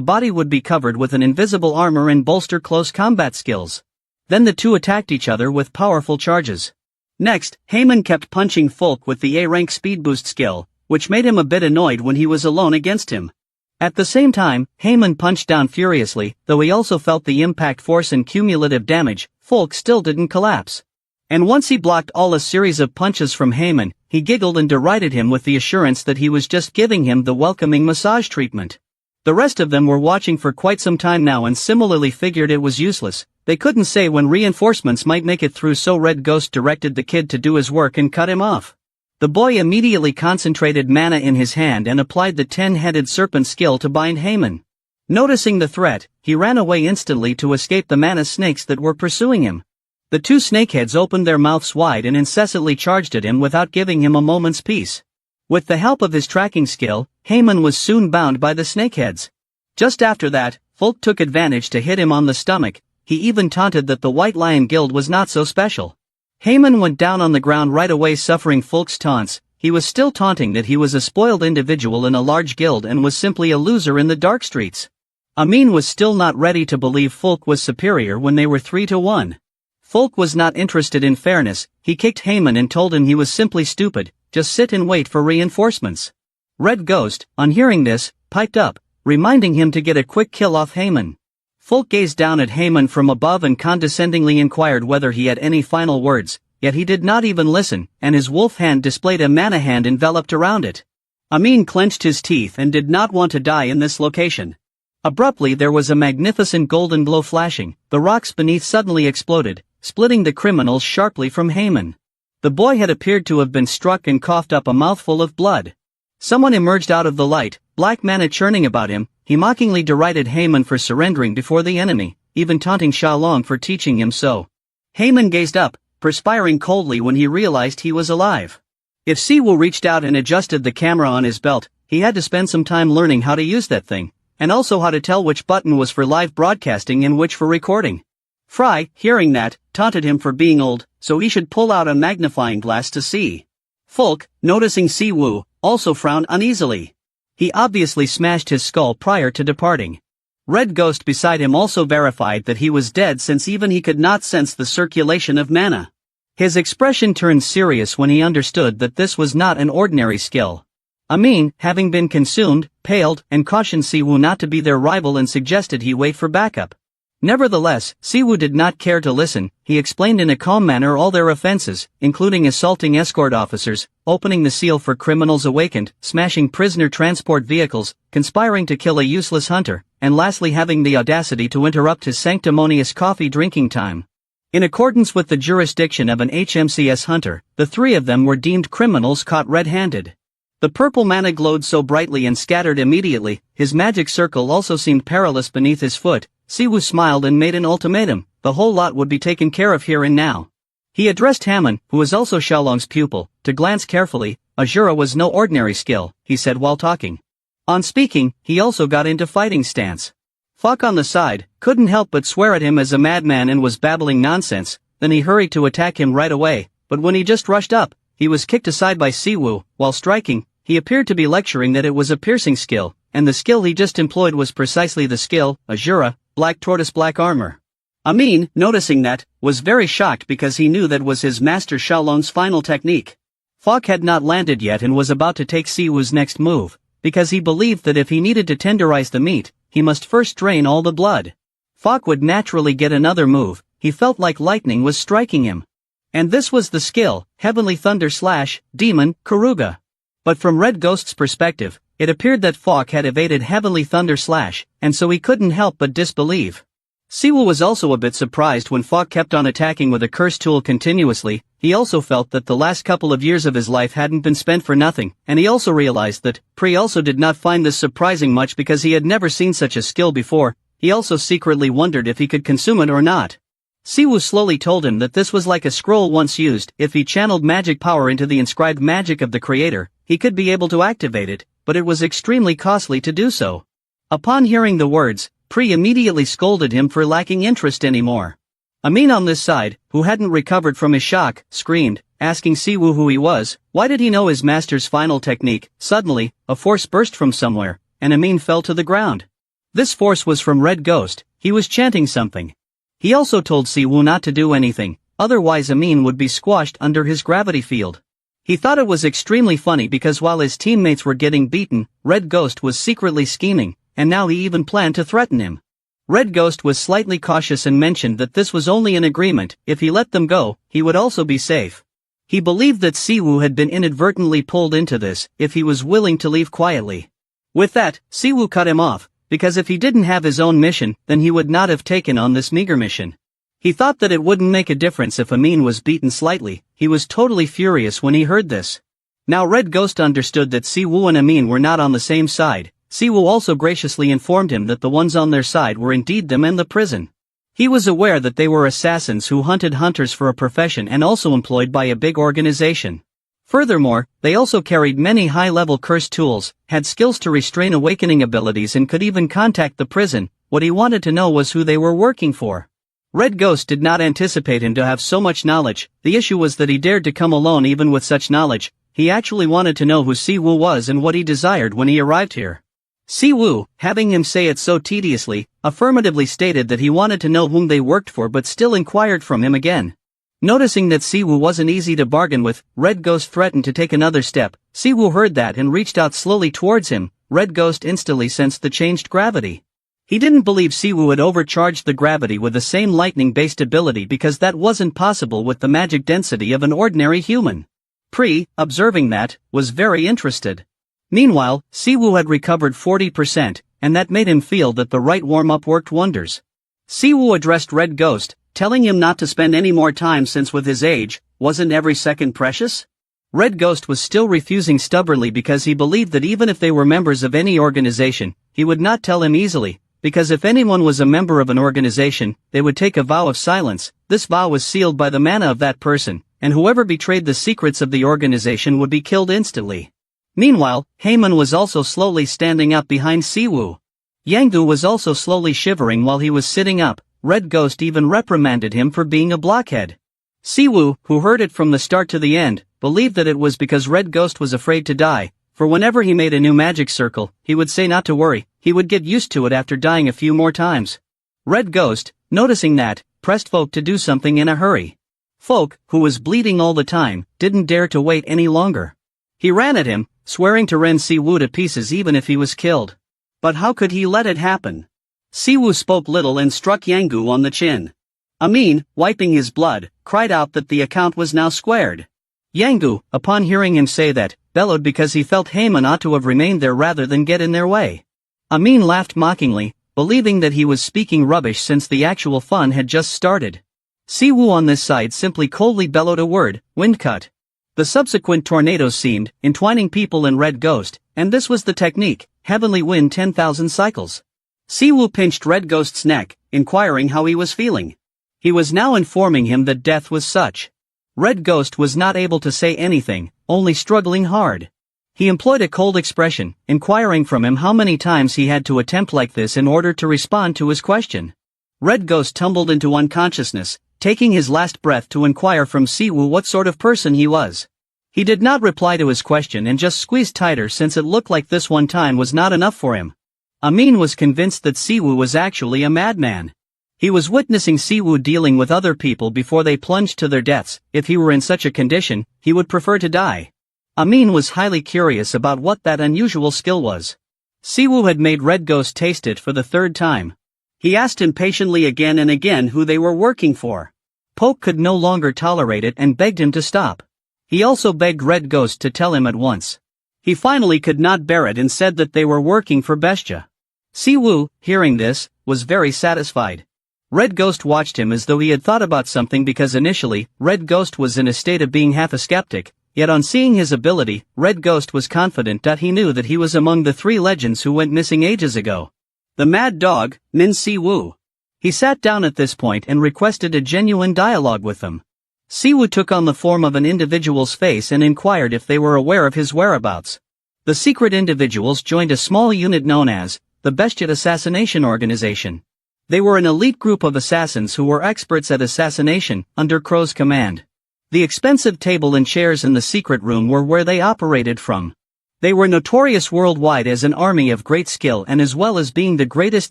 body would be covered with an invisible armor and bolster close combat skills. Then the two attacked each other with powerful charges. Next, Haman kept punching Fulk with the A-rank speed boost skill, which made him a bit annoyed when he was alone against him. At the same time, Haman punched down furiously, though he also felt the impact force and cumulative damage. Fulk still didn't collapse. And once he blocked all a series of punches from Haman, he giggled and derided him with the assurance that he was just giving him the welcoming massage treatment. The rest of them were watching for quite some time now and similarly figured it was useless. They couldn't say when reinforcements might make it through, so Red Ghost directed the kid to do his work and cut him off. The boy immediately concentrated mana in his hand and applied the 10-headed serpent skill to bind Haman. Noticing the threat, he ran away instantly to escape the mana snakes that were pursuing him. The two snakeheads opened their mouths wide and incessantly charged at him without giving him a moment's peace. With the help of his tracking skill, Haman was soon bound by the snakeheads. Just after that, Fulk took advantage to hit him on the stomach. He even taunted that the White Lion Guild was not so special. Haman went down on the ground right away, suffering Fulk's taunts. He was still taunting that he was a spoiled individual in a large guild and was simply a loser in the dark streets. Amin was still not ready to believe Fulk was superior when they were 3-1. Fulk was not interested in fairness. He kicked Haman and told him he was simply stupid, just sit and wait for reinforcements. Red Ghost, on hearing this, piped up, reminding him to get a quick kill off Haman. Fulk gazed down at Haman from above and condescendingly inquired whether he had any final words, yet he did not even listen, and his wolf hand displayed a mana hand enveloped around it. Amin clenched his teeth and did not want to die in this location. Abruptly there was a magnificent golden glow flashing. The rocks beneath suddenly exploded, splitting the criminals sharply from Haman. The boy had appeared to have been struck and coughed up a mouthful of blood. Someone emerged out of the light, black mana churning about him. He mockingly derided Haman for surrendering before the enemy, even taunting Xiaolong for teaching him so. Haman gazed up, perspiring coldly when he realized he was alive. If Siwu reached out and adjusted the camera on his belt, he had to spend some time learning how to use that thing, and also how to tell which button was for live broadcasting and which for recording. Fry, hearing that, taunted him for being old, so he should pull out a magnifying glass to see. Fulk, noticing Siwu, also frowned uneasily. He obviously smashed his skull prior to departing. Red Ghost beside him also verified that he was dead since even he could not sense the circulation of mana. His expression turned serious when he understood that this was not an ordinary skill. Amin, having been consumed, paled, and cautioned Siwoo not to be their rival and suggested he wait for backup. Nevertheless, Siwoo did not care to listen. He explained in a calm manner all their offenses, including assaulting escort officers, opening the seal for criminals awakened, smashing prisoner transport vehicles, conspiring to kill a useless hunter, and lastly having the audacity to interrupt his sanctimonious coffee drinking time. In accordance with the jurisdiction of an HMCS hunter, the three of them were deemed criminals caught red-handed. The purple mana glowed so brightly and scattered immediately. His magic circle also seemed perilous beneath his foot. Siwoo smiled and made an ultimatum: the whole lot would be taken care of here and now. He addressed Hamon, who was also Xiaolong's pupil, to glance carefully. Asura was no ordinary skill, he said while talking. On speaking, he also got into fighting stance. Fok on the side couldn't help but swear at him as a madman and was babbling nonsense. Then he hurried to attack him right away, but when he just rushed up, he was kicked aside by Siwoo. While striking, he appeared to be lecturing that it was a piercing skill, and the skill he just employed was precisely the skill, Asura, black tortoise black armor. Amin, noticing that, was very shocked because he knew that was his master Xiaolong's final technique. Fok had not landed yet and was about to take Siwoo's next move, because he believed that if he needed to tenderize the meat, he must first drain all the blood. Fok would naturally get another move. He felt like lightning was striking him. And this was the skill, Heavenly Thunder Slash, Demon, Karuga. But from Red Ghost's perspective, it appeared that Fok had evaded Heavenly Thunder Slash, and so he couldn't help but disbelieve. Siwoo was also a bit surprised when Fok kept on attacking with a curse tool continuously. He also felt that the last couple of years of his life hadn't been spent for nothing, and he also realized that Pri also did not find this surprising much because he had never seen such a skill before. He also secretly wondered if he could consume it or not. Siwoo slowly told him that this was like a scroll once used. If he channeled magic power into the inscribed magic of the creator, he could be able to activate it, but it was extremely costly to do so. Upon hearing the words, Pri immediately scolded him for lacking interest anymore. Amin on this side, who hadn't recovered from his shock, screamed, asking Siwoo who he was. Why did he know his master's final technique? Suddenly, a force burst from somewhere, and Amin fell to the ground. This force was from Red Ghost. He was chanting something. He also told Siwoo not to do anything, otherwise Amin would be squashed under his gravity field. He thought it was extremely funny because while his teammates were getting beaten, Red Ghost was secretly scheming, and now he even planned to threaten him. Red Ghost was slightly cautious and mentioned that this was only an agreement. If he let them go, he would also be safe. He believed that Siwoo had been inadvertently pulled into this, if he was willing to leave quietly. With that, Siwoo cut him off, because if he didn't have his own mission, then he would not have taken on this meager mission. He thought that it wouldn't make a difference if Amin was beaten slightly. He was totally furious when he heard this. Now Red Ghost understood that Siwoo and Amin were not on the same side. Siwoo also graciously informed him that the ones on their side were indeed them and the prison. He was aware that they were assassins who hunted hunters for a profession and also employed by a big organization. Furthermore, they also carried many high-level curse tools, had skills to restrain awakening abilities and could even contact the prison. What he wanted to know was who they were working for. Red Ghost did not anticipate him to have so much knowledge. The issue was that he dared to come alone even with such knowledge. He actually wanted to know who Siwoo was and what he desired when he arrived here. Siwoo, having him say it so tediously, affirmatively stated that he wanted to know whom they worked for but still inquired from him again. Noticing that Siwoo wasn't easy to bargain with, Red Ghost threatened to take another step. Siwoo heard that and reached out slowly towards him. Red Ghost instantly sensed the changed gravity. He didn't believe Siwoo had overcharged the gravity with the same lightning-based ability because that wasn't possible with the magic density of an ordinary human. Pri, observing that, was very interested. Meanwhile, Siwoo had recovered 40%, and that made him feel that the right warm-up worked wonders. Siwoo addressed Red Ghost, telling him not to spend any more time since with his age, wasn't every second precious? Red Ghost was still refusing stubbornly because he believed that even if they were members of any organization, he would not tell him easily, because if anyone was a member of an organization, they would take a vow of silence. This vow was sealed by the mana of that person, and whoever betrayed the secrets of the organization would be killed instantly. Meanwhile, Hamon was also slowly standing up behind Siwoo. Yangdu was also slowly shivering while he was sitting up. Red Ghost even reprimanded him for being a blockhead. Siwoo, who heard it from the start to the end, believed that it was because Red Ghost was afraid to die. for whenever he made a new magic circle, he would say not to worry, he would get used to it after dying a few more times. Red Ghost, noticing that, pressed Folk to do something in a hurry. Folk, who was bleeding all the time, didn't dare to wait any longer. He ran at him, swearing to rend Siwoo to pieces even if he was killed. But how could he let it happen? Siwoo spoke little and struck Yanggu on the chin. Amin, wiping his blood, cried out that the account was now squared. Yanggu, upon hearing him say that, bellowed because he felt Haemun ought to have remained there rather than get in their way. Amin laughed mockingly, believing that he was speaking rubbish since the actual fun had just started. Siwoo on this side simply coldly bellowed a word, wind cut. The subsequent tornadoes seemed, entwining people in Red Ghost, and this was the technique, heavenly wind 10,000 cycles. Siwoo pinched Red Ghost's neck, inquiring how he was feeling. He was now informing him that death was such. Red Ghost was not able to say anything, only struggling hard. He employed a cold expression, inquiring from him how many times he had to attempt like this in order to respond to his question. Red Ghost tumbled into unconsciousness, taking his last breath to inquire from Siwoo what sort of person he was. He did not reply to his question and just squeezed tighter since it looked like this one time was not enough for him. Amin was convinced that Siwoo was actually a madman. He was witnessing Siwoo dealing with other people before they plunged to their deaths. If he were in such a condition, he would prefer to die. Amin was highly curious about what that unusual skill was. Siwoo had made Red Ghost taste it for the third time. He asked him patiently again and again who they were working for. Poke could no longer tolerate it and begged him to stop. He also begged Red Ghost to tell him at once. He finally could not bear it and said that they were working for Bestia. Siwoo, hearing this, was very satisfied. Red Ghost watched him as though he had thought about something because initially, Red Ghost was in a state of being half a skeptic, yet on seeing his ability, Red Ghost was confident that he knew that he was among the 3 legends who went missing ages ago. The mad dog, Min Siwoo. He sat down at this point and requested a genuine dialogue with them. Siwoo took on the form of an individual's face and inquired if they were aware of his whereabouts. The secret individuals joined a small unit known as the Bestia Assassination Organization. They were an elite group of assassins who were experts at assassination, under Crow's command. The expensive table and chairs in the secret room were where they operated from. They were notorious worldwide as an army of great skill and as well as being the greatest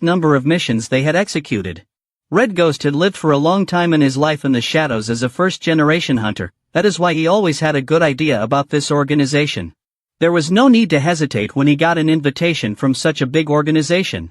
number of missions they had executed. Red Ghost had lived for a long time in his life in the shadows as a first-generation hunter, that is why he always had a good idea about this organization. There was no need to hesitate when he got an invitation from such a big organization.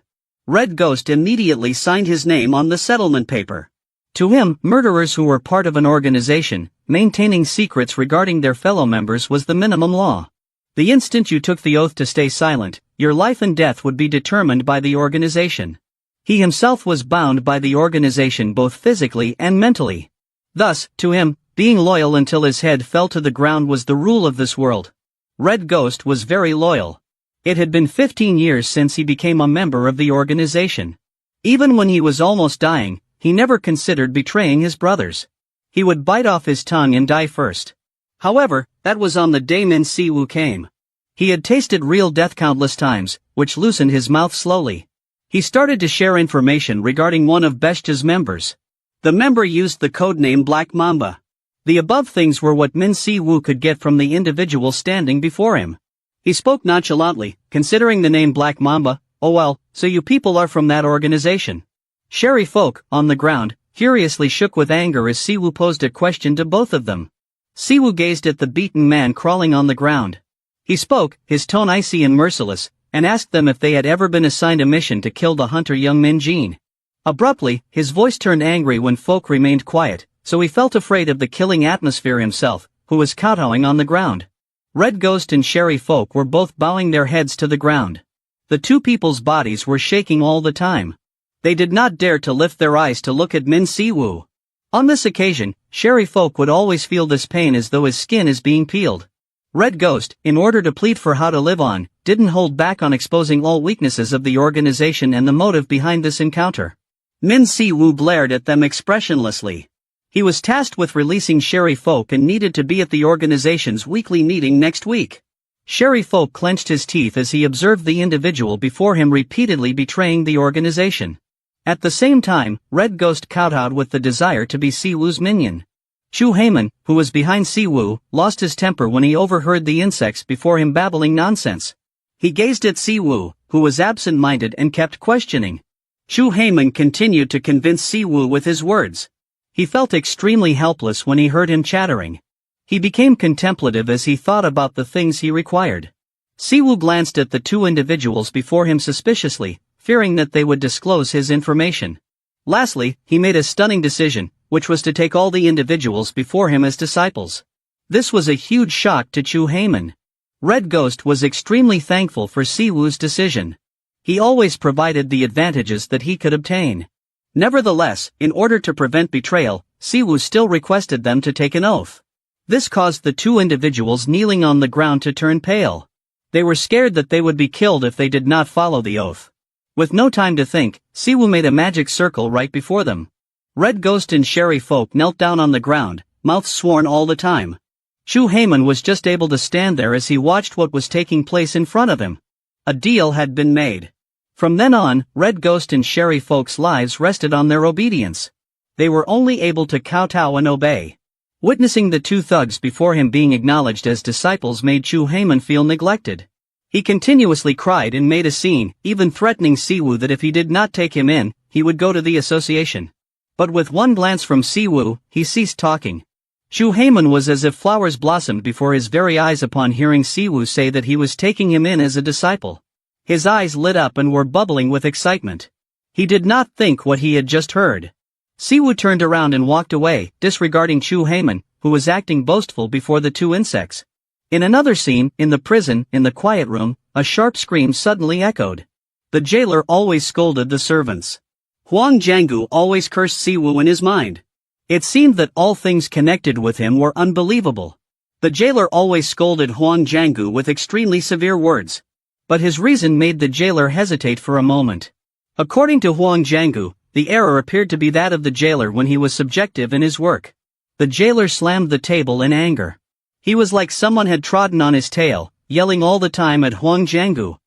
Red Ghost immediately signed his name on the settlement paper. To him, murderers who were part of an organization, maintaining secrets regarding their fellow members was the minimum law. The instant you took the oath to stay silent, your life and death would be determined by the organization. He himself was bound by the organization both physically and mentally. Thus, to him, being loyal until his head fell to the ground was the rule of this world. Red Ghost was very loyal. It had been 15 years since he became a member of the organization. Even when he was almost dying, he never considered betraying his brothers. He would bite off his tongue and die first. However, that was on the day Min Siwoo came. He had tasted real death countless times, which loosened his mouth slowly. He started to share information regarding one of Bestia's members. The member used the codename Black Mamba. The above things were what Min Siwoo could get from the individual standing before him. He spoke nonchalantly, considering the name Black Mamba. Oh well, so you people are from that organization. Sherry Folk, on the ground, furiously shook with anger as Siwoo posed a question to both of them. Siwoo gazed at the beaten man crawling on the ground. He spoke, his tone icy and merciless, and asked them if they had ever been assigned a mission to kill the hunter young Min Jin. Abruptly, his voice turned angry when Folk remained quiet, so he felt afraid of the killing atmosphere himself, who was kowtowing on the ground. Red Ghost and Sherry Folk were both bowing their heads to the ground. The two people's bodies were shaking all the time. They did not dare to lift their eyes to look at Min Siwoo. On this occasion, Sherry Folk would always feel this pain as though his skin is being peeled. Red Ghost, in order to plead for how to live on, didn't hold back on exposing all weaknesses of the organization and the motive behind this encounter. Min Siwoo glared at them expressionlessly. He was tasked with releasing Sherry Folk and needed to be at the organization's weekly meeting next week. Sherry Folk clenched his teeth as he observed the individual before him repeatedly betraying the organization. At the same time, Red Ghost kowtowed with the desire to be Siwoo's minion. Shu Heyman, who was behind Siwoo, lost his temper when he overheard the insects before him babbling nonsense. He gazed at Siwoo, who was absent-minded and kept questioning. Shu Heyman continued to convince Siwoo with his words. He felt extremely helpless when he heard him chattering. He became contemplative as he thought about the things he required. Siwoo glanced at the two individuals before him suspiciously, fearing that they would disclose his information. Lastly, he made a stunning decision, which was to take all the individuals before him as disciples. This was a huge shock to Shu Heyman. Red Ghost was extremely thankful for Siwoo's decision. He always provided the advantages that he could obtain. Nevertheless, in order to prevent betrayal, Siwoo still requested them to take an oath. This caused the two individuals kneeling on the ground to turn pale. They were scared that they would be killed if they did not follow the oath. With no time to think, Siwoo made a magic circle right before them. Red Ghost and Sherry Folk knelt down on the ground, mouths sworn all the time. Shu Heyman was just able to stand there as he watched what was taking place in front of him. A deal had been made. From then on, Red Ghost and Sherry Folk's lives rested on their obedience. They were only able to kowtow and obey. Witnessing the two thugs before him being acknowledged as disciples made Shu Heyman feel neglected. He continuously cried and made a scene, even threatening Siwoo that if he did not take him in, he would go to the association. But with one glance from Siwoo, he ceased talking. Shu Heyman was as if flowers blossomed before his very eyes upon hearing Siwoo say that he was taking him in as a disciple. His eyes lit up and were bubbling with excitement. He did not think what he had just heard. Siwoo turned around and walked away, disregarding Shu Heyman, who was acting boastful before the two insects. In another scene, in the prison, in the quiet room, a sharp scream suddenly echoed. The jailer always scolded the servants. Huang Jiangu always cursed Siwoo in his mind. It seemed that all things connected with him were unbelievable. The jailer always scolded Huang Jiangu with extremely severe words. But his reason made the jailer hesitate for a moment. According to Huang Jiangu, the error appeared to be that of the jailer when he was subjective in his work. The jailer slammed the table in anger. He was like someone had trodden on his tail, yelling all the time at Huang Jiangu.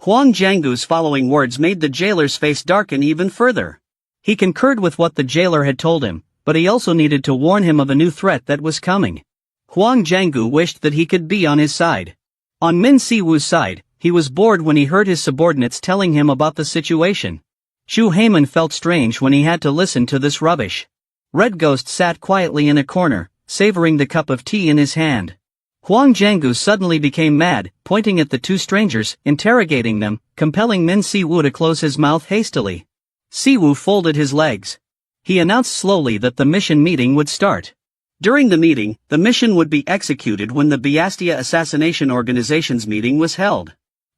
Huang Jiangu's following words made the jailer's face darken even further. He concurred with what the jailer had told him, but he also needed to warn him of a new threat that was coming. Huang Jiangu wished that he could be on his side. On Min Siwoo's side, he was bored when he heard his subordinates telling him about the situation. Shu Heyman felt strange when he had to listen to this rubbish. Red Ghost sat quietly in a corner, savoring the cup of tea in his hand. Huang Jiangu suddenly became mad, pointing at the two strangers, interrogating them, compelling Min Siwoo to close his mouth hastily. Siwoo folded his legs. He announced slowly that the mission meeting would start. During the meeting, the mission would be executed when the Biastia Assassination Organization's meeting was held.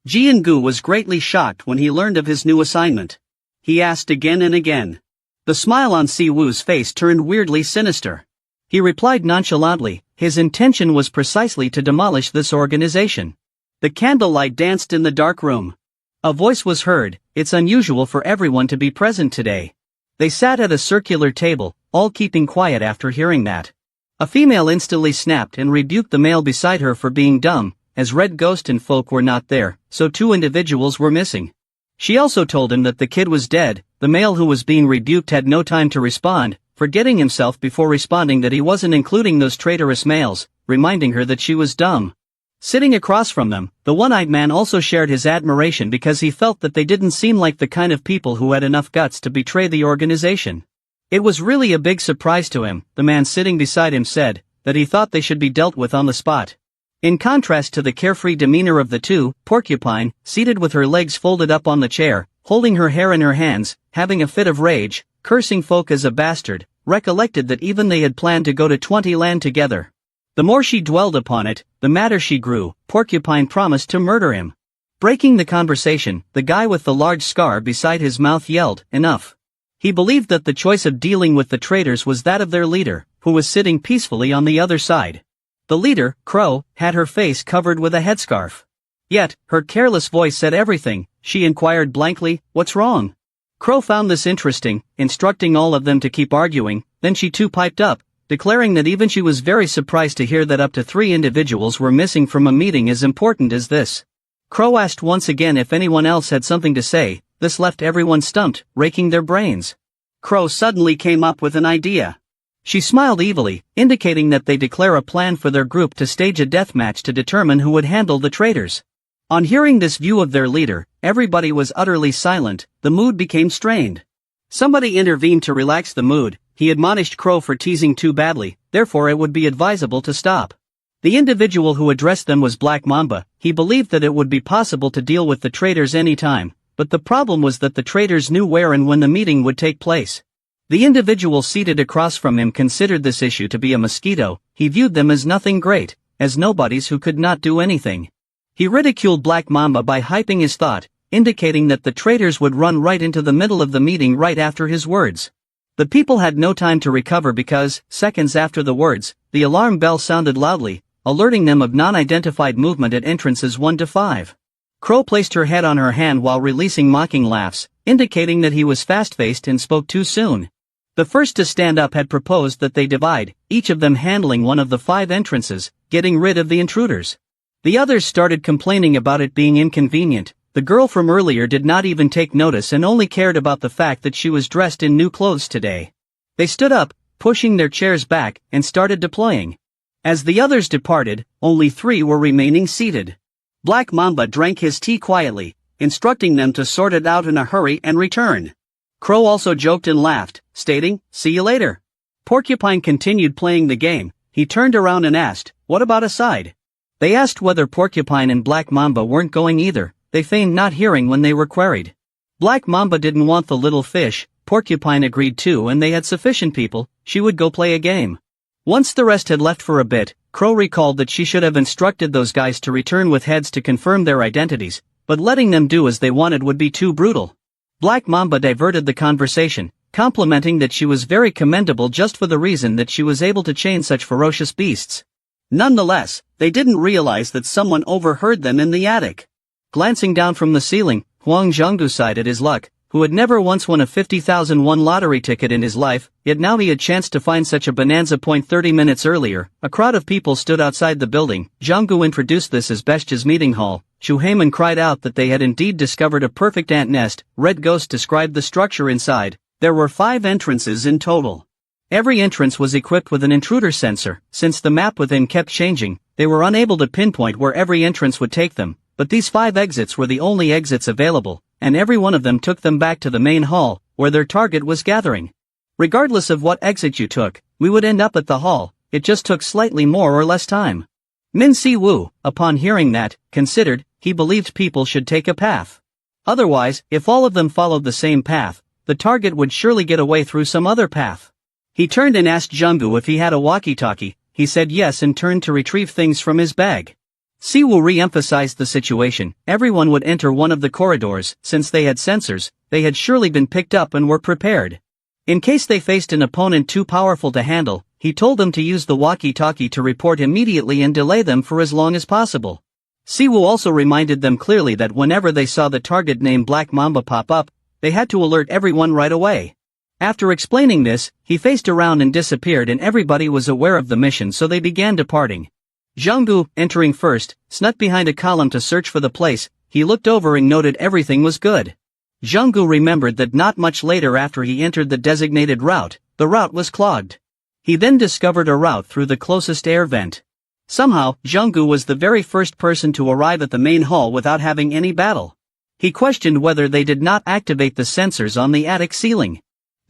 Jiangu was greatly shocked when he learned of his new assignment. He asked again and again. The smile on Siwoo's face turned weirdly sinister. He replied nonchalantly, his intention was precisely to demolish this organization. The candlelight danced in the dark room. A voice was heard, "It's unusual for everyone to be present today." They sat at a circular table, all keeping quiet after hearing that. A female instantly snapped and rebuked the male beside her for being dumb, as Red Ghost and Folk were not there, so two individuals were missing. She also told him that the kid was dead. The male who was being rebuked had no time to respond, forgetting himself before responding that he wasn't including those traitorous males, reminding her that she was dumb. Sitting across from them, the one-eyed man also shared his admiration because he felt that they didn't seem like the kind of people who had enough guts to betray the organization. It was really a big surprise to him, the man sitting beside him said, that he thought they should be dealt with on the spot. In contrast to the carefree demeanor of the two, Porcupine, seated with her legs folded up on the chair, holding her hair in her hands, having a fit of rage, cursing Folk as a bastard, recollected that even they had planned to go to 20 land together. The more she dwelled upon it, the madder she grew. Porcupine promised to murder him. Breaking the conversation, the guy with the large scar beside his mouth yelled, "Enough." He believed that the choice of dealing with the traitors was that of their leader, who was sitting peacefully on the other side. The leader, Crow, had her face covered with a headscarf. Yet, her careless voice said everything. She inquired blankly, "What's wrong?" Crow found this interesting, instructing all of them to keep arguing. Then she too piped up, declaring that even she was very surprised to hear that up to 3 individuals were missing from a meeting as important as this. Crow asked once again if anyone else had something to say. This left everyone stumped, raking their brains. Crow suddenly came up with an idea. She smiled evilly, indicating that they declare a plan for their group to stage a deathmatch to determine who would handle the traitors. On hearing this view of their leader, everybody was utterly silent. The mood became strained. Somebody intervened to relax the mood. He admonished Crow for teasing too badly, therefore it would be advisable to stop. The individual who addressed them was Black Mamba. He believed that it would be possible to deal with the traitors any time, but the problem was that the traitors knew where and when the meeting would take place. The individual seated across from him considered this issue to be a mosquito. He viewed them as nothing great, as nobodies who could not do anything. He ridiculed Black Mamba by hyping his thought, indicating that the traitors would run right into the middle of the meeting right after his words. The people had no time to recover because, seconds after the words, the alarm bell sounded loudly, alerting them of non-identified movement at entrances 1 to 5. Crow placed her head on her hand while releasing mocking laughs, indicating that he was fast-faced and spoke too soon. The first to stand up had proposed that they divide, each of them handling one of the 5 entrances, getting rid of the intruders. The others started complaining about it being inconvenient. The girl from earlier did not even take notice and only cared about the fact that she was dressed in new clothes today. They stood up, pushing their chairs back, and started deploying. As the others departed, only 3 were remaining seated. Black Mamba drank his tea quietly, instructing them to sort it out in a hurry and return. Crow also joked and laughed, stating, "See you later." Porcupine continued playing the game. He turned around and asked, "What about a side?" They asked whether Porcupine and Black Mamba weren't going either. They feigned not hearing when they were queried. Black Mamba didn't want the little fish. Porcupine agreed too, and they had sufficient people. She would go play a game. Once the rest had left for a bit, Crow recalled that she should have instructed those guys to return with heads to confirm their identities, but letting them do as they wanted would be too brutal. Black Mamba diverted the conversation, complimenting that she was very commendable just for the reason that she was able to chain such ferocious beasts. Nonetheless, they didn't realize that someone overheard them in the attic. Glancing down from the ceiling, Huang Zhonggu sighed at his luck, who had never once won a 50,001 lottery ticket in his life, yet now he had chanced to find such a bonanza. 30 minutes earlier, a crowd of people stood outside the building. Zhonggu introduced this as Bestja's meeting hall. Shu Heyman cried out that they had indeed discovered a perfect ant nest. Red Ghost described the structure inside. There were 5 entrances in total. Every entrance was equipped with an intruder sensor. Since the map within kept changing, they were unable to pinpoint where every entrance would take them. But these 5 exits were the only exits available, and every one of them took them back to the main hall, where their target was gathering. Regardless of what exit you took, we would end up at the hall. It just took slightly more or less time. Min Si Woo, upon hearing that, considered, he believed people should take a path. Otherwise, if all of them followed the same path, the target would surely get away through some other path. He turned and asked Zhonggu if he had a walkie-talkie. He said yes and turned to retrieve things from his bag. Siwoo re-emphasized the situation. Everyone would enter one of the corridors. Since they had sensors, they had surely been picked up and were prepared. In case they faced an opponent too powerful to handle, he told them to use the walkie-talkie to report immediately and delay them for as long as possible. Siwoo also reminded them clearly that whenever they saw the target named Black Mamba pop up, they had to alert everyone right away. After explaining this, he faced around and disappeared, and everybody was aware of the mission, so they began departing. Zhonggu, entering first, snuck behind a column to search for the place. He looked over and noted everything was good. Zhonggu remembered that not much later after he entered the designated route, the route was clogged. He then discovered a route through the closest air vent. Somehow, Zhonggu was the very first person to arrive at the main hall without having any battle. He questioned whether they did not activate the sensors on the attic ceiling.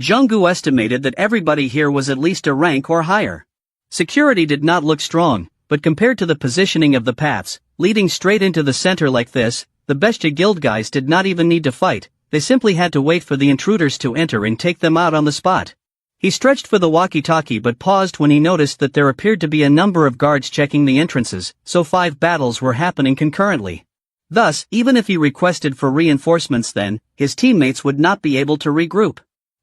Zhonggu estimated that everybody here was at least a rank or higher. Security did not look strong, but compared to the positioning of the paths, leading straight into the center like this, the Bestja Guild guys did not even need to fight. They simply had to wait for the intruders to enter and take them out on the spot. He stretched for the walkie-talkie but paused when he noticed that there appeared to be a number of guards checking the entrances, so 5 battles were happening concurrently. Thus, even if he requested for reinforcements then, his teammates would not be able to regroup.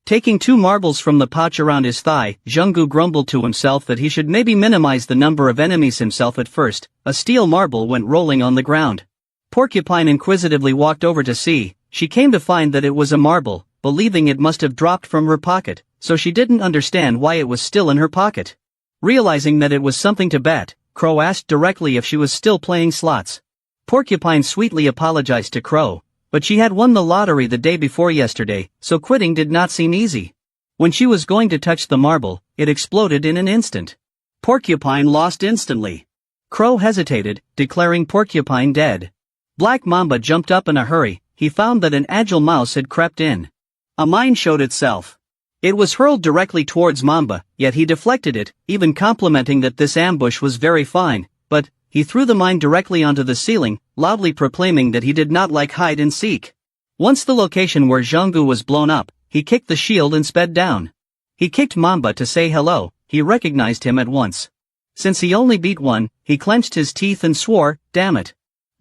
Taking 2 marbles from the pouch around his thigh, Zhonggu grumbled to himself that he should maybe minimize the number of enemies himself at first. A steel marble went rolling on the ground. Porcupine inquisitively walked over to see. She came to find that it was a marble, believing it must have dropped from her pocket, so she didn't understand why it was still in her pocket. Realizing that it was something to bet, Crow asked directly if she was still playing slots. Porcupine sweetly apologized to Crow, but she had won the lottery the day before yesterday, so quitting did not seem easy. When she was going to touch the marble, it exploded in an instant. Porcupine lost instantly. Crow hesitated, declaring Porcupine dead. Black Mamba jumped up in a hurry. He found that an agile mouse had crept in. A mine showed itself. It was hurled directly towards Mamba, yet he deflected it, even complimenting that this ambush was very fine, but he threw the mine directly onto the ceiling, loudly proclaiming that he did not like hide and seek. Once the location where Zhonggu was blown up, he kicked the shield and sped down. He kicked Mamba to say hello. He recognized him at once. Since he only beat one, he clenched his teeth and swore, "Damn it."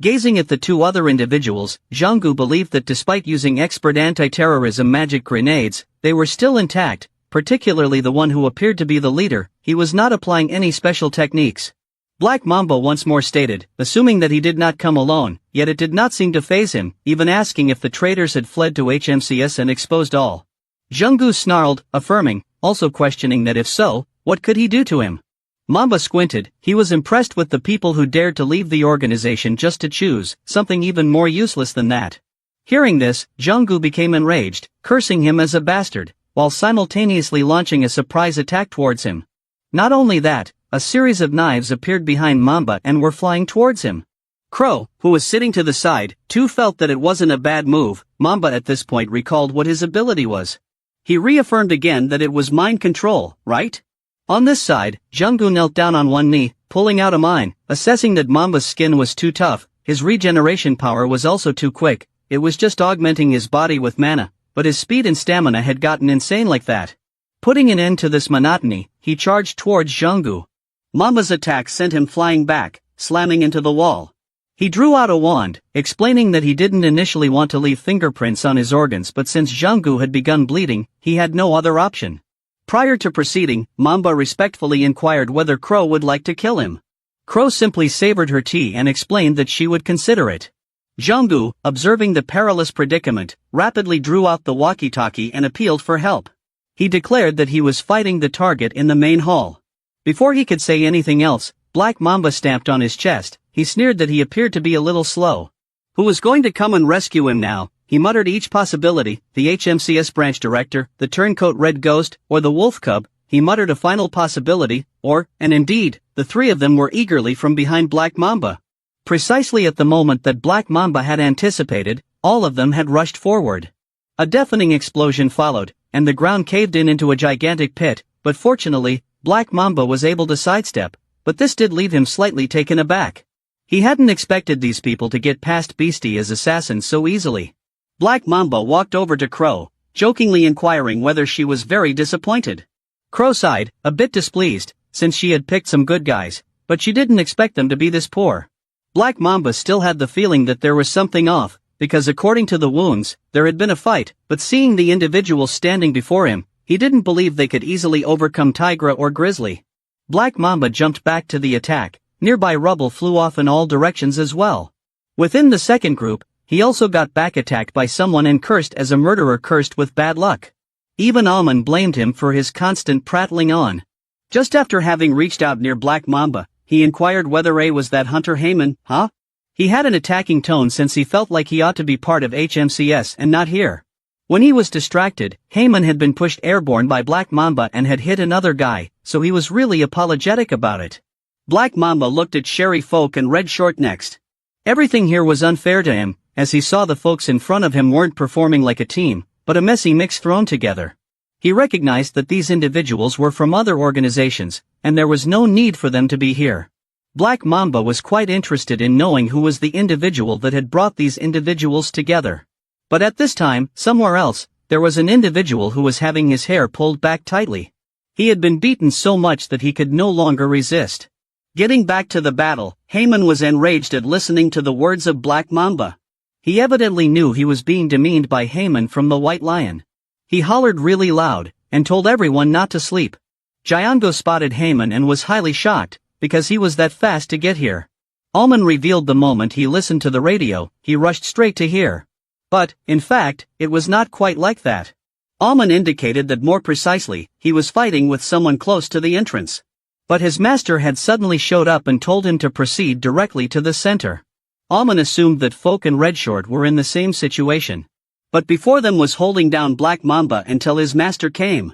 Gazing at the two other individuals, Zhonggu believed that despite using expert anti-terrorism magic grenades, they were still intact, particularly the one who appeared to be the leader. He was not applying any special techniques. Black Mamba once more stated, assuming that he did not come alone, yet it did not seem to faze him, even asking if the traitors had fled to HMCS and exposed all. Zhonggu snarled, affirming, also questioning that if so, what could he do to him? Mamba squinted. He was impressed with the people who dared to leave the organization just to choose something even more useless than that. Hearing this, Zhonggu became enraged, cursing him as a bastard, while simultaneously launching a surprise attack towards him. Not only that, a series of knives appeared behind Mamba and were flying towards him. Crow, who was sitting to the side, too felt that it wasn't a bad move. Mamba at this point recalled what his ability was. He reaffirmed again that it was mind control, right? On this side, Zhonggu knelt down on one knee, pulling out a mine, assessing that Mamba's skin was too tough, his regeneration power was also too quick, it was just augmenting his body with mana, but his speed and stamina had gotten insane like that. Putting an end to this monotony, he charged towards Zhonggu. Mamba's attack sent him flying back, slamming into the wall. He drew out a wand, explaining that he didn't initially want to leave fingerprints on his organs, but since Zhonggu had begun bleeding, he had no other option. Prior to proceeding, Mamba respectfully inquired whether Crow would like to kill him. Crow simply savored her tea and explained that she would consider it. Zhonggu, observing the perilous predicament, rapidly drew out the walkie-talkie and appealed for help. He declared that he was fighting the target in the main hall. Before he could say anything else, Black Mamba stamped on his chest. He sneered that he appeared to be a little slow. Who was going to come and rescue him now? He muttered each possibility, the HMCS branch director, the turncoat red ghost, or the wolf cub. He muttered a final possibility, and indeed, the three of them were eagerly from behind Black Mamba. Precisely at the moment that Black Mamba had anticipated, all of them had rushed forward. A deafening explosion followed, and the ground caved in into a gigantic pit, but fortunately, Black Mamba was able to sidestep, but this did leave him slightly taken aback. He hadn't expected these people to get past Beastie as assassins so easily. Black Mamba walked over to Crow, jokingly inquiring whether she was very disappointed. Crow sighed, a bit displeased, since she had picked some good guys, but she didn't expect them to be this poor. Black Mamba still had the feeling that there was something off, because according to the wounds, there had been a fight, but seeing the individuals standing before him, he didn't believe they could easily overcome Tigra or Grizzly. Black Mamba jumped back to the attack. Nearby rubble flew off in all directions as well. Within the second group, he also got back attacked by someone and cursed as a murderer cursed with bad luck. Even Almond blamed him for his constant prattling on. Just after having reached out near Black Mamba, he inquired whether was that Hunter Heyman, huh? He had an attacking tone since he felt like he ought to be part of HMCS and not here. When he was distracted, Heyman had been pushed airborne by Black Mamba and had hit another guy, so he was really apologetic about it. Black Mamba looked at Sherry Folk and Red Short next. Everything here was unfair to him, as he saw the folks in front of him weren't performing like a team, but a messy mix thrown together. He recognized that these individuals were from other organizations, and there was no need for them to be here. Black Mamba was quite interested in knowing who was the individual that had brought these individuals together. But at this time, somewhere else, there was an individual who was having his hair pulled back tightly. He had been beaten so much that he could no longer resist. Getting back to the battle, Heyman was enraged at listening to the words of Black Mamba. He evidently knew he was being demeaned by Heyman from the White Lion. He hollered really loud, and told everyone not to sleep. Jiango spotted Heyman and was highly shocked, because he was that fast to get here. Alman revealed the moment he listened to the radio, he rushed straight to here. But, in fact, it was not quite like that. Alman indicated that more precisely, he was fighting with someone close to the entrance. But his master had suddenly showed up and told him to proceed directly to the center. Alman assumed that Folk and Redshort were in the same situation. But before them was holding down Black Mamba until his master came.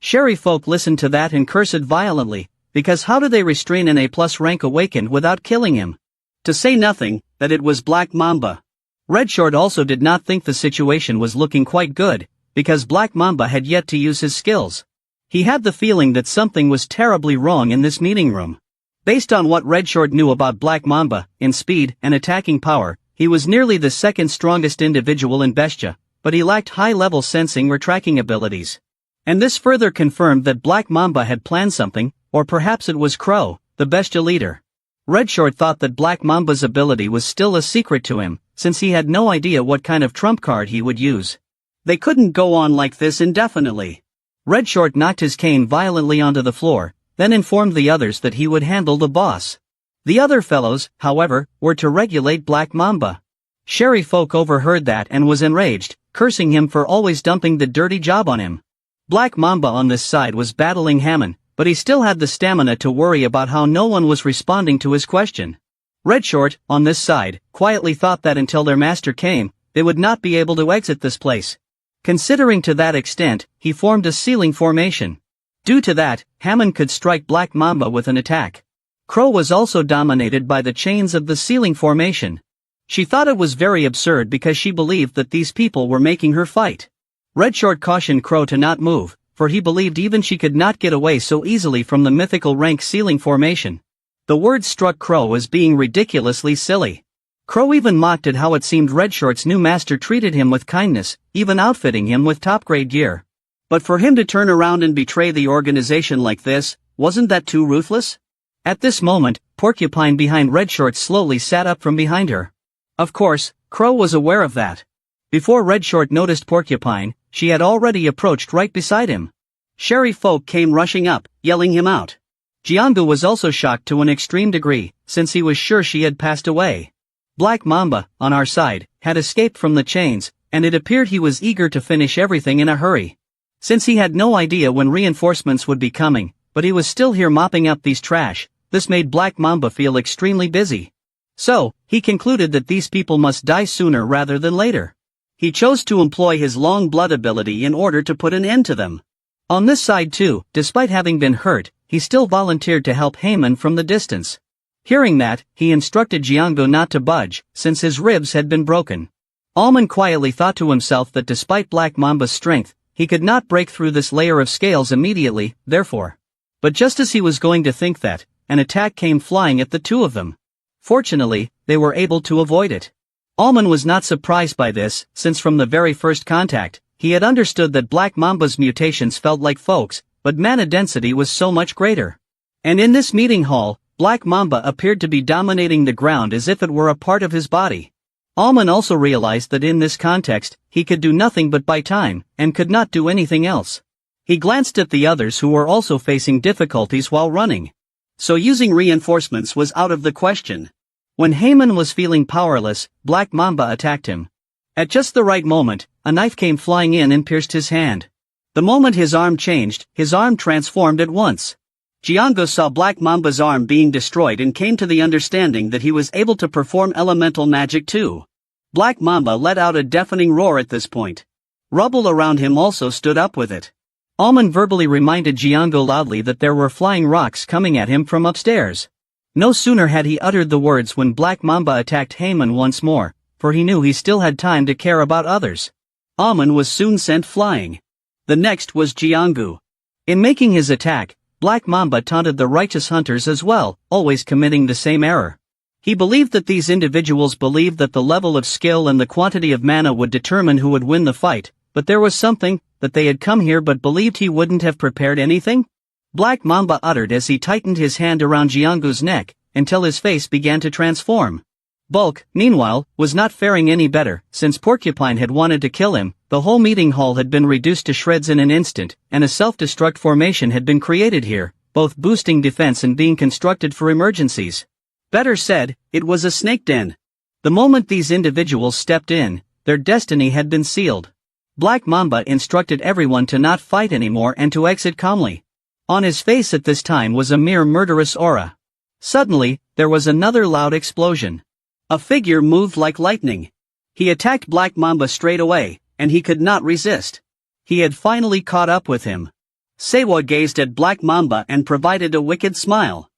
Sherry folk listened to that and cursed violently, because how do they restrain an A+ rank awakened without killing him? To say nothing, that it was Black Mamba. Red Short also did not think the situation was looking quite good, because Black Mamba had yet to use his skills. He had the feeling that something was terribly wrong in this meeting room. Based on what Red Short knew about Black Mamba, in speed and attacking power, he was nearly the second strongest individual in Bestia, but he lacked high-level sensing or tracking abilities. And this further confirmed that Black Mamba had planned something, or perhaps it was Crow, the Bestia leader. Red Short thought that Black Mamba's ability was still a secret to him, since he had no idea what kind of trump card he would use. They couldn't go on like this indefinitely. Red Short knocked his cane violently onto the floor, then informed the others that he would handle the boss. The other fellows, however, were to regulate Black Mamba. Sherry folk overheard that and was enraged, cursing him for always dumping the dirty job on him. Black Mamba on this side was battling Hammond, but he still had the stamina to worry about how no one was responding to his question. Red Short, on this side, quietly thought that until their master came, they would not be able to exit this place. Considering to that extent, he formed a ceiling formation. Due to that, Hammond could strike Black Mamba with an attack. Crow was also dominated by the chains of the ceiling formation. She thought it was very absurd because she believed that these people were making her fight. Red Short cautioned Crow to not move, for he believed even she could not get away so easily from the mythical rank ceiling formation. The words struck Crow as being ridiculously silly. Crow even mocked at how it seemed Red Short's new master treated him with kindness, even outfitting him with top-grade gear. But for him to turn around and betray the organization like this, wasn't that too ruthless? At this moment, Porcupine behind Red Short slowly sat up from behind her. Of course, Crow was aware of that. Before Red Short noticed Porcupine, she had already approached right beside him. Sherry folk came rushing up, yelling him out. Jiangu was also shocked to an extreme degree, since he was sure she had passed away. Black Mamba, on our side, had escaped from the chains, and it appeared he was eager to finish everything in a hurry. Since he had no idea when reinforcements would be coming, but he was still here mopping up these trash, this made Black Mamba feel extremely busy. So, he concluded that these people must die sooner rather than later. He chose to employ his long blood ability in order to put an end to them. On this side too, despite having been hurt, he still volunteered to help Hammond from the distance. Hearing that, he instructed Jiangu not to budge, since his ribs had been broken. Almond quietly thought to himself that despite Black Mamba's strength, he could not break through this layer of scales immediately, therefore. But just as he was going to think that, an attack came flying at the two of them. Fortunately, they were able to avoid it. Almond was not surprised by this, since from the very first contact, he had understood that Black Mamba's mutations felt like folks, but mana density was so much greater. And in this meeting hall, Black Mamba appeared to be dominating the ground as if it were a part of his body. Almond also realized that in this context, he could do nothing but buy time, and could not do anything else. He glanced at the others who were also facing difficulties while running. So using reinforcements was out of the question. When Hammond was feeling powerless, Black Mamba attacked him. At just the right moment, a knife came flying in and pierced his hand. The moment his arm changed, his arm transformed at once. Jiangu saw Black Mamba's arm being destroyed and came to the understanding that he was able to perform elemental magic too. Black Mamba let out a deafening roar at this point. Rubble around him also stood up with it. Almond verbally reminded Jiangu loudly that there were flying rocks coming at him from upstairs. No sooner had he uttered the words when Black Mamba attacked Hammond once more, for he knew he still had time to care about others. Almond was soon sent flying. The next was Jiangu. In making his attack, Black Mamba taunted the righteous hunters as well, always committing the same error. He believed that these individuals believed that the level of skill and the quantity of mana would determine who would win the fight, but there was something, that they had come here but believed he wouldn't have prepared anything? Black Mamba uttered as he tightened his hand around Jiangu's neck, until his face began to transform. Bulk, meanwhile, was not faring any better, since Porcupine had wanted to kill him. The whole meeting hall had been reduced to shreds in an instant, and a self-destruct formation had been created here, both boosting defense and being constructed for emergencies. Better said, it was a snake den. The moment these individuals stepped in, their destiny had been sealed. Black Mamba instructed everyone to not fight anymore and to exit calmly. On his face at this time was a mere murderous aura. Suddenly, there was another loud explosion. A figure moved like lightning. He attacked Black Mamba straight away, and he could not resist. He had finally caught up with him. Siwo gazed at Black Mamba and provided a wicked smile.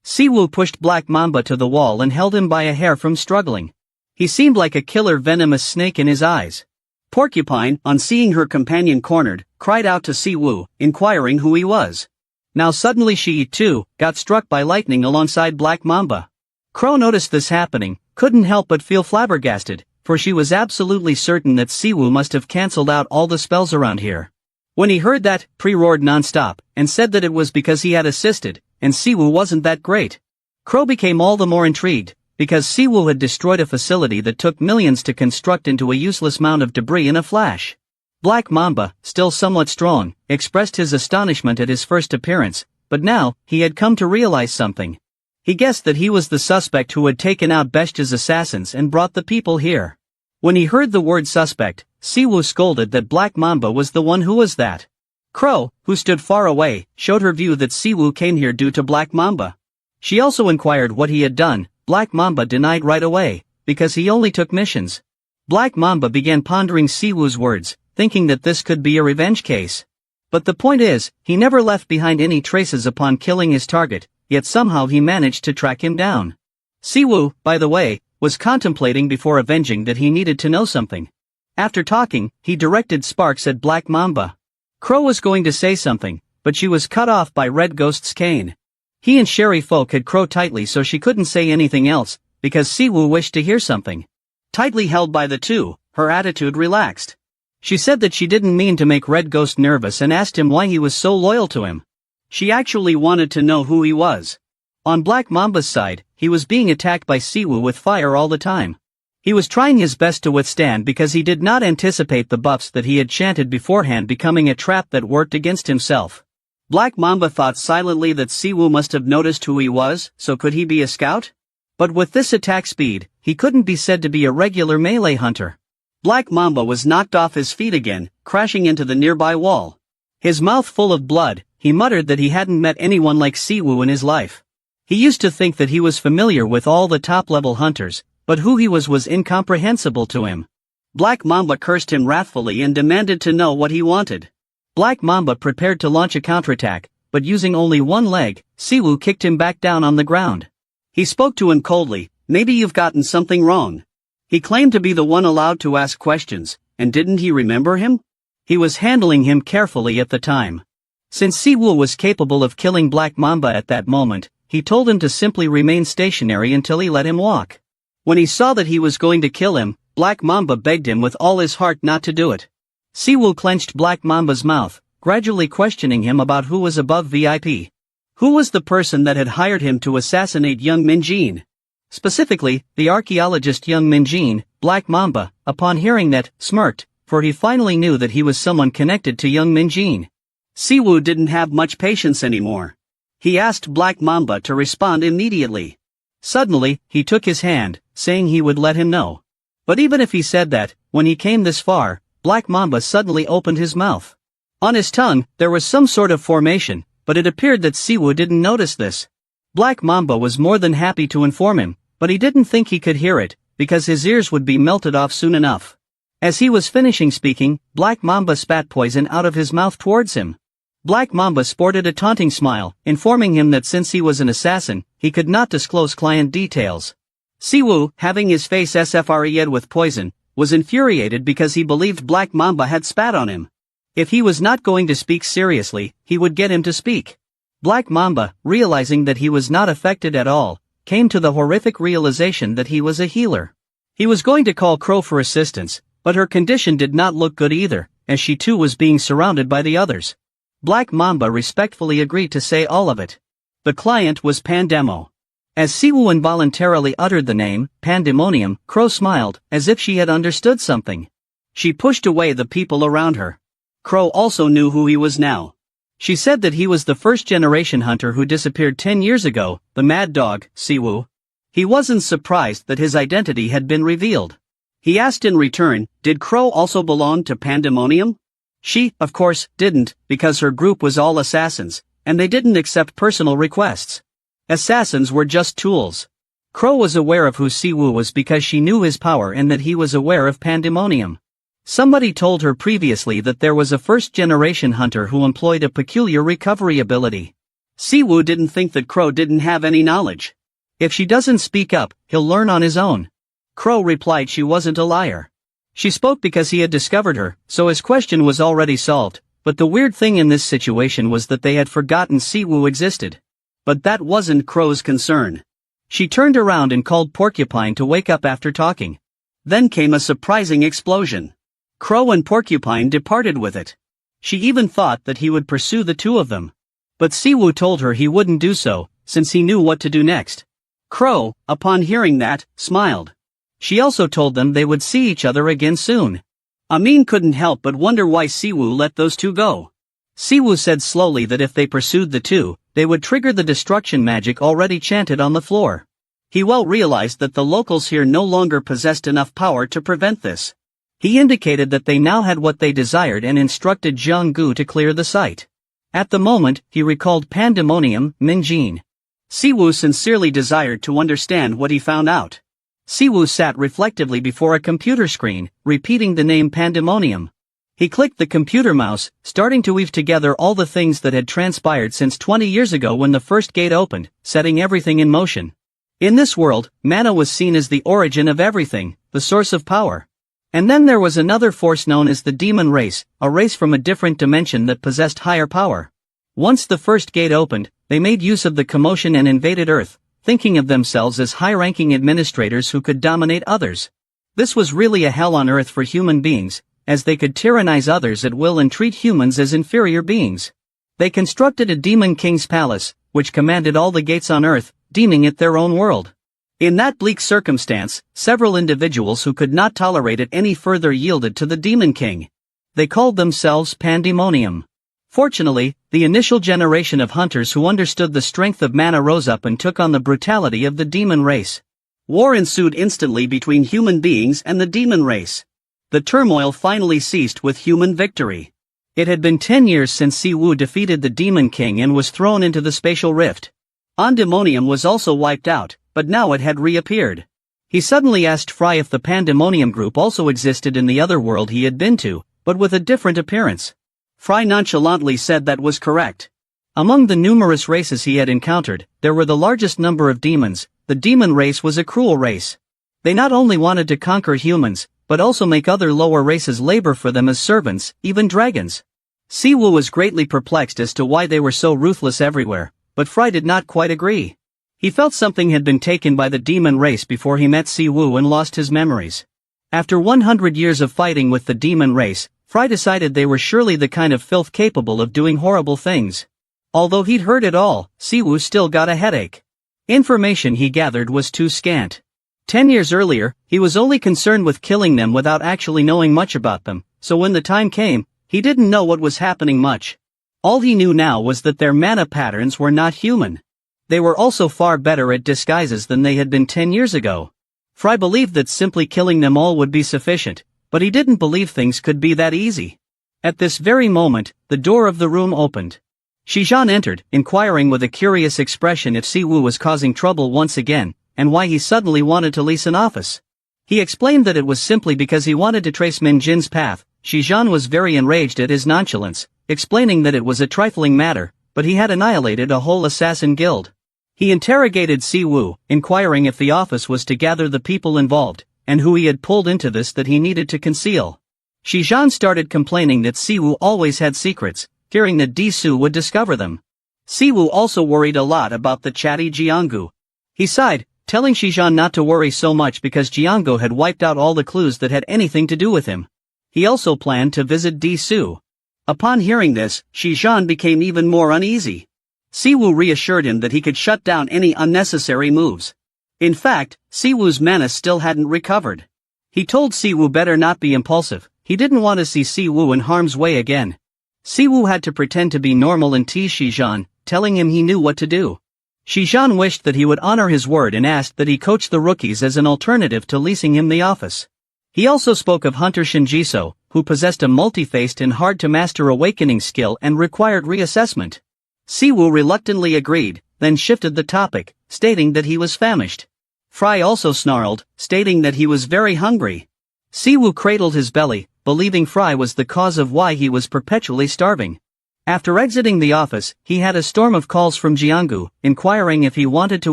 Siwo pushed Black Mamba to the wall and held him by a hair from struggling. He seemed like a killer venomous snake in his eyes. Porcupine, on seeing her companion cornered, cried out to Siwo, inquiring who he was. Now suddenly she, too, got struck by lightning alongside Black Mamba. Crow noticed this happening, couldn't help but feel flabbergasted, for she was absolutely certain that Siwo must have cancelled out all the spells around here. When he heard that, pre-roared non-stop, and said that it was because he had assisted, and Siwo wasn't that great. Crow became all the more intrigued, because Siwo had destroyed a facility that took millions to construct into a useless mound of debris in a flash. Black Mamba, still somewhat strong, expressed his astonishment at his first appearance, but now, he had come to realize something. He guessed that he was the suspect who had taken out Beshta's assassins and brought the people here. When he heard the word suspect, Siwo scolded that Black Mamba was the one who was that. Crow, who stood far away, showed her view that Siwo came here due to Black Mamba. She also inquired what he had done. Black Mamba denied right away, because he only took missions. Black Mamba began pondering Siwo's words, thinking that this could be a revenge case. But the point is, he never left behind any traces upon killing his target, yet somehow he managed to track him down. Siwo, by the way, was contemplating before avenging that he needed to know something. After talking, he directed sparks at Black Mamba. Crow was going to say something, but she was cut off by Red Ghost's cane. He and Sherry Folk had Crow tightly so she couldn't say anything else, because Siwo wished to hear something. Tightly held by the two, her attitude relaxed. She said that she didn't mean to make Red Ghost nervous and asked him why he was so loyal to him. She actually wanted to know who he was. On Black Mamba's side, he was being attacked by Siwo with fire all the time. He was trying his best to withstand because he did not anticipate the buffs that he had chanted beforehand becoming a trap that worked against himself. Black Mamba thought silently that Siwo must have noticed who he was, so could he be a scout? But with this attack speed, he couldn't be said to be a regular melee hunter. Black Mamba was knocked off his feet again, crashing into the nearby wall. His mouth full of blood, he muttered that he hadn't met anyone like Siwo in his life. He used to think that he was familiar with all the top-level hunters, but who he was incomprehensible to him. Black Mamba cursed him wrathfully and demanded to know what he wanted. Black Mamba prepared to launch a counterattack, but using only one leg, Siwo kicked him back down on the ground. He spoke to him coldly, "Maybe you've gotten something wrong." He claimed to be the one allowed to ask questions, and didn't he remember him? He was handling him carefully at the time. Since Siwo was capable of killing Black Mamba at that moment, he told him to simply remain stationary until he let him walk. When he saw that he was going to kill him, Black Mamba begged him with all his heart not to do it. Siwo clenched Black Mamba's mouth, gradually questioning him about who was above VIP. Who was the person that had hired him to assassinate young Minjin? Specifically, the archaeologist young Minjin. Black Mamba, upon hearing that, smirked, for he finally knew that he was someone connected to young Minjin. Siwo didn't have much patience anymore. He asked Black Mamba to respond immediately. Suddenly, he took his hand, saying he would let him know. But even if he said that, when he came this far, Black Mamba suddenly opened his mouth. On his tongue, there was some sort of formation, but it appeared that Siwo didn't notice this. Black Mamba was more than happy to inform him, but he didn't think he could hear it, because his ears would be melted off soon enough. As he was finishing speaking, Black Mamba spat poison out of his mouth towards him. Black Mamba sported a taunting smile, informing him that since he was an assassin, he could not disclose client details. Siwo, having his face sfred with poison, was infuriated because he believed Black Mamba had spat on him. If he was not going to speak seriously, he would get him to speak. Black Mamba, realizing that he was not affected at all, came to the horrific realization that he was a healer. He was going to call Crow for assistance, but her condition did not look good either, as she too was being surrounded by the others. Black Mamba respectfully agreed to say all of it. The client was Pandemo. As Siwo involuntarily uttered the name, Pandemonium, Crow smiled, as if she had understood something. She pushed away the people around her. Crow also knew who he was now. She said that he was the first-generation hunter who disappeared 10 years ago, the mad dog, Siwo. He wasn't surprised that his identity had been revealed. He asked in return, did Crow also belong to Pandemonium? She, of course, didn't, because her group was all assassins, and they didn't accept personal requests. Assassins were just tools. Crow was aware of who Siwo was because she knew his power and that he was aware of Pandemonium. Somebody told her previously that there was a first-generation hunter who employed a peculiar recovery ability. Siwoo didn't think that Crow didn't have any knowledge. If she doesn't speak up, he'll learn on his own. Crow replied she wasn't a liar. She spoke because he had discovered her, so his question was already solved, but the weird thing in this situation was that they had forgotten Siwoo existed. But that wasn't Crow's concern. She turned around and called Porcupine to wake up after talking. Then came a surprising explosion. Crow and Porcupine departed with it. She even thought that he would pursue the two of them. But Siwoo told her he wouldn't do so, since he knew what to do next. Crow, upon hearing that, smiled. She also told them they would see each other again soon. Amin couldn't help but wonder why Siwoo let those two go. Siwoo said slowly that if they pursued the two, they would trigger the destruction magic already chanted on the floor. He well realized that the locals here no longer possessed enough power to prevent this. He indicated that they now had what they desired and instructed Jianggu to clear the site. At the moment, he recalled Pandemonium, Minjin. Siwoo sincerely desired to understand what he found out. Siwoo sat reflectively before a computer screen, repeating the name Pandemonium. He clicked the computer mouse, starting to weave together all the things that had transpired since 20 years ago when the first gate opened, setting everything in motion. In this world, mana was seen as the origin of everything, the source of power. And then there was another force known as the demon race, a race from a different dimension that possessed higher power. Once the first gate opened, they made use of the commotion and invaded Earth, thinking of themselves as high-ranking administrators who could dominate others. This was really a hell on Earth for human beings, as they could tyrannize others at will and treat humans as inferior beings. They constructed a demon king's palace, which commanded all the gates on Earth, deeming it their own world. In that bleak circumstance, several individuals who could not tolerate it any further yielded to the demon king. They called themselves Pandemonium. Fortunately, the initial generation of hunters who understood the strength of mana rose up and took on the brutality of the demon race. War ensued instantly between human beings and the demon race. The turmoil finally ceased with human victory. It had been 10 years since Siwoo defeated the demon king and was thrown into the spatial rift. Pandemonium was also wiped out, but now it had reappeared. He suddenly asked Fry if the Pandemonium group also existed in the other world he had been to, but with a different appearance. Fry nonchalantly said that was correct. Among the numerous races he had encountered, there were the largest number of demons. The demon race was a cruel race. They not only wanted to conquer humans, but also make other lower races labor for them as servants, even dragons. Siwoo was greatly perplexed as to why they were so ruthless everywhere, but Fry did not quite agree. He felt something had been taken by the demon race before he met Siwoo and lost his memories. After 100 years of fighting with the demon race, Fry decided they were surely the kind of filth capable of doing horrible things. Although he'd heard it all, Siwoo still got a headache. Information he gathered was too scant. 10 years earlier, he was only concerned with killing them without actually knowing much about them, so when the time came, he didn't know what was happening much. All he knew now was that their mana patterns were not human. They were also far better at disguises than they had been 10 years ago. Fry believed that simply killing them all would be sufficient, but he didn't believe things could be that easy. At this very moment, the door of the room opened. Shijan entered, inquiring with a curious expression if Siwoo was causing trouble once again, and why he suddenly wanted to lease an office. He explained that it was simply because he wanted to trace Minjin's path. Shijan was very enraged at his nonchalance, explaining that it was a trifling matter, but he had annihilated a whole assassin guild. He interrogated Siwoo, inquiring if the office was to gather the people involved, and who he had pulled into this that he needed to conceal. Shijan started complaining that Siwoo always had secrets, fearing that Disu would discover them. Siwoo also worried a lot about the chatty Jianggu. He sighed, telling Shijan not to worry so much because Jianggu had wiped out all the clues that had anything to do with him. He also planned to visit Disu. Upon hearing this, Shijan became even more uneasy. Siwoo reassured him that he could shut down any unnecessary moves. In fact, Siwoo's mana still hadn't recovered. He told Siwoo better not be impulsive. He didn't want to see Siwoo in harm's way again. Siwoo had to pretend to be normal and tease Shijan, telling him he knew what to do. Shijan wished that he would honor his word and asked that he coach the rookies as an alternative to leasing him the office. He also spoke of Hunter Shinjiso, who possessed a multi-faced and hard-to-master awakening skill and required reassessment. Siwoo reluctantly agreed, then shifted the topic, stating that he was famished. Fry also snarled, stating that he was very hungry. Siwoo cradled his belly, believing Fry was the cause of why he was perpetually starving. After exiting the office, he had a storm of calls from Jianggu, inquiring if he wanted to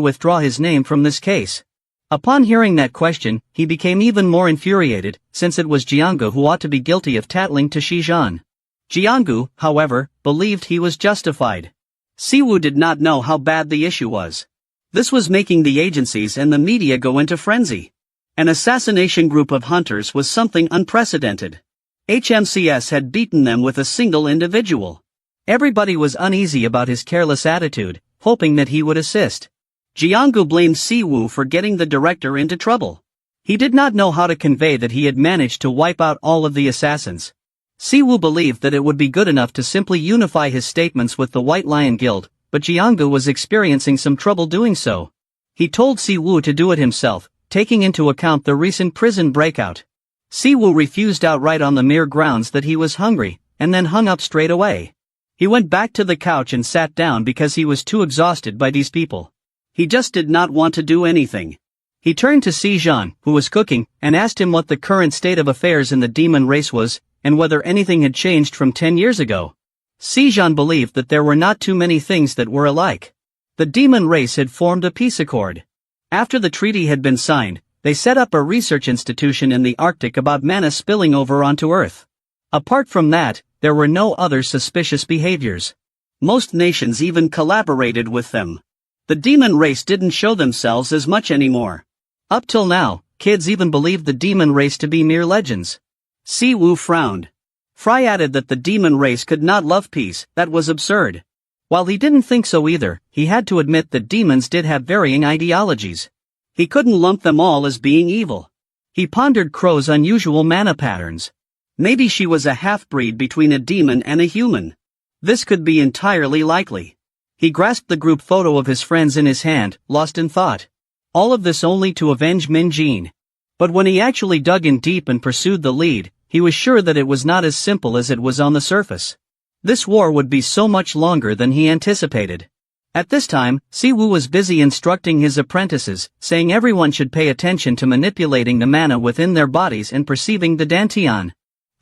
withdraw his name from this case. Upon hearing that question, he became even more infuriated, since it was Jianggu who ought to be guilty of tattling to Shizhan. Jianggu, however, believed he was justified. Siwoo did not know how bad the issue was. This was making the agencies and the media go into frenzy. An assassination group of hunters was something unprecedented. HMCS had beaten them with a single individual. Everybody was uneasy about his careless attitude, hoping that he would assist. Jianggu blamed Siwoo for getting the director into trouble. He did not know how to convey that he had managed to wipe out all of the assassins. Siwoo believed that it would be good enough to simply unify his statements with the White Lion Guild, but Jianggu was experiencing some trouble doing so. He told Siwoo to do it himself, taking into account the recent prison breakout. Siwoo refused outright on the mere grounds that he was hungry, and then hung up straight away. He went back to the couch and sat down because he was too exhausted by these people. He just did not want to do anything. He turned to Shizhan, who was cooking, and asked him what the current state of affairs in the demon race was, and whether anything had changed from 10 years ago. Shizhan believed that there were not too many things that were alike. The demon race had formed a peace accord. After the treaty had been signed, they set up a research institution in the Arctic about mana spilling over onto Earth. Apart from that, there were no other suspicious behaviors. Most nations even collaborated with them. The demon race didn't show themselves as much anymore. Up till now, kids even believed the demon race to be mere legends. Siwoo frowned. Fry added that the demon race could not love peace. That was absurd. While he didn't think so either, he had to admit that demons did have varying ideologies. He couldn't lump them all as being evil. He pondered Crow's unusual mana patterns. Maybe she was a half-breed between a demon and a human. This could be entirely likely. He grasped the group photo of his friends in his hand, lost in thought. All of this only to avenge Min Jin. But when he actually dug in deep and pursued the lead, he was sure that it was not as simple as it was on the surface. This war would be so much longer than he anticipated. At this time, Siwoo was busy instructing his apprentices, saying everyone should pay attention to manipulating the mana within their bodies and perceiving the dantian.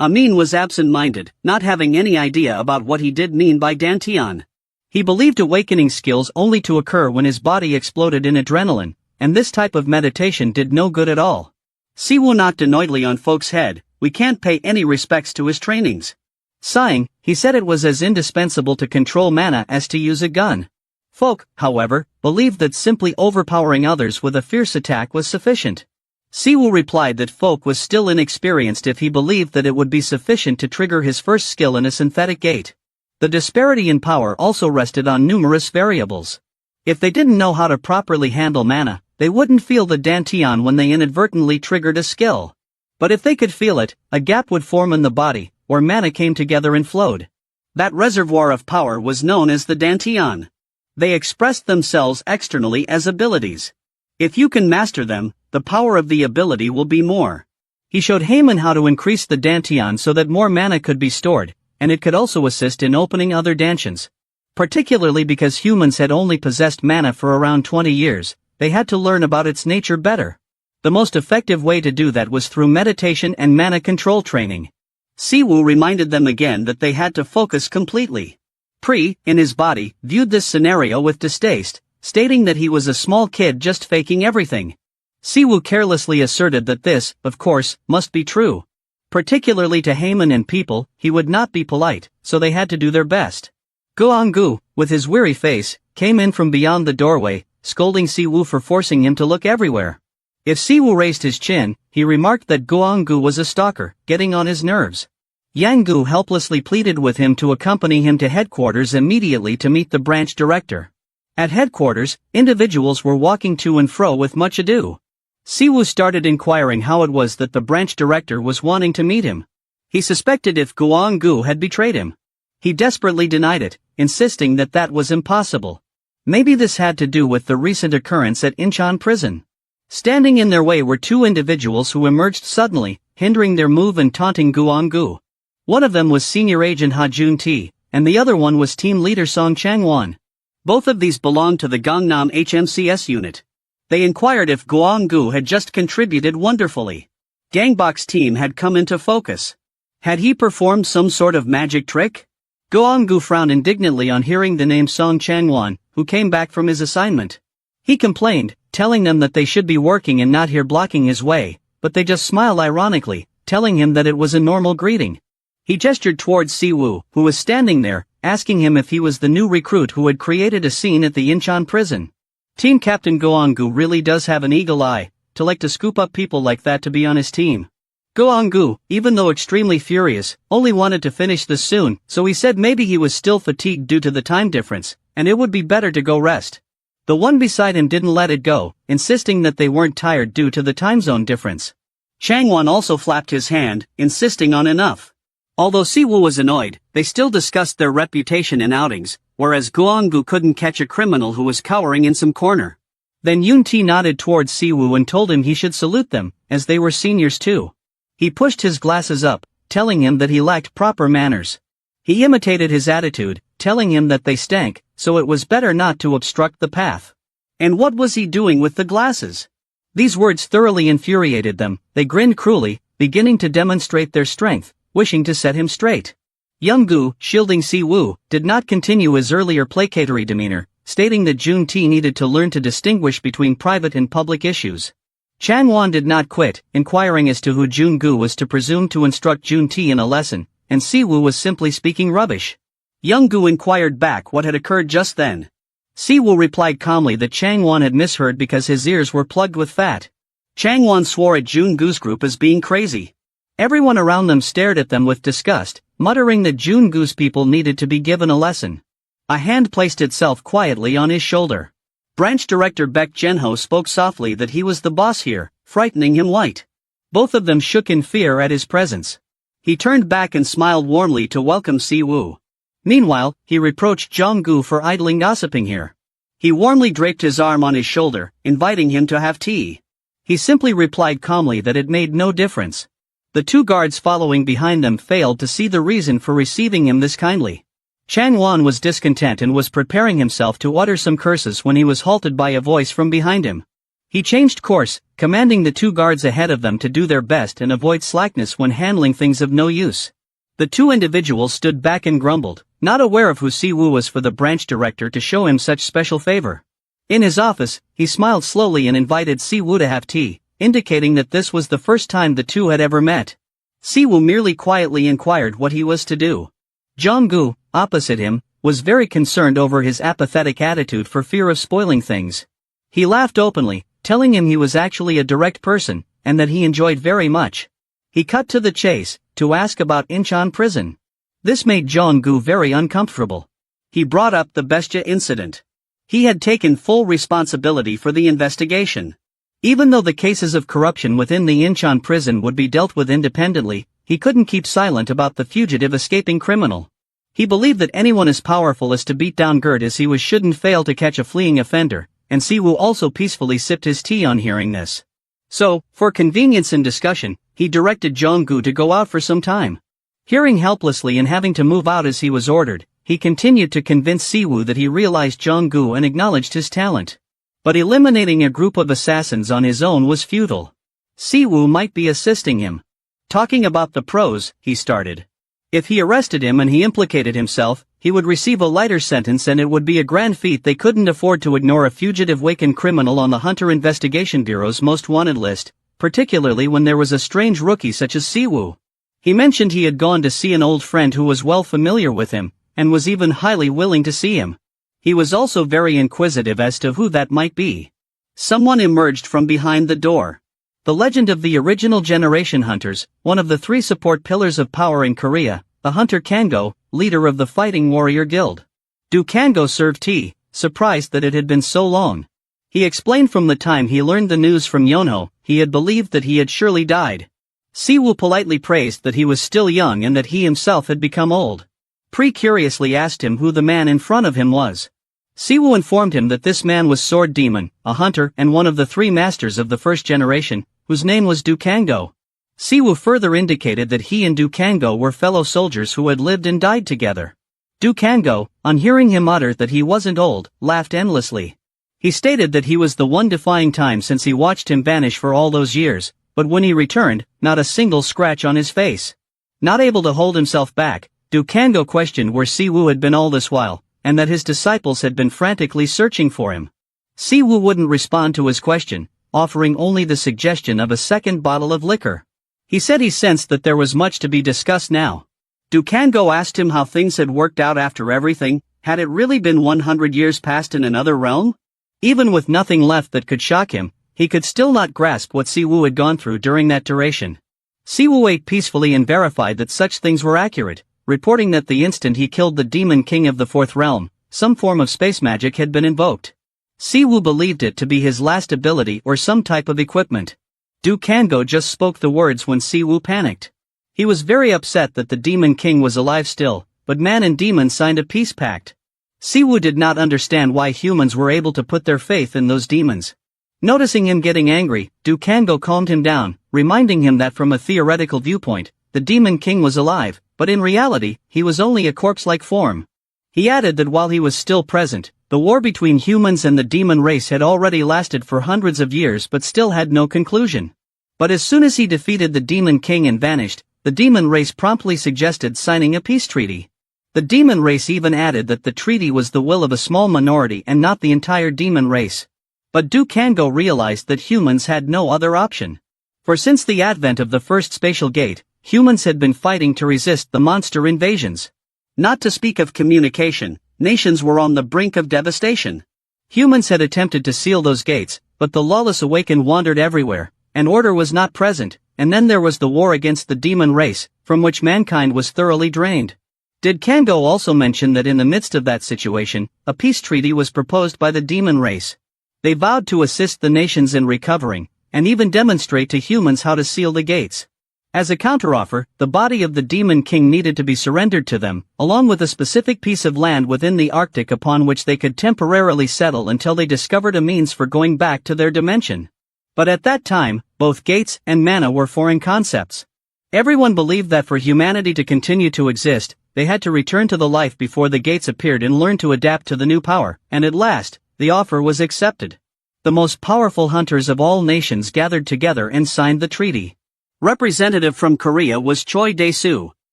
Amin was absent-minded, not having any idea about what he did mean by dantian. He believed awakening skills only to occur when his body exploded in adrenaline, and this type of meditation did no good at all. Siwoo knocked annoyedly on Folk's head. We can't pay any respects to his trainings. Sighing, he said it was as indispensable to control mana as to use a gun. Folk, however, believed that simply overpowering others with a fierce attack was sufficient. Siwoo replied that Folk was still inexperienced if he believed that it would be sufficient to trigger his first skill in a synthetic gate. The disparity in power also rested on numerous variables. If they didn't know how to properly handle mana, they wouldn't feel the dantian when they inadvertently triggered a skill. But if they could feel it, a gap would form in the body, where mana came together and flowed. That reservoir of power was known as the dantian. They expressed themselves externally as abilities. If you can master them, the power of the ability will be more. He showed Heyman how to increase the dantian so that more mana could be stored, and it could also assist in opening other dantians. Particularly because humans had only possessed mana for around 20 years, they had to learn about its nature better. The most effective way to do that was through meditation and mana control training. Siwoo reminded them again that they had to focus completely. Pri, in his body, viewed this scenario with distaste, stating that he was a small kid just faking everything. Siwoo carelessly asserted that this, of course, must be true. Particularly to Heyman and people, he would not be polite, so they had to do their best. Guanggu, with his weary face, came in from beyond the doorway, scolding Siwoo for forcing him to look everywhere. If Siwoo raised his chin, he remarked that Guanggu was a stalker, getting on his nerves. Yanggu helplessly pleaded with him to accompany him to headquarters immediately to meet the branch director. At headquarters, individuals were walking to and fro with much ado. Siwoo started inquiring how it was that the branch director was wanting to meet him. He suspected if Guanggu had betrayed him. He desperately denied it, insisting that that was impossible. Maybe this had to do with the recent occurrence at Incheon prison. Standing in their way were two individuals who emerged suddenly, hindering their move and taunting Guanggu. One of them was Senior Agent Ha Jun-Ti, and the other one was Team Leader Song Chang-won. Both of these belonged to the Gangnam HMCS unit. They inquired if Guanggu had just contributed wonderfully. Gangbok's team had come into focus. Had he performed some sort of magic trick? Goongu frowned indignantly on hearing the name Song Changwon, who came back from his assignment. He complained, telling them that they should be working and not here blocking his way, but they just smiled ironically, telling him that it was a normal greeting. He gestured towards Siwoo, who was standing there, asking him if he was the new recruit who had created a scene at the Incheon prison. Team Captain Goongu really does have an eagle eye, to like to scoop up people like that to be on his team. Goongu, even though extremely furious, only wanted to finish this soon, so he said maybe he was still fatigued due to the time difference, and it would be better to go rest. The one beside him didn't let it go, insisting that they weren't tired due to the time zone difference. Changwon also flapped his hand, insisting on enough. Although Siwoo was annoyed, they still discussed their reputation in outings, whereas Goongu couldn't catch a criminal who was cowering in some corner. Then Yoon-tae nodded towards Siwoo and told him he should salute them, as they were seniors too. He pushed his glasses up, telling him that he lacked proper manners. He imitated his attitude, telling him that they stank, so it was better not to obstruct the path. And what was he doing with the glasses? These words thoroughly infuriated them. They grinned cruelly, beginning to demonstrate their strength, wishing to set him straight. Young-gu, shielding Siwoo, did not continue his earlier placatory demeanor, stating that Jun-tae needed to learn to distinguish between private and public issues. Changwon did not quit, inquiring as to who Jun-gu was to presume to instruct Jun-tae in a lesson, and Siwoo was simply speaking rubbish. Young-gu inquired back what had occurred just then. Siwoo replied calmly that Changwon had misheard because his ears were plugged with fat. Changwon swore at Jun-gu's group as being crazy. Everyone around them stared at them with disgust, muttering that Jun-gu's people needed to be given a lesson. A hand placed itself quietly on his shoulder. Branch Director Baek Genho spoke softly that he was the boss here, frightening him white. Both of them shook in fear at his presence. He turned back and smiled warmly to welcome Siwoo. Meanwhile, he reproached Jong-gu for idling gossiping here. He warmly draped his arm on his shoulder, inviting him to have tea. He simply replied calmly that it made no difference. The two guards following behind them failed to see the reason for receiving him this kindly. Changwon was discontent and was preparing himself to utter some curses when he was halted by a voice from behind him. He changed course, commanding the two guards ahead of them to do their best and avoid slackness when handling things of no use. The two individuals stood back and grumbled, not aware of who Siwoo was for the branch director to show him such special favor. In his office, he smiled slowly and invited Siwoo to have tea, indicating that this was the first time the two had ever met. Siwoo merely quietly inquired what he was to do. Jong-gu, opposite him, was very concerned over his apathetic attitude for fear of spoiling things. He laughed openly, telling him he was actually a direct person, and that he enjoyed very much. He cut to the chase, to ask about Incheon prison. This made Jong-gu very uncomfortable. He brought up the Bestia incident. He had taken full responsibility for the investigation. Even though the cases of corruption within the Incheon prison would be dealt with independently, he couldn't keep silent about the fugitive escaping criminal. He believed that anyone as powerful as to beat down Gert as he was shouldn't fail to catch a fleeing offender, and Siwoo also peacefully sipped his tea on hearing this. So, for convenience in discussion, he directed Jong-gu to go out for some time. Hearing helplessly and having to move out as he was ordered, he continued to convince Siwoo that he realized Jong-gu and acknowledged his talent. But eliminating a group of assassins on his own was futile. Siwoo might be assisting him. Talking about the pros, he started. If he arrested him and he implicated himself, he would receive a lighter sentence and it would be a grand feat. They couldn't afford to ignore a fugitive wakened criminal on the Hunter Investigation Bureau's most wanted list, particularly when there was a strange rookie such as Siwoo. He mentioned he had gone to see an old friend who was well familiar with him, and was even highly willing to see him. He was also very inquisitive as to who that might be. Someone emerged from behind the door. The legend of the original generation hunters, one of the three support pillars of power in Korea, the hunter Kango, leader of the Fighting Warrior Guild. Do Kango serve tea, surprised that it had been so long. He explained from the time he learned the news from Yonho, he had believed that he had surely died. Siwoo politely praised that he was still young and that he himself had become old. Pre curiously asked him who the man in front of him was. Siwoo informed him that this man was Sword Demon, a hunter and one of the three masters of the first generation, whose name was Du Kango. Siwoo further indicated that he and Du Kango were fellow soldiers who had lived and died together. Du Kango, on hearing him utter that he wasn't old, laughed endlessly. He stated that he was the one defying time since he watched him vanish for all those years, but when he returned, not a single scratch on his face. Not able to hold himself back, Dukango questioned where Siwoo had been all this while, and that his disciples had been frantically searching for him. Siwoo wouldn't respond to his question, offering only the suggestion of a second bottle of liquor. He said he sensed that there was much to be discussed now. Dukango asked him how things had worked out after everything. Had it really been 100 years past in another realm? Even with nothing left that could shock him, he could still not grasp what Siwoo had gone through during that duration. Siwoo ate peacefully and verified that such things were accurate, reporting that the instant he killed the Demon King of the Fourth Realm, some form of space magic had been invoked. Siwoo believed it to be his last ability or some type of equipment. Dukango just spoke the words when Siwoo panicked. He was very upset that the Demon King was alive still, but man and demon signed a peace pact. Siwoo did not understand why humans were able to put their faith in those demons. Noticing him getting angry, Dukango calmed him down, reminding him that from a theoretical viewpoint, the Demon King was alive, but in reality, he was only a corpse-like form. He added that while he was still present, the war between humans and the demon race had already lasted for hundreds of years but still had no conclusion. But as soon as he defeated the Demon King and vanished, the demon race promptly suggested signing a peace treaty. The demon race even added that the treaty was the will of a small minority and not the entire demon race. But Dukango realized that humans had no other option. For since the advent of the first spatial gate, humans had been fighting to resist the monster invasions. Not to speak of communication, nations were on the brink of devastation. Humans had attempted to seal those gates, but the lawless awakened wandered everywhere, and order was not present, and then there was the war against the demon race, from which mankind was thoroughly drained. Dukango also mention that in the midst of that situation, a peace treaty was proposed by the demon race. They vowed to assist the nations in recovering, and even demonstrate to humans how to seal the gates. As a counteroffer, the body of the Demon King needed to be surrendered to them, along with a specific piece of land within the Arctic upon which they could temporarily settle until they discovered a means for going back to their dimension. But at that time, both gates and mana were foreign concepts. Everyone believed that for humanity to continue to exist, they had to return to the life before the gates appeared and learn to adapt to the new power, and at last, the offer was accepted. The most powerful hunters of all nations gathered together and signed the treaty. Representative from Korea was Choi Dae-soo.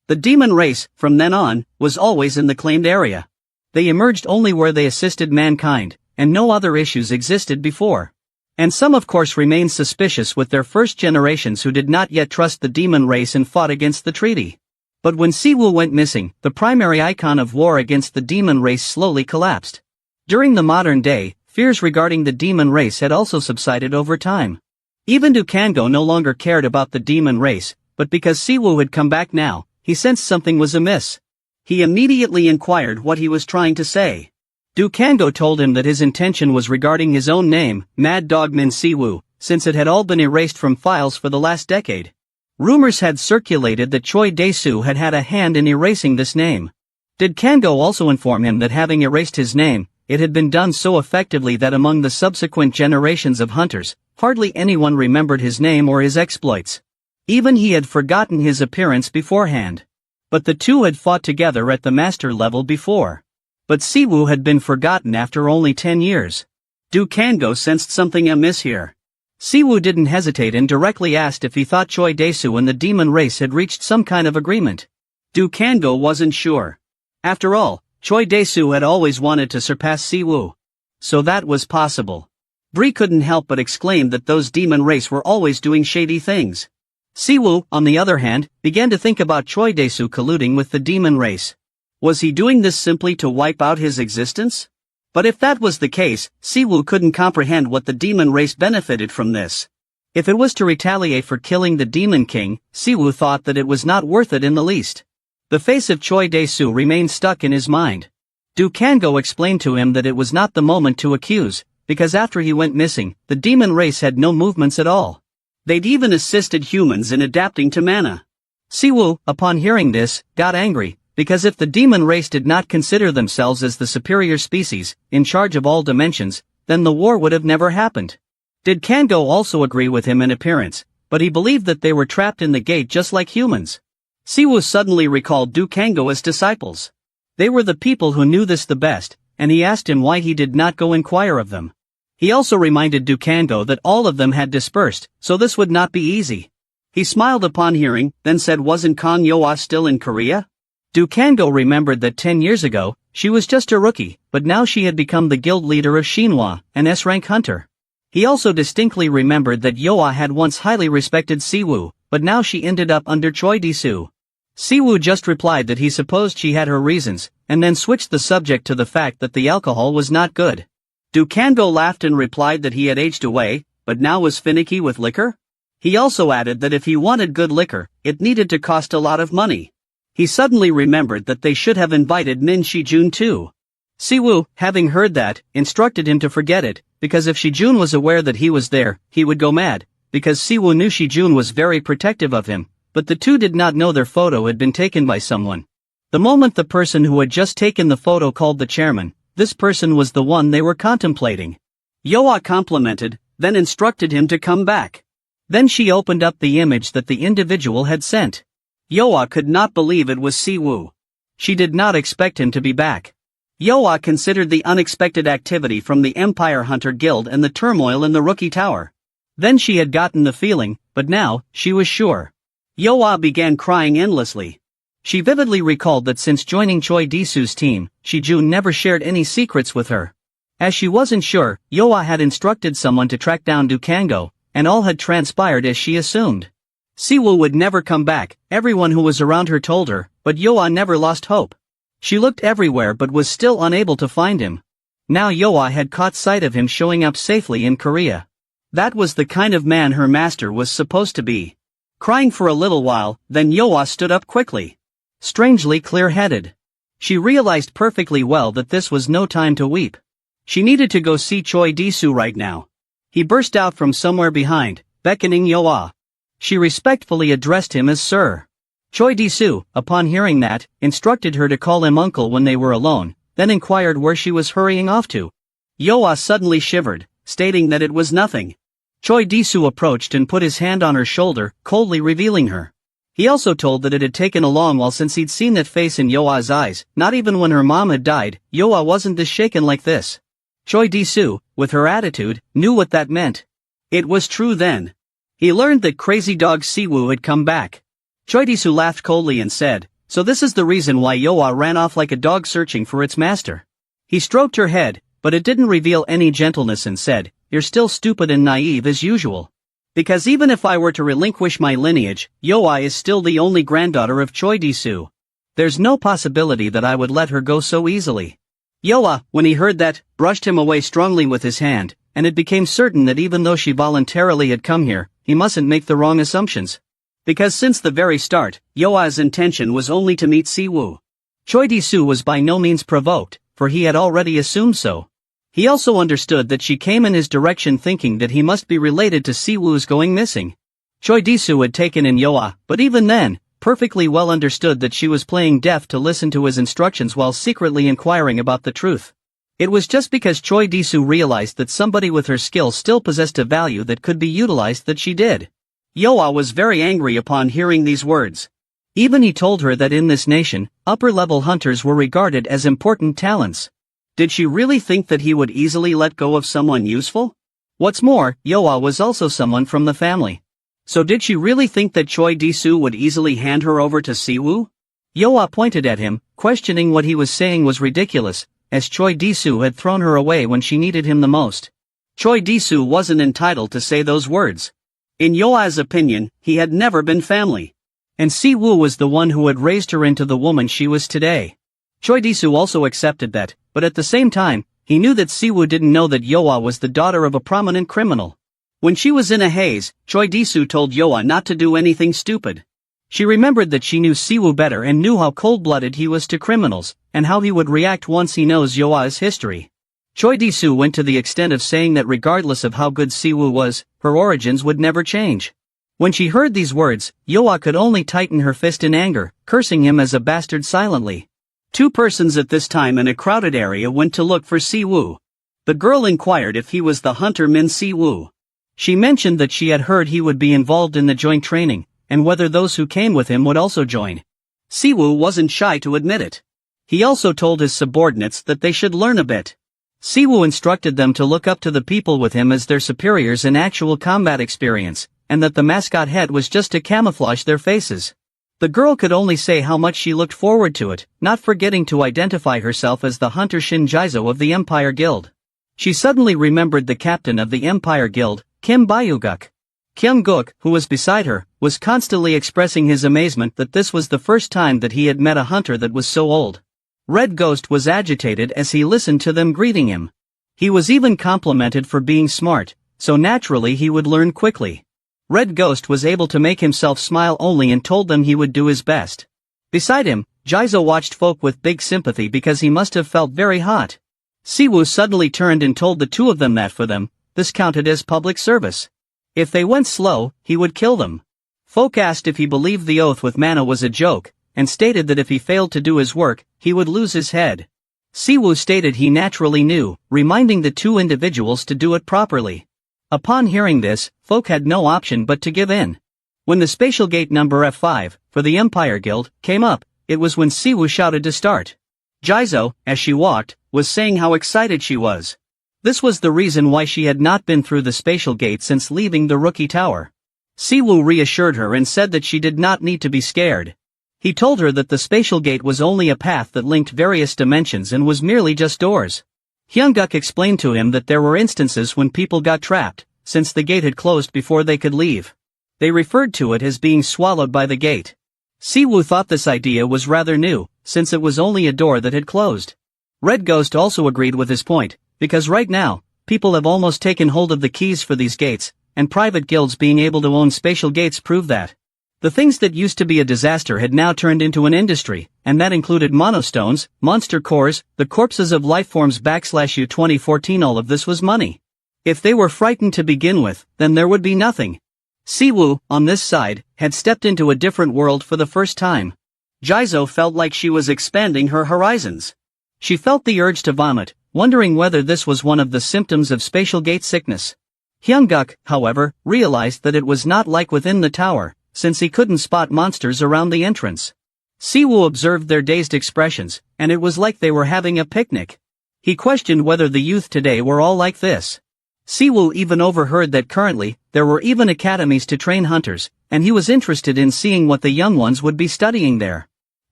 The demon race, from then on, was always in the claimed area. They emerged only where they assisted mankind, and no other issues existed before. And some of course remained suspicious with their first generations who did not yet trust the demon race and fought against the treaty. But when Siwoo went missing, the primary icon of war against the demon race slowly collapsed. During the modern day, fears regarding the demon race had also subsided over time. Even Dukango no longer cared about the demon race, but because Siwoo had come back now, he sensed something was amiss. He immediately inquired what he was trying to say. Dukango told him that his intention was regarding his own name, Mad Dog Min Siwoo, since it had all been erased from files for the last decade. Rumors had circulated that Choi Dae-soo had had a hand in erasing this name. Dukango also inform him that having erased his name, it had been done so effectively that among the subsequent generations of hunters, hardly anyone remembered his name or his exploits. Even he had forgotten his appearance beforehand. But the two had fought together at the master level before. But Siwoo had been forgotten after only 10 years. Dukango sensed something amiss here. Siwoo didn't hesitate and directly asked if he thought Choi Dae-soo and the demon race had reached some kind of agreement. Dukango wasn't sure. After all, Choi Dae-soo had always wanted to surpass Siwoo. So that was possible. Bree couldn't help but exclaim that those demon race were always doing shady things. Siwoo, on the other hand, began to think about Choi Dae-soo colluding with the demon race. Was he doing this simply to wipe out his existence? But if that was the case, Siwoo couldn't comprehend what the demon race benefited from this. If it was to retaliate for killing the Demon King, Siwoo thought that it was not worth it in the least. The face of Choi Dae-soo remained stuck in his mind. Dukango explained to him that it was not the moment to accuse, because after he went missing, the demon race had no movements at all. They'd even assisted humans in adapting to mana. Siwoo, upon hearing this, got angry, because if the demon race did not consider themselves as the superior species, in charge of all dimensions, then the war would have never happened. Dukango also agree with him in appearance, but he believed that they were trapped in the gate just like humans. Siwoo suddenly recalled Dukango as disciples. They were the people who knew this the best, and he asked him why he did not go inquire of them. He also reminded Dukango that all of them had dispersed, so this would not be easy. He smiled upon hearing, then said, wasn't Kang Yoa still in Korea? Du Kango remembered that 10 years ago, she was just a rookie, but now she had become the guild leader of Shinhwa, an S-rank hunter. He also distinctly remembered that Yoa had once highly respected Siwoo, but now she ended up under Choi Disu. Siwoo just replied that he supposed she had her reasons, and then switched the subject to the fact that the alcohol was not good. Du Kango laughed and replied that he had aged away, but now was finicky with liquor? He also added that if he wanted good liquor, it needed to cost a lot of money. He suddenly remembered that they should have invited Min Shijun too. Siwoo, having heard that, instructed him to forget it, because if Shijun was aware that he was there, he would go mad, because Siwoo knew Shijun was very protective of him, but the two did not know their photo had been taken by someone. The moment the person who had just taken the photo called the chairman, this person was the one they were contemplating. Yoa complimented, then instructed him to come back. Then she opened up the image that the individual had sent. Yoa could not believe it was Siwoo. She did not expect him to be back. Yoa considered the unexpected activity from the Empire Hunter Guild and the turmoil in the Rookie Tower. Then she had gotten the feeling, but now, she was sure. Yoa began crying endlessly. She vividly recalled that since joining Choi Disu's team, Shijun never shared any secrets with her. As she wasn't sure, Yoa had instructed someone to track down Du Kango, and all had transpired as she assumed. Siwoo would never come back, everyone who was around her told her, but Yoa never lost hope. She looked everywhere but was still unable to find him. Now Yoa had caught sight of him showing up safely in Korea. That was the kind of man her master was supposed to be. Crying for a little while, then Yoa stood up quickly. Strangely clear-headed. She realized perfectly well that this was no time to weep. She needed to go see Choi Disu right now. He burst out from somewhere behind, beckoning Yoa. She respectfully addressed him as Sir. Choi Disu, upon hearing that, instructed her to call him uncle when they were alone, then inquired where she was hurrying off to. Yoa suddenly shivered, stating that it was nothing. Choi Disu approached and put his hand on her shoulder, coldly revealing her. He also told that it had taken a long while since he'd seen that face in Yoa's eyes, not even when her mom had died, Yoa wasn't this shaken like this. Choi Disu, with her attitude, knew what that meant. It was true then. He learned that crazy dog Siwoo had come back. Choi Disu laughed coldly and said, so this is the reason why Yoa ran off like a dog searching for its master. He stroked her head, but it didn't reveal any gentleness and said, you're still stupid and naive as usual. Because even if I were to relinquish my lineage, Yoa is still the only granddaughter of Choi Disu. There's no possibility that I would let her go so easily. Yoa, when he heard that, brushed him away strongly with his hand, and it became certain that even though she voluntarily had come here, he mustn't make the wrong assumptions. Because since the very start, Yoa's intention was only to meet Siwoo. Choi Disu was by no means provoked, for he had already assumed so. He also understood that she came in his direction thinking that he must be related to Siwoo's going missing. Choi Disu had taken in Yoa, but even then, perfectly well understood that she was playing deaf to listen to his instructions while secretly inquiring about the truth. It was just because Choi Disu realized that somebody with her skill still possessed a value that could be utilized that she did. Yoa was very angry upon hearing these words. Even he told her that in this nation, upper-level hunters were regarded as important talents. Did she really think that he would easily let go of someone useful? What's more, Yoa was also someone from the family. So did she really think that Choi Disu would easily hand her over to Siwoo? Yoa pointed at him, questioning what he was saying was ridiculous, as Choi Disu had thrown her away when she needed him the most. Choi Disu wasn't entitled to say those words. In Yoa's opinion, he had never been family. And Siwoo was the one who had raised her into the woman she was today. Choi Disu also accepted that, but at the same time, he knew that Siwoo didn't know that Yoa was the daughter of a prominent criminal. When she was in a haze, Choi Disu told Yoa not to do anything stupid. She remembered that she knew Siwoo better and knew how cold-blooded he was to criminals, and how he would react once he knows Yoa's history. Choi Disu went to the extent of saying that regardless of how good Siwoo was, her origins would never change. When she heard these words, Yoa could only tighten her fist in anger, cursing him as a bastard silently. Two persons at this time in a crowded area went to look for Siwoo. The girl inquired if he was the hunter Min Siwoo. She mentioned that she had heard he would be involved in the joint training, and whether those who came with him would also join. Siwoo wasn't shy to admit it. He also told his subordinates that they should learn a bit. Siwoo instructed them to look up to the people with him as their superiors in actual combat experience, and that the mascot head was just to camouflage their faces. The girl could only say how much she looked forward to it, not forgetting to identify herself as the hunter Shin Jizo of the Empire Guild. She suddenly remembered the captain of the Empire Guild, Kim Byuguk. Kyung-guk, who was beside her, was constantly expressing his amazement that this was the first time that he had met a hunter that was so old. Red Ghost was agitated as he listened to them greeting him. He was even complimented for being smart, so naturally he would learn quickly. Red Ghost was able to make himself smile only and told them he would do his best. Beside him, Jizo watched folk with big sympathy because he must have felt very hot. Siwoo suddenly turned and told the two of them that for them, this counted as public service. If they went slow, he would kill them. Folk asked if he believed the oath with mana was a joke, and stated that if he failed to do his work, he would lose his head. Siwoo stated he naturally knew, reminding the two individuals to do it properly. Upon hearing this, folk had no option but to give in. When the spatial gate number F5, for the Empire Guild, came up, it was when Siwoo shouted to start. Jizo, as she walked, was saying how excited she was. This was the reason why she had not been through the spatial gate since leaving the rookie tower. Siwoo reassured her and said that she did not need to be scared. He told her that the spatial gate was only a path that linked various dimensions and was merely just doors. Hyunguk explained to him that there were instances when people got trapped, since the gate had closed before they could leave. They referred to it as being swallowed by the gate. Siwoo thought this idea was rather new, since it was only a door that had closed. Red Ghost also agreed with his point, because right now, people have almost taken hold of the keys for these gates, and private guilds being able to own spatial gates prove that. The things that used to be a disaster had now turned into an industry, and that included monostones, monster cores, the corpses of lifeforms / 2014. All of this was money. If they were frightened to begin with, then there would be nothing. Siwoo, on this side, had stepped into a different world for the first time. Jizo felt like she was expanding her horizons. She felt the urge to vomit, wondering whether this was one of the symptoms of spatial gate sickness. Hyunguk, however, realized that it was not like within the tower, since he couldn't spot monsters around the entrance. Siwoo observed their dazed expressions, and it was like they were having a picnic. He questioned whether the youth today were all like this. Siwoo even overheard that currently, there were even academies to train hunters, and he was interested in seeing what the young ones would be studying there.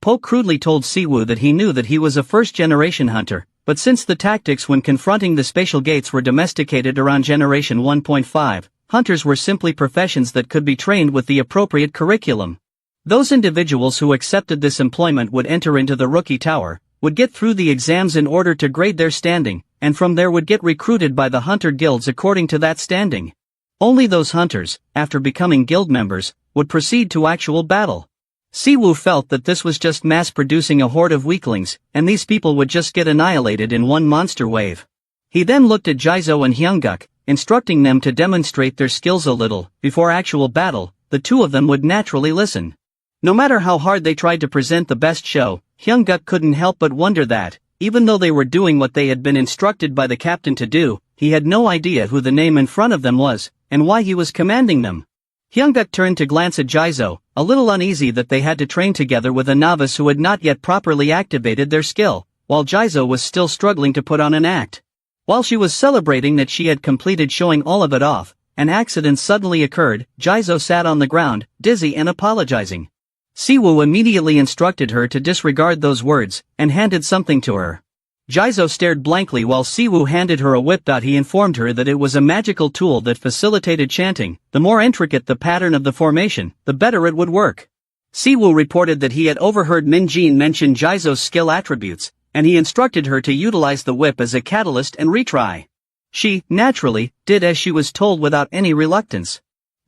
Po crudely told Siwoo that he knew that he was a first-generation hunter, but since the tactics when confronting the spatial gates were domesticated around Generation 1.5, hunters were simply professions that could be trained with the appropriate curriculum. Those individuals who accepted this employment would enter into the rookie tower, would get through the exams in order to grade their standing, and from there would get recruited by the hunter guilds according to that standing. Only those hunters, after becoming guild members, would proceed to actual battle. Siwoo felt that this was just mass-producing a horde of weaklings, and these people would just get annihilated in one monster wave. He then looked at Jizo and Hyunguk, instructing them to demonstrate their skills a little. Before actual battle, the two of them would naturally listen. No matter how hard they tried to present the best show, Hyunguk couldn't help but wonder that, even though they were doing what they had been instructed by the captain to do, he had no idea who the name in front of them was, and why he was commanding them. Hyunguk turned to glance at Jizo, a little uneasy that they had to train together with a novice who had not yet properly activated their skill, while Jizo was still struggling to put on an act. While she was celebrating that she had completed showing all of it off, an accident suddenly occurred. Jizo sat on the ground, dizzy and apologizing. Siwoo immediately instructed her to disregard those words, and handed something to her. Jizo stared blankly while Siwoo handed her a whip. He informed her that it was a magical tool that facilitated chanting. The more intricate the pattern of the formation, the better it would work. Siwoo reported that he had overheard Min Jin mention Jizo's skill attributes, and he instructed her to utilize the whip as a catalyst and retry. She, naturally, did as she was told without any reluctance.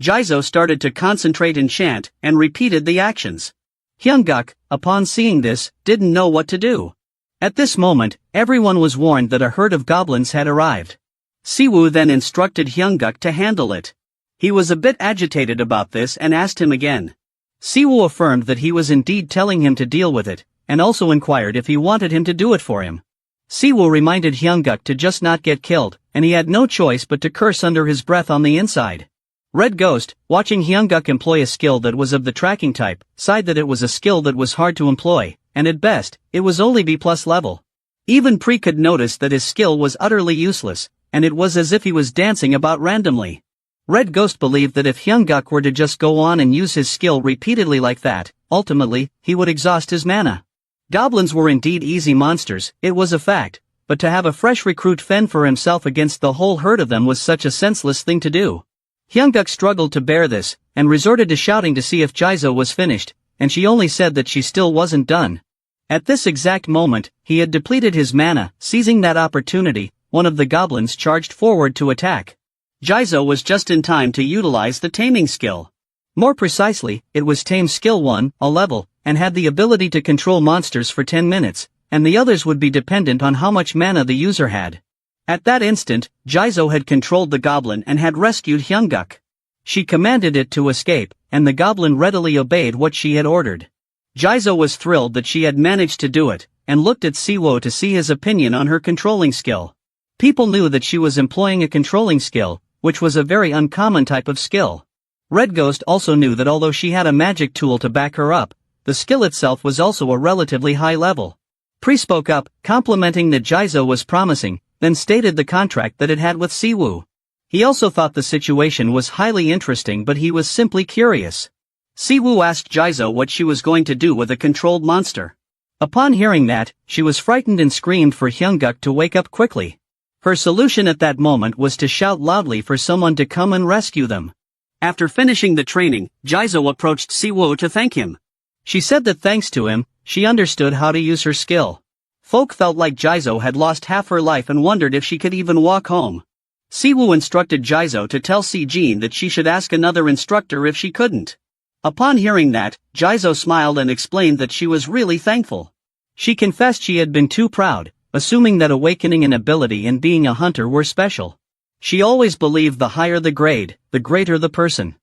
Jizo started to concentrate and chant, and repeated the actions. Hyunguk, upon seeing this, didn't know what to do. At this moment, everyone was warned that a herd of goblins had arrived. Siwoo then instructed Hyunguk to handle it. He was a bit agitated about this and asked him again. Siwoo affirmed that he was indeed telling him to deal with it, and also inquired if he wanted him to do it for him. Siwoo reminded Hyunguk to just not get killed, and he had no choice but to curse under his breath on the inside. Red Ghost, watching Hyunguk employ a skill that was of the tracking type, sighed that it was a skill that was hard to employ, and at best, it was only B+ level. Even Pre could notice that his skill was utterly useless, and it was as if he was dancing about randomly. Red Ghost believed that if Hyunguk were to just go on and use his skill repeatedly like that, ultimately, he would exhaust his mana. Goblins were indeed easy monsters, it was a fact, but to have a fresh recruit fend for himself against the whole herd of them was such a senseless thing to do. Hyunguk struggled to bear this, and resorted to shouting to see if Jizo was finished, and she only said that she still wasn't done. At this exact moment, he had depleted his mana. Seizing that opportunity, one of the goblins charged forward to attack. Jizo was just in time to utilize the taming skill. More precisely, it was Tame Skill 1, a level, and had the ability to control monsters for 10 minutes, and the others would be dependent on how much mana the user had. At that instant, Jizo had controlled the goblin and had rescued Hyunguk. She commanded it to escape, and the goblin readily obeyed what she had ordered. Jizo was thrilled that she had managed to do it, and looked at Siwo to see his opinion on her controlling skill. People knew that she was employing a controlling skill, which was a very uncommon type of skill. Red Ghost also knew that although she had a magic tool to back her up, the skill itself was also a relatively high level. Pri spoke up, complimenting that Jizo was promising, then stated the contract that it had with Siwoo. He also thought the situation was highly interesting, but he was simply curious. Siwoo asked Jizo what she was going to do with a controlled monster. Upon hearing that, she was frightened and screamed for Hyunguk to wake up quickly. Her solution at that moment was to shout loudly for someone to come and rescue them. After finishing the training, Jizo approached Siwoo to thank him. She said that thanks to him, she understood how to use her skill. Folk felt like Jizo had lost half her life and wondered if she could even walk home. Siwoo instructed Jizo to tell Si-jin that she should ask another instructor if she couldn't. Upon hearing that, Jizo smiled and explained that she was really thankful. She confessed she had been too proud, assuming that awakening an ability and being a hunter were special. She always believed the higher the grade, the greater the person.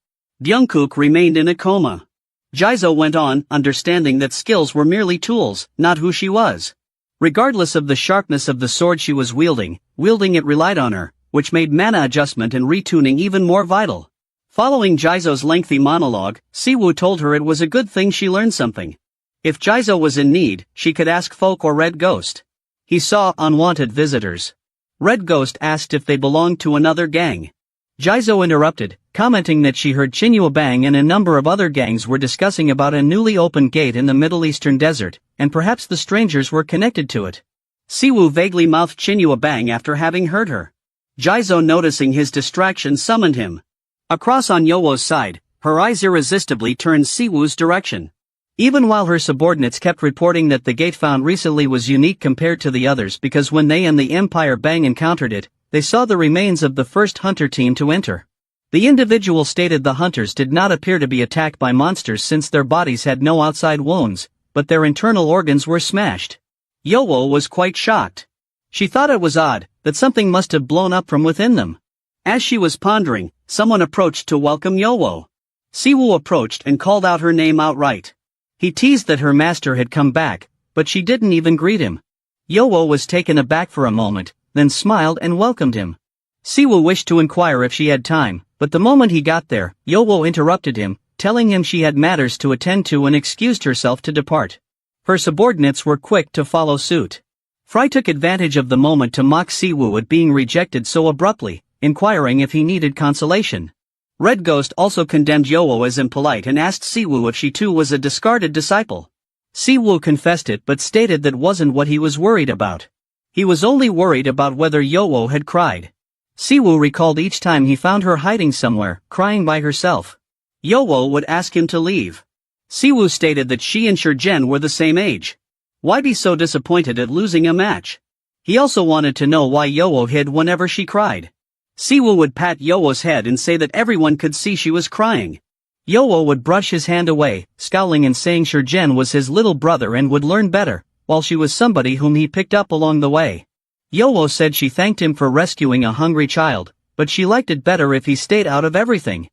Byungkook remained in a coma. Jizo went on, understanding that skills were merely tools, not who she was. Regardless of the sharpness of the sword she was wielding it relied on her, which made mana adjustment and retuning even more vital. Following Jizo's lengthy monologue, Siwoo told her it was a good thing she learned something. If Jizo was in need, she could ask Folk or Red Ghost. He saw unwanted visitors. Red Ghost asked if they belonged to another gang. Jizo interrupted, commenting that she heard Chinua Bang and a number of other gangs were discussing about a newly opened gate in the Middle Eastern desert, and perhaps the strangers were connected to it. Siwoo vaguely mouthed Chinua Bang after having heard her. Jizo, noticing his distraction, summoned him. Across on Yowo's side, her eyes irresistibly turned Siwoo's direction. Even while her subordinates kept reporting that the gate found recently was unique compared to the others because when they and the Empire Bang encountered it, they saw the remains of the first hunter team to enter. The individual stated the hunters did not appear to be attacked by monsters since their bodies had no outside wounds, but their internal organs were smashed. Yowo was quite shocked. She thought it was odd, that something must have blown up from within them. As she was pondering, someone approached to welcome Yowo. Siwoo approached and called out her name outright. He teased that her master had come back, but she didn't even greet him. Yowo was taken aback for a moment, then smiled and welcomed him. Siwoo wished to inquire if she had time, but the moment he got there, Yowo interrupted him, telling him she had matters to attend to and excused herself to depart. Her subordinates were quick to follow suit. Fry took advantage of the moment to mock Siwoo at being rejected so abruptly, inquiring if he needed consolation. Red Ghost also condemned Yowo as impolite and asked Siwoo if she too was a discarded disciple. Siwoo confessed it but stated that wasn't what he was worried about. He was only worried about whether Yowo had cried. Siwoo recalled each time he found her hiding somewhere, crying by herself. Yowo would ask him to leave. Siwoo stated that she and Shurjen were the same age. Why be so disappointed at losing a match? He also wanted to know why Yowo hid whenever she cried. Siwoo would pat Yowo's head and say that everyone could see she was crying. Yowo would brush his hand away, scowling and saying Shurjen was his little brother and would learn better, while she was somebody whom he picked up along the way. Yowo said she thanked him for rescuing a hungry child, but she liked it better if he stayed out of everything.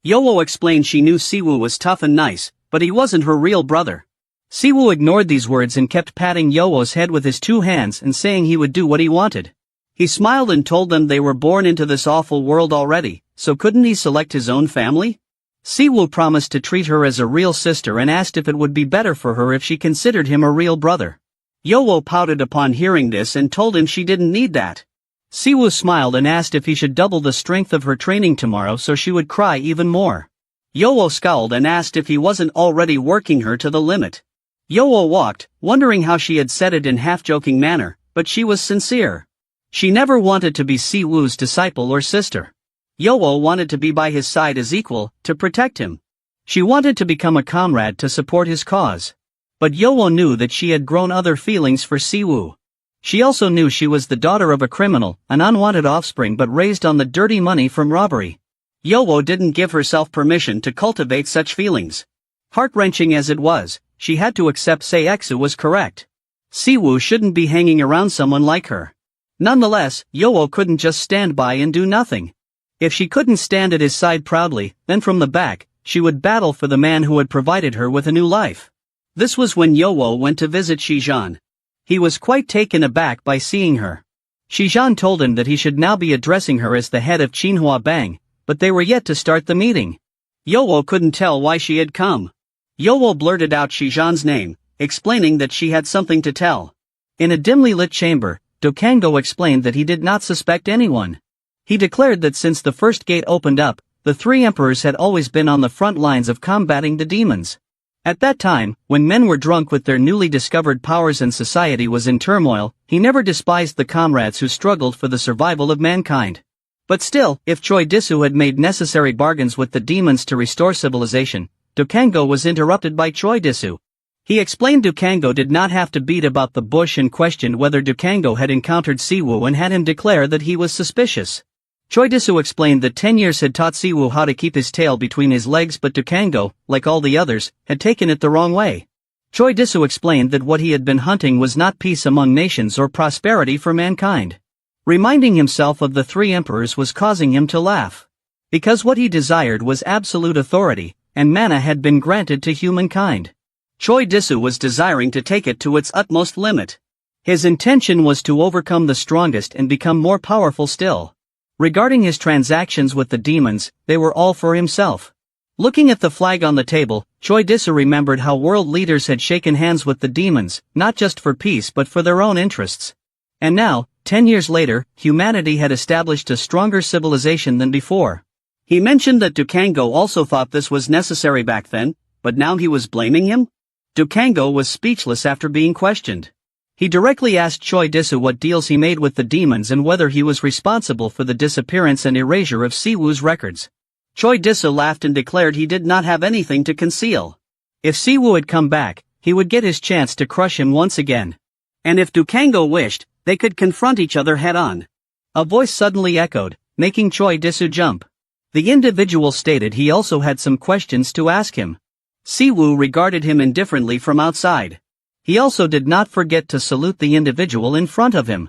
Yowo explained she knew Siwoo was tough and nice, but he wasn't her real brother. Siwoo ignored these words and kept patting Yowo's head with his two hands and saying he would do what he wanted. He smiled and told them they were born into this awful world already, so couldn't he select his own family? Siwoo promised to treat her as a real sister and asked if it would be better for her if she considered him a real brother. Yowo pouted upon hearing this and told him she didn't need that. Siwoo smiled and asked if he should double the strength of her training tomorrow so she would cry even more. Yowo scowled and asked if he wasn't already working her to the limit. Yowo walked, wondering how she had said it in half-joking manner, but she was sincere. She never wanted to be Siwoo's disciple or sister. Yowo wanted to be by his side as equal, to protect him. She wanted to become a comrade to support his cause. But Yowo knew that she had grown other feelings for Siwoo. She also knew she was the daughter of a criminal, an unwanted offspring but raised on the dirty money from robbery. Yowo didn't give herself permission to cultivate such feelings. Heart-wrenching as it was, she had to accept Seiksu was correct. Siwoo shouldn't be hanging around someone like her. Nonetheless, Yowo couldn't just stand by and do nothing. If she couldn't stand at his side proudly, then from the back, she would battle for the man who had provided her with a new life. This was when Yowo went to visit Shijan. He was quite taken aback by seeing her. Shijan told him that he should now be addressing her as the head of Xinhua Bang, but they were yet to start the meeting. Yowo couldn't tell why she had come. Yowo blurted out Shijan's name, explaining that she had something to tell. In a dimly lit chamber, Dokango explained that he did not suspect anyone. He declared that since the first gate opened up, the three emperors had always been on the front lines of combating the demons. At that time, when men were drunk with their newly discovered powers and society was in turmoil, he never despised the comrades who struggled for the survival of mankind. But still, if Choi Disu had made necessary bargains with the demons to restore civilization, Dokango was interrupted by Choi Disu. He explained Dokango did not have to beat about the bush and questioned whether Dokango had encountered Siwoo and had him declare that he was suspicious. Choi Disu explained that 10 years had taught Siwoo how to keep his tail between his legs, but Dokango, like all the others, had taken it the wrong way. Choi Disu explained that what he had been hunting was not peace among nations or prosperity for mankind. Reminding himself of the three emperors was causing him to laugh. Because what he desired was absolute authority, and mana had been granted to humankind. Choi Disu was desiring to take it to its utmost limit. His intention was to overcome the strongest and become more powerful still. Regarding his transactions with the demons, they were all for himself. Looking at the flag on the table, Choi Disu remembered how world leaders had shaken hands with the demons, not just for peace but for their own interests. And now, 10 years later, humanity had established a stronger civilization than before. He mentioned that Dokango also thought this was necessary back then, but now he was blaming him? Dokango was speechless after being questioned. He directly asked Choi Disu what deals he made with the demons and whether he was responsible for the disappearance and erasure of Siwoo's records. Choi Disu laughed and declared he did not have anything to conceal. If Siwoo had come back, he would get his chance to crush him once again. And if Dokango wished, they could confront each other head-on. A voice suddenly echoed, making Choi Disu jump. The individual stated he also had some questions to ask him. Siwoo regarded him indifferently from outside. He also did not forget to salute the individual in front of him.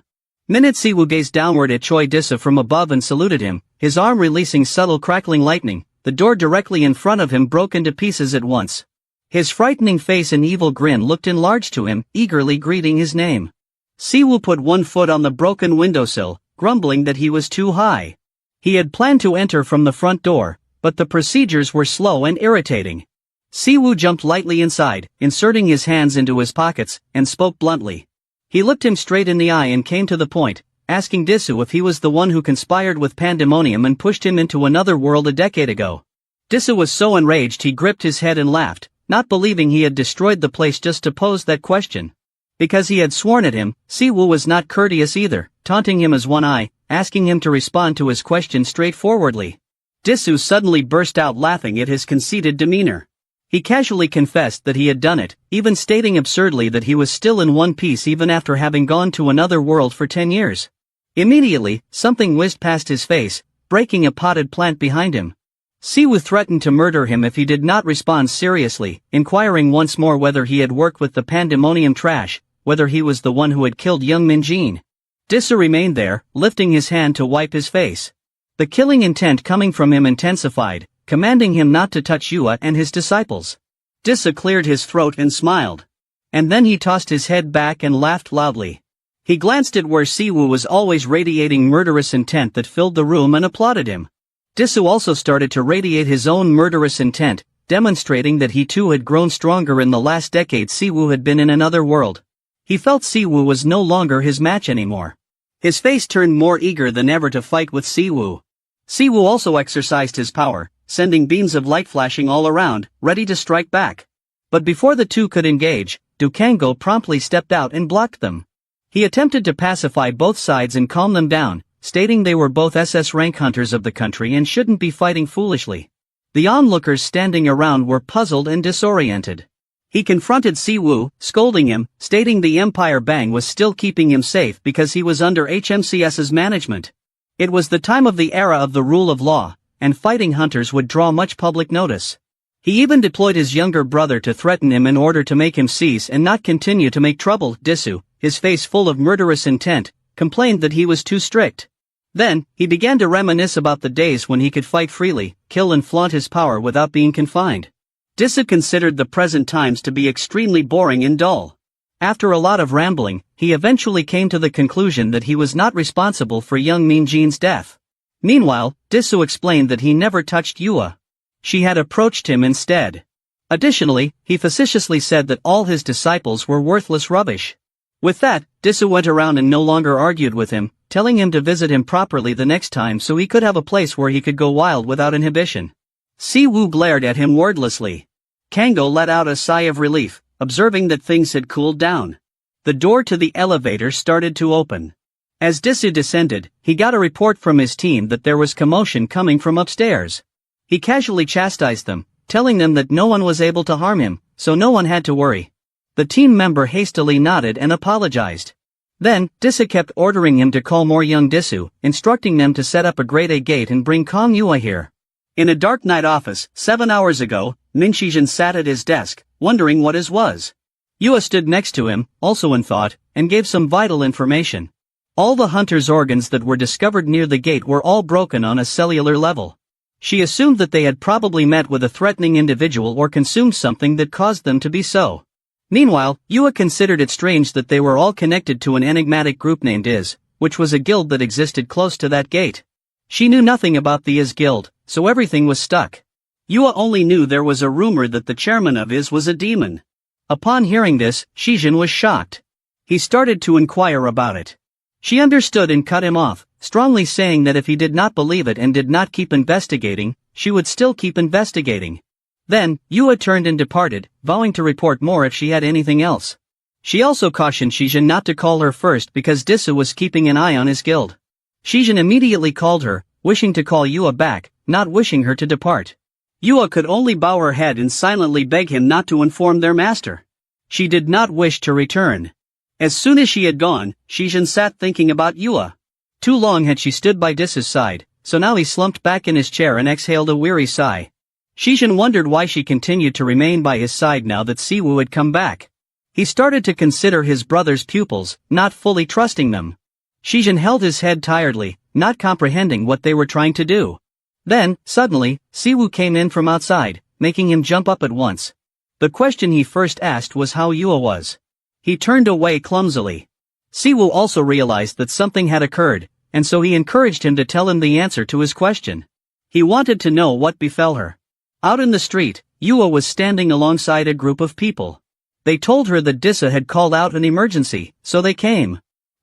Siwoo gazed downward at Choi Disu from above and saluted him, his arm releasing subtle crackling lightning. The door directly in front of him broke into pieces at once. His frightening face and evil grin looked enlarged to him, eagerly greeting his name. Siwoo put one foot on the broken windowsill, grumbling that he was too high. He had planned to enter from the front door, but the procedures were slow and irritating. Siwoo jumped lightly inside, inserting his hands into his pockets, and spoke bluntly. He looked him straight in the eye and came to the point, asking Disu if he was the one who conspired with Pandemonium and pushed him into another world a decade ago. Disu was so enraged he gripped his head and laughed, not believing he had destroyed the place just to pose that question. Because he had sworn at him, Siwoo was not courteous either, taunting him as one eye, asking him to respond to his question straightforwardly. Disu suddenly burst out laughing at his conceited demeanor. He casually confessed that he had done it, even stating absurdly that he was still in one piece even after having gone to another world for 10 years. Immediately, something whizzed past his face, breaking a potted plant behind him. Siwoo threatened to murder him if he did not respond seriously, inquiring once more whether he had worked with the Pandemonium trash, whether he was the one who had killed young Minjin. Disu remained there, lifting his hand to wipe his face. The killing intent coming from him intensified, commanding him not to touch Yua and his disciples. Disu cleared his throat and smiled. And then he tossed his head back and laughed loudly. He glanced at where Siwoo was always radiating murderous intent that filled the room and applauded him. Disu also started to radiate his own murderous intent, demonstrating that he too had grown stronger in the last decade Siwoo had been in another world. He felt Siwoo was no longer his match anymore. His face turned more eager than ever to fight with Siwoo. Siwoo also exercised his power, sending beams of light flashing all around, ready to strike back. But before the two could engage, Dukango promptly stepped out and blocked them. He attempted to pacify both sides and calm them down, stating they were both SS rank hunters of the country and shouldn't be fighting foolishly. The onlookers standing around were puzzled and disoriented. He confronted Siwoo, scolding him, stating the Empire Bang was still keeping him safe because he was under HMCS's management. It was the time of the era of the rule of law, and fighting hunters would draw much public notice. He even deployed his younger brother to threaten him in order to make him cease and not continue to make trouble. Disu, his face full of murderous intent, complained that he was too strict. Then, he began to reminisce about the days when he could fight freely, kill and flaunt his power without being confined. Disu considered the present times to be extremely boring and dull. After a lot of rambling, he eventually came to the conclusion that he was not responsible for young Minjin's death. Meanwhile, Disu explained that he never touched Yua. She had approached him instead. Additionally, he facetiously said that all his disciples were worthless rubbish. With that, Disu went around and no longer argued with him, telling him to visit him properly the next time so he could have a place where he could go wild without inhibition. Siwoo glared at him wordlessly. Kango let out a sigh of relief, observing that things had cooled down. The door to the elevator started to open. As Disu descended, he got a report from his team that there was commotion coming from upstairs. He casually chastised them, telling them that no one was able to harm him, so no one had to worry. The team member hastily nodded and apologized. Then, Disu kept ordering him to call more young Disu, instructing them to set up a grade A gate and bring Kong Yua here. In a dark night office, 7 hours ago, Min Shijin sat at his desk, wondering what his was. Yua stood next to him, also in thought, and gave some vital information. All the hunter's organs that were discovered near the gate were all broken on a cellular level. She assumed that they had probably met with a threatening individual or consumed something that caused them to be so. Meanwhile, Yua considered it strange that they were all connected to an enigmatic group named Is, which was a guild that existed close to that gate. She knew nothing about the Is guild, so everything was stuck. Yua only knew there was a rumor that the chairman of Is was a demon. Upon hearing this, Shijin was shocked. He started to inquire about it. She understood and cut him off, strongly saying that if he did not believe it and did not keep investigating, she would still keep investigating. Then, Yua turned and departed, vowing to report more if she had anything else. She also cautioned Shijin not to call her first because Disu was keeping an eye on his guild. Shijin immediately called her, wishing to call Yua back, not wishing her to depart. Yua could only bow her head and silently beg him not to inform their master. She did not wish to return. As soon as she had gone, Shijin sat thinking about Yua. Too long had she stood by Disu's side, so now he slumped back in his chair and exhaled a weary sigh. Shijin wondered why she continued to remain by his side now that Siwoo had come back. He started to consider his brother's pupils, not fully trusting them. Shijin held his head tiredly, not comprehending what they were trying to do. Then, suddenly, Siwoo came in from outside, making him jump up at once. The question he first asked was how Yua was. He turned away clumsily. Siwoo also realized that something had occurred, and so he encouraged him to tell him the answer to his question. He wanted to know what befell her. Out in the street, Yua was standing alongside a group of people. They told her that Disu had called out an emergency, so they came.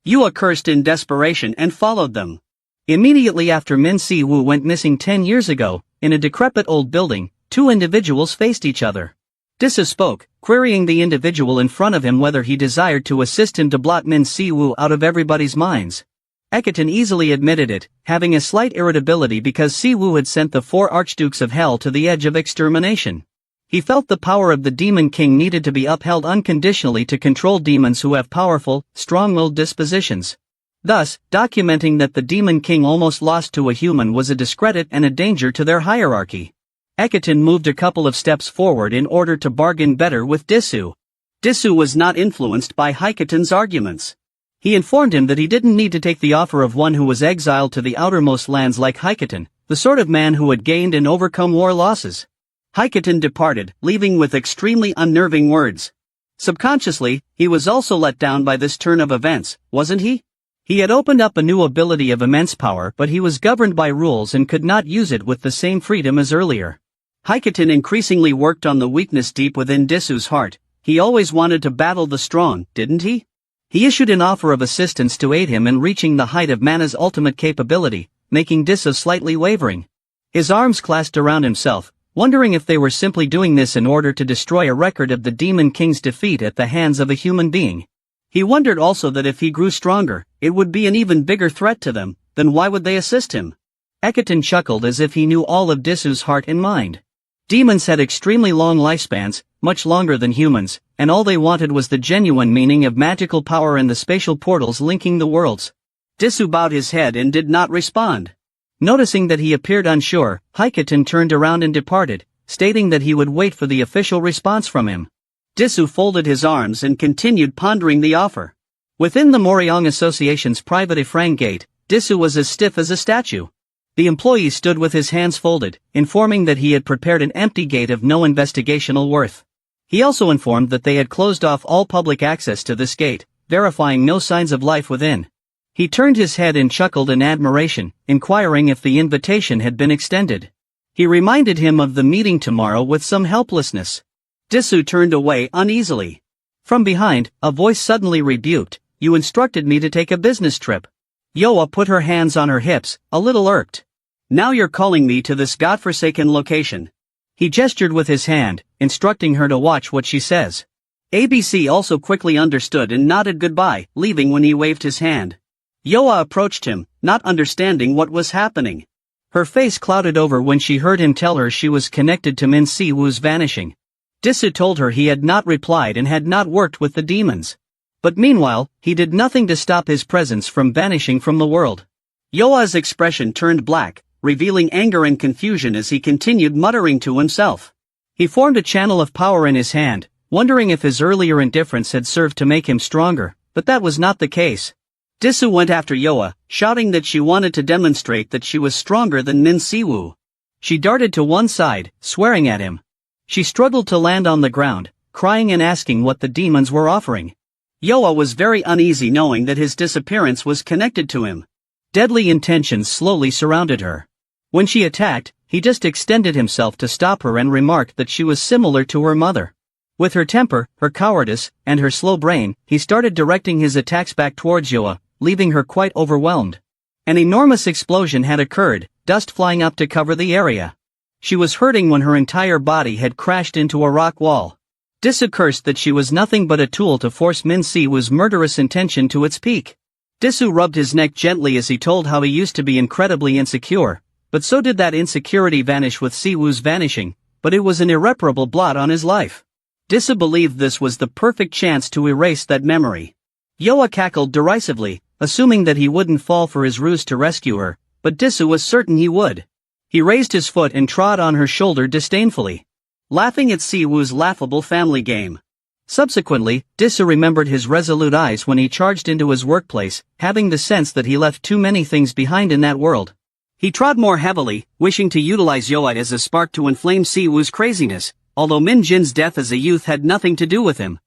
Yua cursed in desperation and followed them. Immediately after Min Siwoo went missing 10 years ago, in a decrepit old building, two individuals faced each other. Disu spoke, querying the individual in front of him whether he desired to assist him to blot Min Siwoo out of everybody's minds. Ekaton easily admitted it, having a slight irritability because Siwoo had sent the 4 archdukes of hell to the edge of extermination. He felt the power of the Demon King needed to be upheld unconditionally to control demons who have powerful, strong-willed dispositions. Thus, documenting that the Demon King almost lost to a human was a discredit and a danger to their hierarchy. Ekaton moved a couple of steps forward in order to bargain better with Disu. Disu was not influenced by Hikaton's arguments. He informed him that he didn't need to take the offer of one who was exiled to the outermost lands like Hikaton, the sort of man who had gained and overcome war losses. Hikaton departed, leaving with extremely unnerving words. Subconsciously, he was also let down by this turn of events, wasn't he? He had opened up a new ability of immense power, but he was governed by rules and could not use it with the same freedom as earlier. Hikaton increasingly worked on the weakness deep within Disu's heart. He always wanted to battle the strong, didn't he? He issued an offer of assistance to aid him in reaching the height of Mana's ultimate capability, making Disso slightly wavering. His arms clasped around himself, wondering if they were simply doing this in order to destroy a record of the Demon King's defeat at the hands of a human being. He wondered also that if he grew stronger, it would be an even bigger threat to them, then why would they assist him? ActionToon chuckled as if he knew all of Disso's heart and mind. Demons had extremely long lifespans, much longer than humans, and all they wanted was the genuine meaning of magical power and the spatial portals linking the worlds. Disso bowed his head and did not respond. Noticing that he appeared unsure, ActionToon turned around and departed, stating that he would wait for the official response from him. Disso folded his arms and continued pondering the offer. Within the Moriong Association's private Ifrang gate, Disso was as stiff as a statue. The employee stood with his hands folded, informing that he had prepared an empty gate of no investigational worth. He also informed that they had closed off all public access to this gate, verifying no signs of life within. He turned his head and chuckled in admiration, inquiring if the invitation had been extended. He reminded him of the meeting tomorrow with some helplessness. Disso turned away uneasily. From behind, a voice suddenly rebuked, "You instructed me to take a business trip." Yoa put her hands on her hips, a little irked. "Now you're calling me to this godforsaken location." He gestured with his hand, instructing her to watch what she says. ABC also quickly understood and nodded goodbye, leaving when he waved his hand. Yoa approached him, not understanding what was happening. Her face clouded over when she heard him tell her she was connected to Min Siwoo's vanishing. Disso told her he had not replied and had not worked with the demons. But meanwhile, he did nothing to stop his presence from vanishing from the world. Yoa's expression turned black, revealing anger and confusion as he continued muttering to himself. He formed a channel of power in his hand, wondering if his earlier indifference had served to make him stronger, but that was not the case. Disso went after Yoa, shouting that she wanted to demonstrate that she was stronger than Min Siwoo. She darted to one side, swearing at him. She struggled to land on the ground, crying and asking what the demons were offering. Yoa was very uneasy knowing that his disappearance was connected to him. Deadly intentions slowly surrounded her. When she attacked, he just extended himself to stop her and remarked that she was similar to her mother. With her temper, her cowardice, and her slow brain, he started directing his attacks back towards Yoa, leaving her quite overwhelmed. An enormous explosion had occurred, dust flying up to cover the area. She was hurting when her entire body had crashed into a rock wall. Disso cursed that she was nothing but a tool to force Min Siwoo's murderous intention to its peak. Disso rubbed his neck gently as he told how he used to be incredibly insecure, but so did that insecurity vanish with Siwoo's vanishing, but it was an irreparable blot on his life. Disso believed this was the perfect chance to erase that memory. Yoa cackled derisively, assuming that he wouldn't fall for his ruse to rescue her, but Disso was certain he would. He raised his foot and trod on her shoulder disdainfully, laughing at Siwoo's laughable family game. Subsequently, Disso remembered his resolute eyes when he charged into his workplace, having the sense that he left too many things behind in that world. He trod more heavily, wishing to utilize Yoa as a spark to inflame Siwoo's craziness, although Min Jin's death as a youth had nothing to do with him.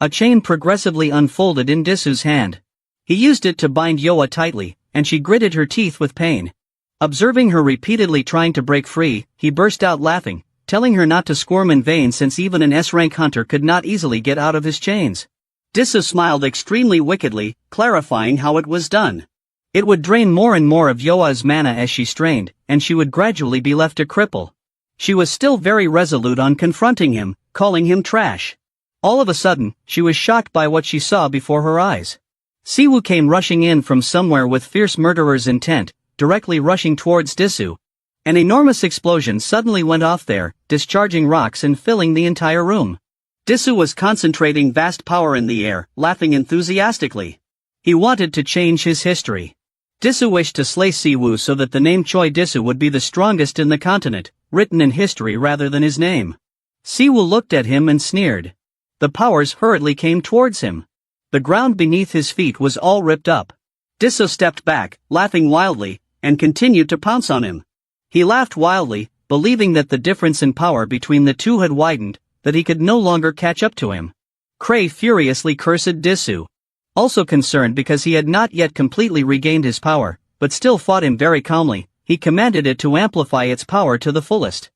A chain progressively unfolded in Disso's hand. He used it to bind Yoa tightly, and she gritted her teeth with pain. Observing her repeatedly trying to break free, he burst out laughing, telling her not to squirm in vain since even an S-rank hunter could not easily get out of his chains. Disso smiled extremely wickedly, clarifying how it was done. It would drain more and more of Yoa's mana as she strained, and she would gradually be left a cripple. She was still very resolute on confronting him, calling him trash. All of a sudden, she was shocked by what she saw before her eyes. Siwoo came rushing in from somewhere with fierce murderer's intent, directly rushing towards Disso. An enormous explosion suddenly went off there, discharging rocks and filling the entire room. Disso was concentrating vast power in the air, laughing enthusiastically. He wanted to change his history. Disso wished to slay Siwoo so that the name Choi Disso would be the strongest in the continent, written in history rather than his name. Siwoo looked at him and sneered. The powers hurriedly came towards him. The ground beneath his feet was all ripped up. Disso stepped back, laughing wildly, and continued to pounce on him. He laughed wildly, believing that the difference in power between the two had widened, that he could no longer catch up to him. Cray furiously cursed Disso. Also concerned because he had not yet completely regained his power, but still fought him very calmly, he commanded it to amplify its power to the fullest.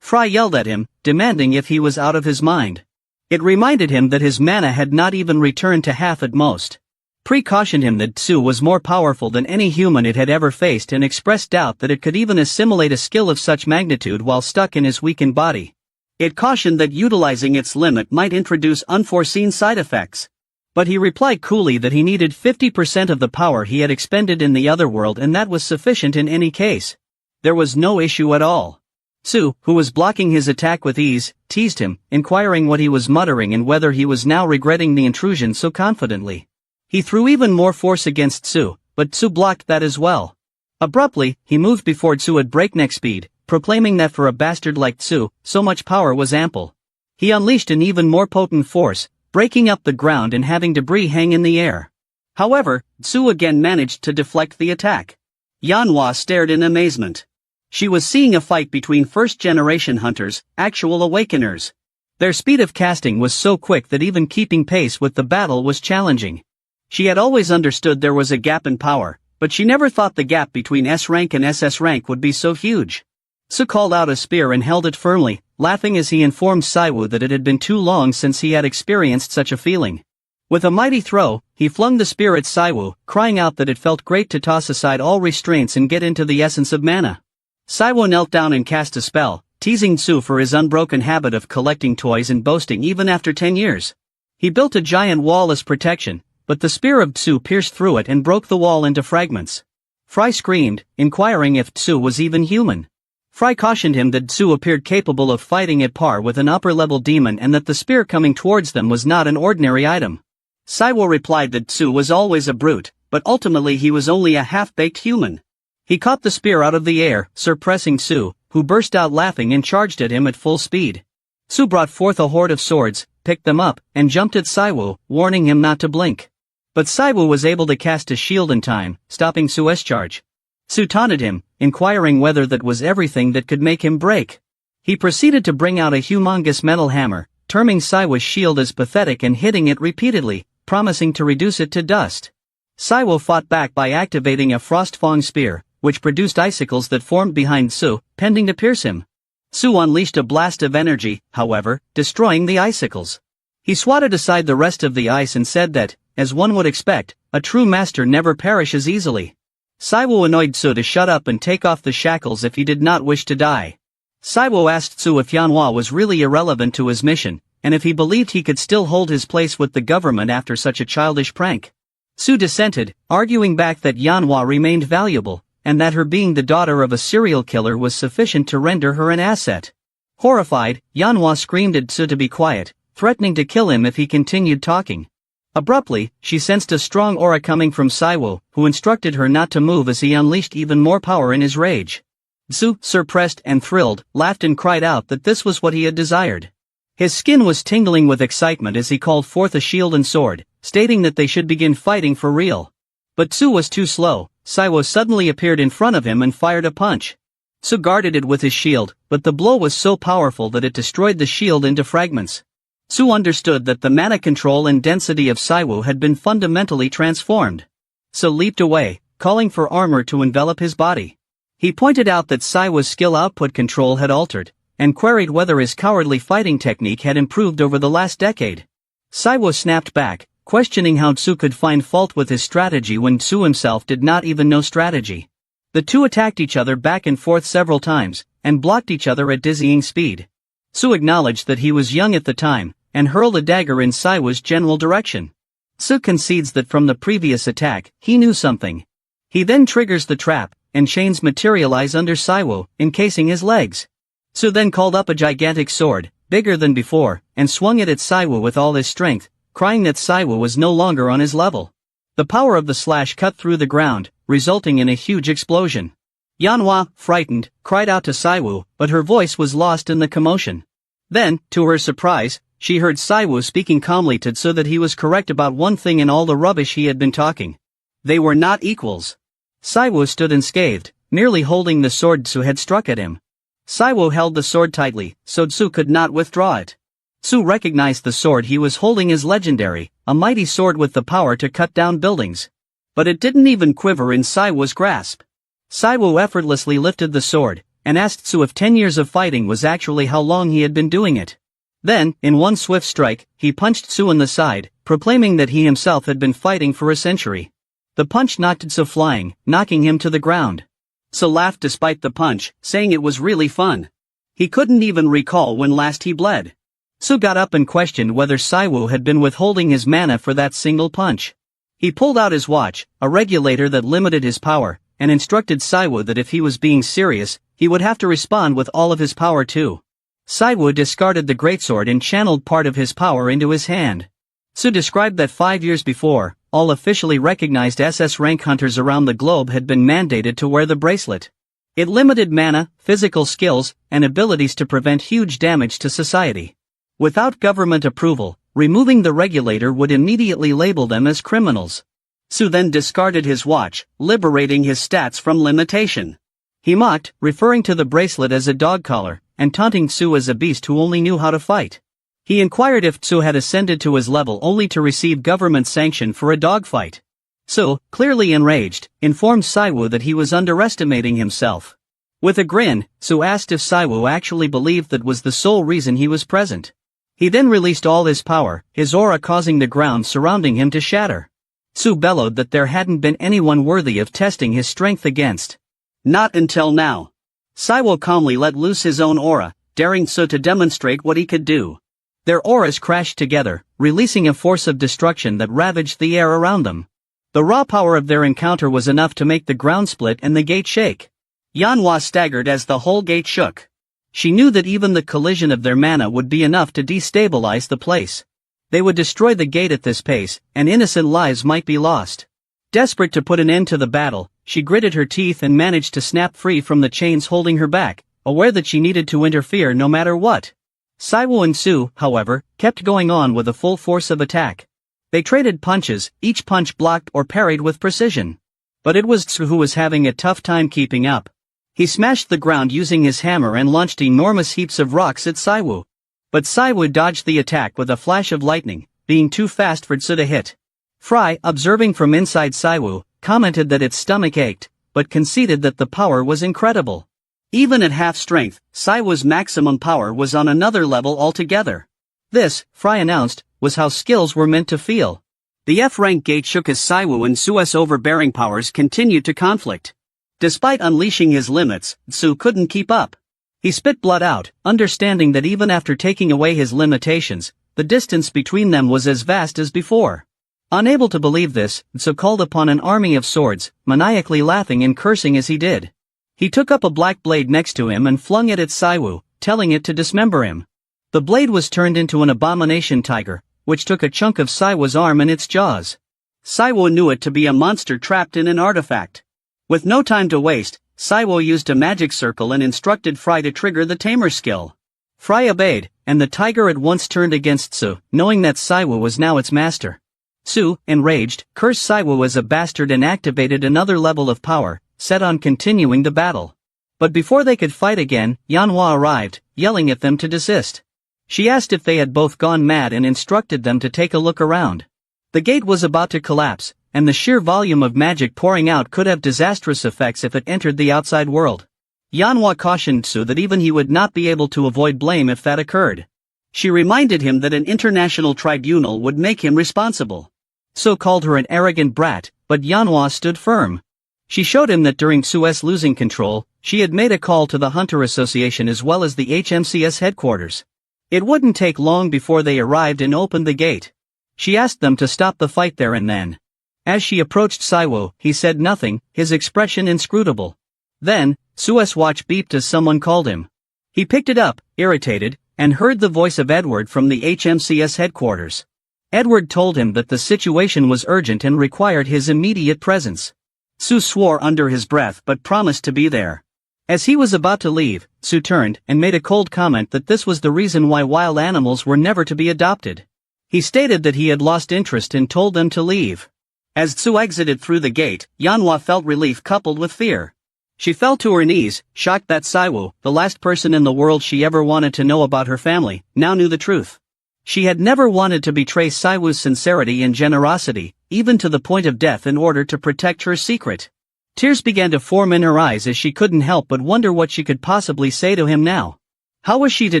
Fry yelled at him, demanding if he was out of his mind. It reminded him that his mana had not even returned to half at most. Precautioned him that Tsu was more powerful than any human it had ever faced and expressed doubt that it could even assimilate a skill of such magnitude while stuck in his weakened body. It cautioned that utilizing its limit might introduce unforeseen side effects. But he replied coolly that he needed 50% of the power he had expended in the other world and that was sufficient in any case. There was no issue at all. Tsu, who was blocking his attack with ease, teased him, inquiring what he was muttering and whether he was now regretting the intrusion so confidently. He threw even more force against Tsu, but Tsu blocked that as well. Abruptly, he moved before Tsu at breakneck speed, proclaiming that for a bastard like Tsu, so much power was ample. He unleashed an even more potent force, breaking up the ground and having debris hang in the air. However, Tsu again managed to deflect the attack. Manhwa stared in amazement. She was seeing a fight between first-generation hunters, actual awakeners. Their speed of casting was so quick that even keeping pace with the battle was challenging. She had always understood there was a gap in power, but she never thought the gap between S rank and SS rank would be so huge. Tsu called out a spear and held it firmly, laughing as he informed Saiwu that it had been too long since he had experienced such a feeling. With a mighty throw, he flung the spear at Saiwu, crying out that it felt great to toss aside all restraints and get into the essence of mana. Saiwu knelt down and cast a spell, teasing Tsu for his unbroken habit of collecting toys and boasting even after 10 years. He built a giant wall as protection, but the spear of Tsu pierced through it and broke the wall into fragments. Fry screamed, inquiring if Tsu was even human. Fry cautioned him that Tsu appeared capable of fighting at par with an upper-level demon and that the spear coming towards them was not an ordinary item. Saiwu replied that Tsu was always a brute, but ultimately he was only a half-baked human. He caught the spear out of the air, suppressing Tsu, who burst out laughing and charged at him at full speed. Tsu brought forth a horde of swords, picked them up, and jumped at Saiwu, warning him not to blink. But Saiwu was able to cast a shield in time, stopping Tsu's charge. Tsu taunted him, inquiring whether that was everything that could make him break. He proceeded to bring out a humongous metal hammer, terming Saiwu's shield as pathetic and hitting it repeatedly, promising to reduce it to dust. Saiwu fought back by activating a Frostfang spear, which produced icicles that formed behind Tsu, pending to pierce him. Tsu unleashed a blast of energy, however, destroying the icicles. He swatted aside the rest of the ice and said that, as one would expect, a true master never perishes easily. Saiwu annoyed Tsu to shut up and take off the shackles if he did not wish to die. Saiwu asked Tsu if Manhwa was really irrelevant to his mission, and if he believed he could still hold his place with the government after such a childish prank. Tsu dissented, arguing back that Manhwa remained valuable, and that her being the daughter of a serial killer was sufficient to render her an asset. Horrified, Manhwa screamed at Tsu to be quiet, threatening to kill him if he continued talking. Abruptly, she sensed a strong aura coming from Saiwu, who instructed her not to move as he unleashed even more power in his rage. Tsu, suppressed and thrilled, laughed and cried out that this was what he had desired. His skin was tingling with excitement as he called forth a shield and sword, stating that they should begin fighting for real. But Tsu was too slow. Saiwu suddenly appeared in front of him and fired a punch. Tsu guarded it with his shield, but the blow was so powerful that it destroyed the shield into fragments. Tsu understood that the mana control and density of Saiwu had been fundamentally transformed. Tsu leaped away, calling for armor to envelop his body. He pointed out that Saiwu's skill output control had altered, and queried whether his cowardly fighting technique had improved over the last decade. Saiwu snapped back, questioning how Tsu could find fault with his strategy when Tsu himself did not even know strategy. The two attacked each other back and forth several times, and blocked each other at dizzying speed. Tsu acknowledged that he was young at the time, and hurled a dagger in Saiwu's general direction. Tsu concedes that from the previous attack, he knew something. He then triggers the trap, and chains materialize under Saiwu, encasing his legs. Tsu then called up a gigantic sword, bigger than before, and swung it at Saiwu with all his strength, crying that Saiwu was no longer on his level. The power of the slash cut through the ground, resulting in a huge explosion. Manhwa, frightened, cried out to Saiwu, but her voice was lost in the commotion. Then, to her surprise, she heard Saiwu speaking calmly to Tsu that he was correct about one thing in all the rubbish he had been talking. They were not equals. Saiwu stood unscathed, merely holding the sword Tsu had struck at him. Saiwu held the sword tightly, so Tsu could not withdraw it. Tsu recognized the sword he was holding as legendary, a mighty sword with the power to cut down buildings. But it didn't even quiver in Saiwu's grasp. Saiwu effortlessly lifted the sword, and asked Tsu if 10 years of fighting was actually how long he had been doing it. Then, in one swift strike, he punched Su in the side, proclaiming that he himself had been fighting for a century. The punch knocked Su flying, knocking him to the ground. Su laughed despite the punch, saying it was really fun. He couldn't even recall when last he bled. Su got up and questioned whether Saiwoo had been withholding his mana for that single punch. He pulled out his watch, a regulator that limited his power, and instructed Saiwoo that if he was being serious, he would have to respond with all of his power too. Saiwoo discarded the greatsword and channeled part of his power into his hand. Su described that 5 years before, all officially recognized SS rank hunters around the globe had been mandated to wear the bracelet. It limited mana, physical skills, and abilities to prevent huge damage to society. Without government approval, removing the regulator would immediately label them as criminals. Su then discarded his watch, liberating his stats from limitation. He mocked, referring to the bracelet as a dog collar, and taunting Su as a beast who only knew how to fight. He inquired if Su had ascended to his level only to receive government sanction for a dogfight. Su, clearly enraged, informed Saiwoo that he was underestimating himself. With a grin, Su asked if Saiwoo actually believed that was the sole reason he was present. He then released all his power, his aura causing the ground surrounding him to shatter. Su bellowed that there hadn't been anyone worthy of testing his strength against. Not until now. Saiwoo calmly let loose his own aura, daring Su to demonstrate what he could do. Their auras crashed together, releasing a force of destruction that ravaged the air around them. The raw power of their encounter was enough to make the ground split and the gate shake. Manhwa staggered as the whole gate shook. She knew that even the collision of their mana would be enough to destabilize the place. They would destroy the gate at this pace, and innocent lives might be lost. Desperate to put an end to the battle, she gritted her teeth and managed to snap free from the chains holding her back, aware that she needed to interfere no matter what. Saiwoo and Su, however, kept going on with a full force of attack. They traded punches, each punch blocked or parried with precision. But it was Su who was having a tough time keeping up. He smashed the ground using his hammer and launched enormous heaps of rocks at Saiwoo. But Saiwoo dodged the attack with a flash of lightning, being too fast for Su to hit. Fry, observing from inside Saiwoo, commented that its stomach ached, but conceded that the power was incredible. Even at half strength, Saiwoo's maximum power was on another level altogether. This, Fry announced, was how skills were meant to feel. The F-rank gate shook as Saiwoo and Su's overbearing powers continued to conflict. Despite unleashing his limits, Su couldn't keep up. He spit blood out, understanding that even after taking away his limitations, the distance between them was as vast as before. Unable to believe this, Su called upon an army of swords, maniacally laughing and cursing as he did. He took up a black blade next to him and flung it at Saiwoo, telling it to dismember him. The blade was turned into an abomination tiger, which took a chunk of Saiwoo's arm in its jaws. Saiwoo knew it to be a monster trapped in an artifact. With no time to waste, Saiwoo used a magic circle and instructed Fry to trigger the tamer skill. Fry obeyed, and the tiger at once turned against Su, knowing that Saiwoo was now its master. Su, enraged, cursed Saiwoo as a bastard and activated another level of power, set on continuing the battle. But before they could fight again, Manhwa arrived, yelling at them to desist. She asked if they had both gone mad and instructed them to take a look around. The gate was about to collapse, and the sheer volume of magic pouring out could have disastrous effects if it entered the outside world. Manhwa cautioned Su that even he would not be able to avoid blame if that occurred. She reminded him that an international tribunal would make him responsible. Su called her an arrogant brat, but Manhwa stood firm. She showed him that during Su's losing control, she had made a call to the Hunter Association as well as the HMCS headquarters. It wouldn't take long before they arrived and opened the gate. She asked them to stop the fight there and then. As she approached Saiwoo, he said nothing, his expression inscrutable. Then, Su's watch beeped as someone called him. He picked it up, irritated, and heard the voice of Edward from the HMCS headquarters. Edward told him that the situation was urgent and required his immediate presence. Su swore under his breath but promised to be there. As he was about to leave, Su turned and made a cold comment that this was the reason why wild animals were never to be adopted. He stated that he had lost interest and told them to leave. As Su exited through the gate, Manhwa felt relief coupled with fear. She fell to her knees, shocked that Saiwoo, the last person in the world she ever wanted to know about her family, now knew the truth. She had never wanted to betray Saiwoo's sincerity and generosity, even to the point of death in order to protect her secret. Tears began to form in her eyes as she couldn't help but wonder what she could possibly say to him now. How was she to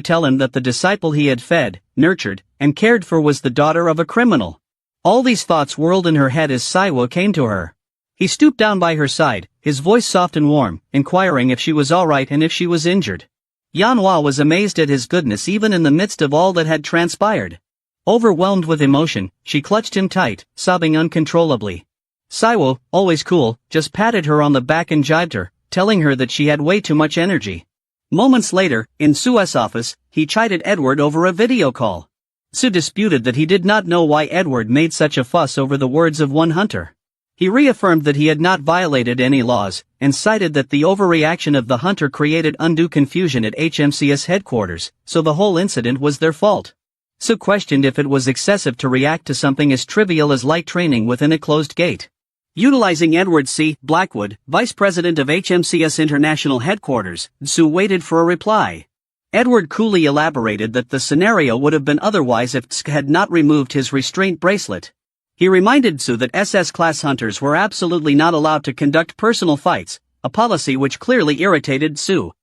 tell him that the disciple he had fed, nurtured, and cared for was the daughter of a criminal? All these thoughts whirled in her head as Saiwo came to her. He stooped down by her side, his voice soft and warm, inquiring if she was all right and if she was injured. Yanhua was amazed at his goodness even in the midst of all that had transpired. Overwhelmed with emotion, she clutched him tight, sobbing uncontrollably. Saiwo, always cool, just patted her on the back and jibed her, telling her that she had way too much energy. Moments later, in Sue's office, he chided Edward over a video call. Sue disputed that he did not know why Edward made such a fuss over the words of one hunter. He reaffirmed that he had not violated any laws, and cited that the overreaction of the hunter created undue confusion at HMCS headquarters, so the whole incident was their fault. Sue questioned if it was excessive to react to something as trivial as light training within a closed gate. Utilizing Edward C. Blackwood, vice president of HMCS International Headquarters, Sue waited for a reply. Edward coolly elaborated that the scenario would have been otherwise if Tsk had not removed his restraint bracelet. He reminded Sue that SS-class hunters were absolutely not allowed to conduct personal fights, a policy which clearly irritated Sue.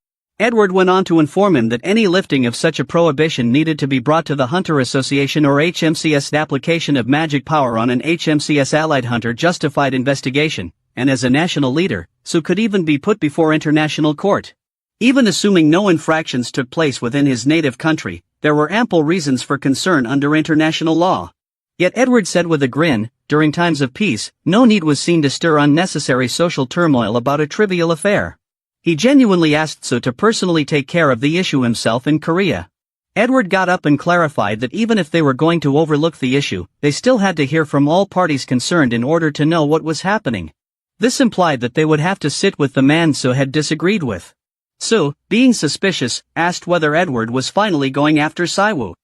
Edward went on to inform him that any lifting of such a prohibition needed to be brought to the Hunter Association or HMCS. The application of magic power on an HMCS allied hunter justified investigation, and as a national leader, Sue could even be put before international court. Even assuming no infractions took place within his native country, there were ample reasons for concern under international law. Yet Edward said with a grin, during times of peace, no need was seen to stir unnecessary social turmoil about a trivial affair. He genuinely asked Sue to personally take care of the issue himself in Korea. Edward got up and clarified that even if they were going to overlook the issue, they still had to hear from all parties concerned in order to know what was happening. This implied that they would have to sit with the man Sue had disagreed with. Sue, being suspicious, asked whether Edward was finally going after Saiwo.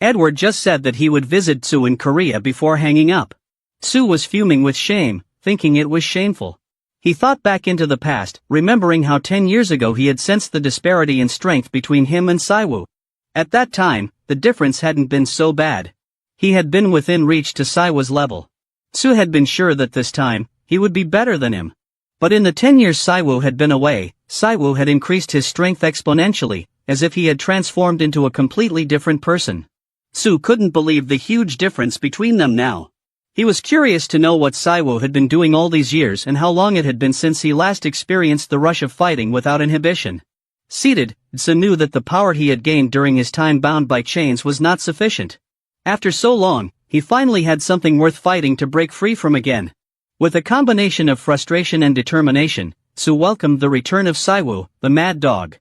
Edward just said that he would visit Sue in Korea before hanging up. Sue was fuming with shame, thinking it was shameful. He thought back into the past, remembering how 10 years ago he had sensed the disparity in strength between him and Saiwo. At that time, the difference hadn't been so bad. He had been within reach to Saiwo's level. Sue had been sure that this time, he would be better than him. But in the 10 years Saiwo had been away, Saiwo had increased his strength exponentially, as if he had transformed into a completely different person. Sue couldn't believe the huge difference between them now. He was curious to know what Saiwo had been doing all these years and how long it had been since he last experienced the rush of fighting without inhibition. Seated, Sue knew that the power he had gained during his time bound by chains was not sufficient. After so long, he finally had something worth fighting to break free from again. With a combination of frustration and determination, Sue welcomed the return of Saiwo, the mad dog.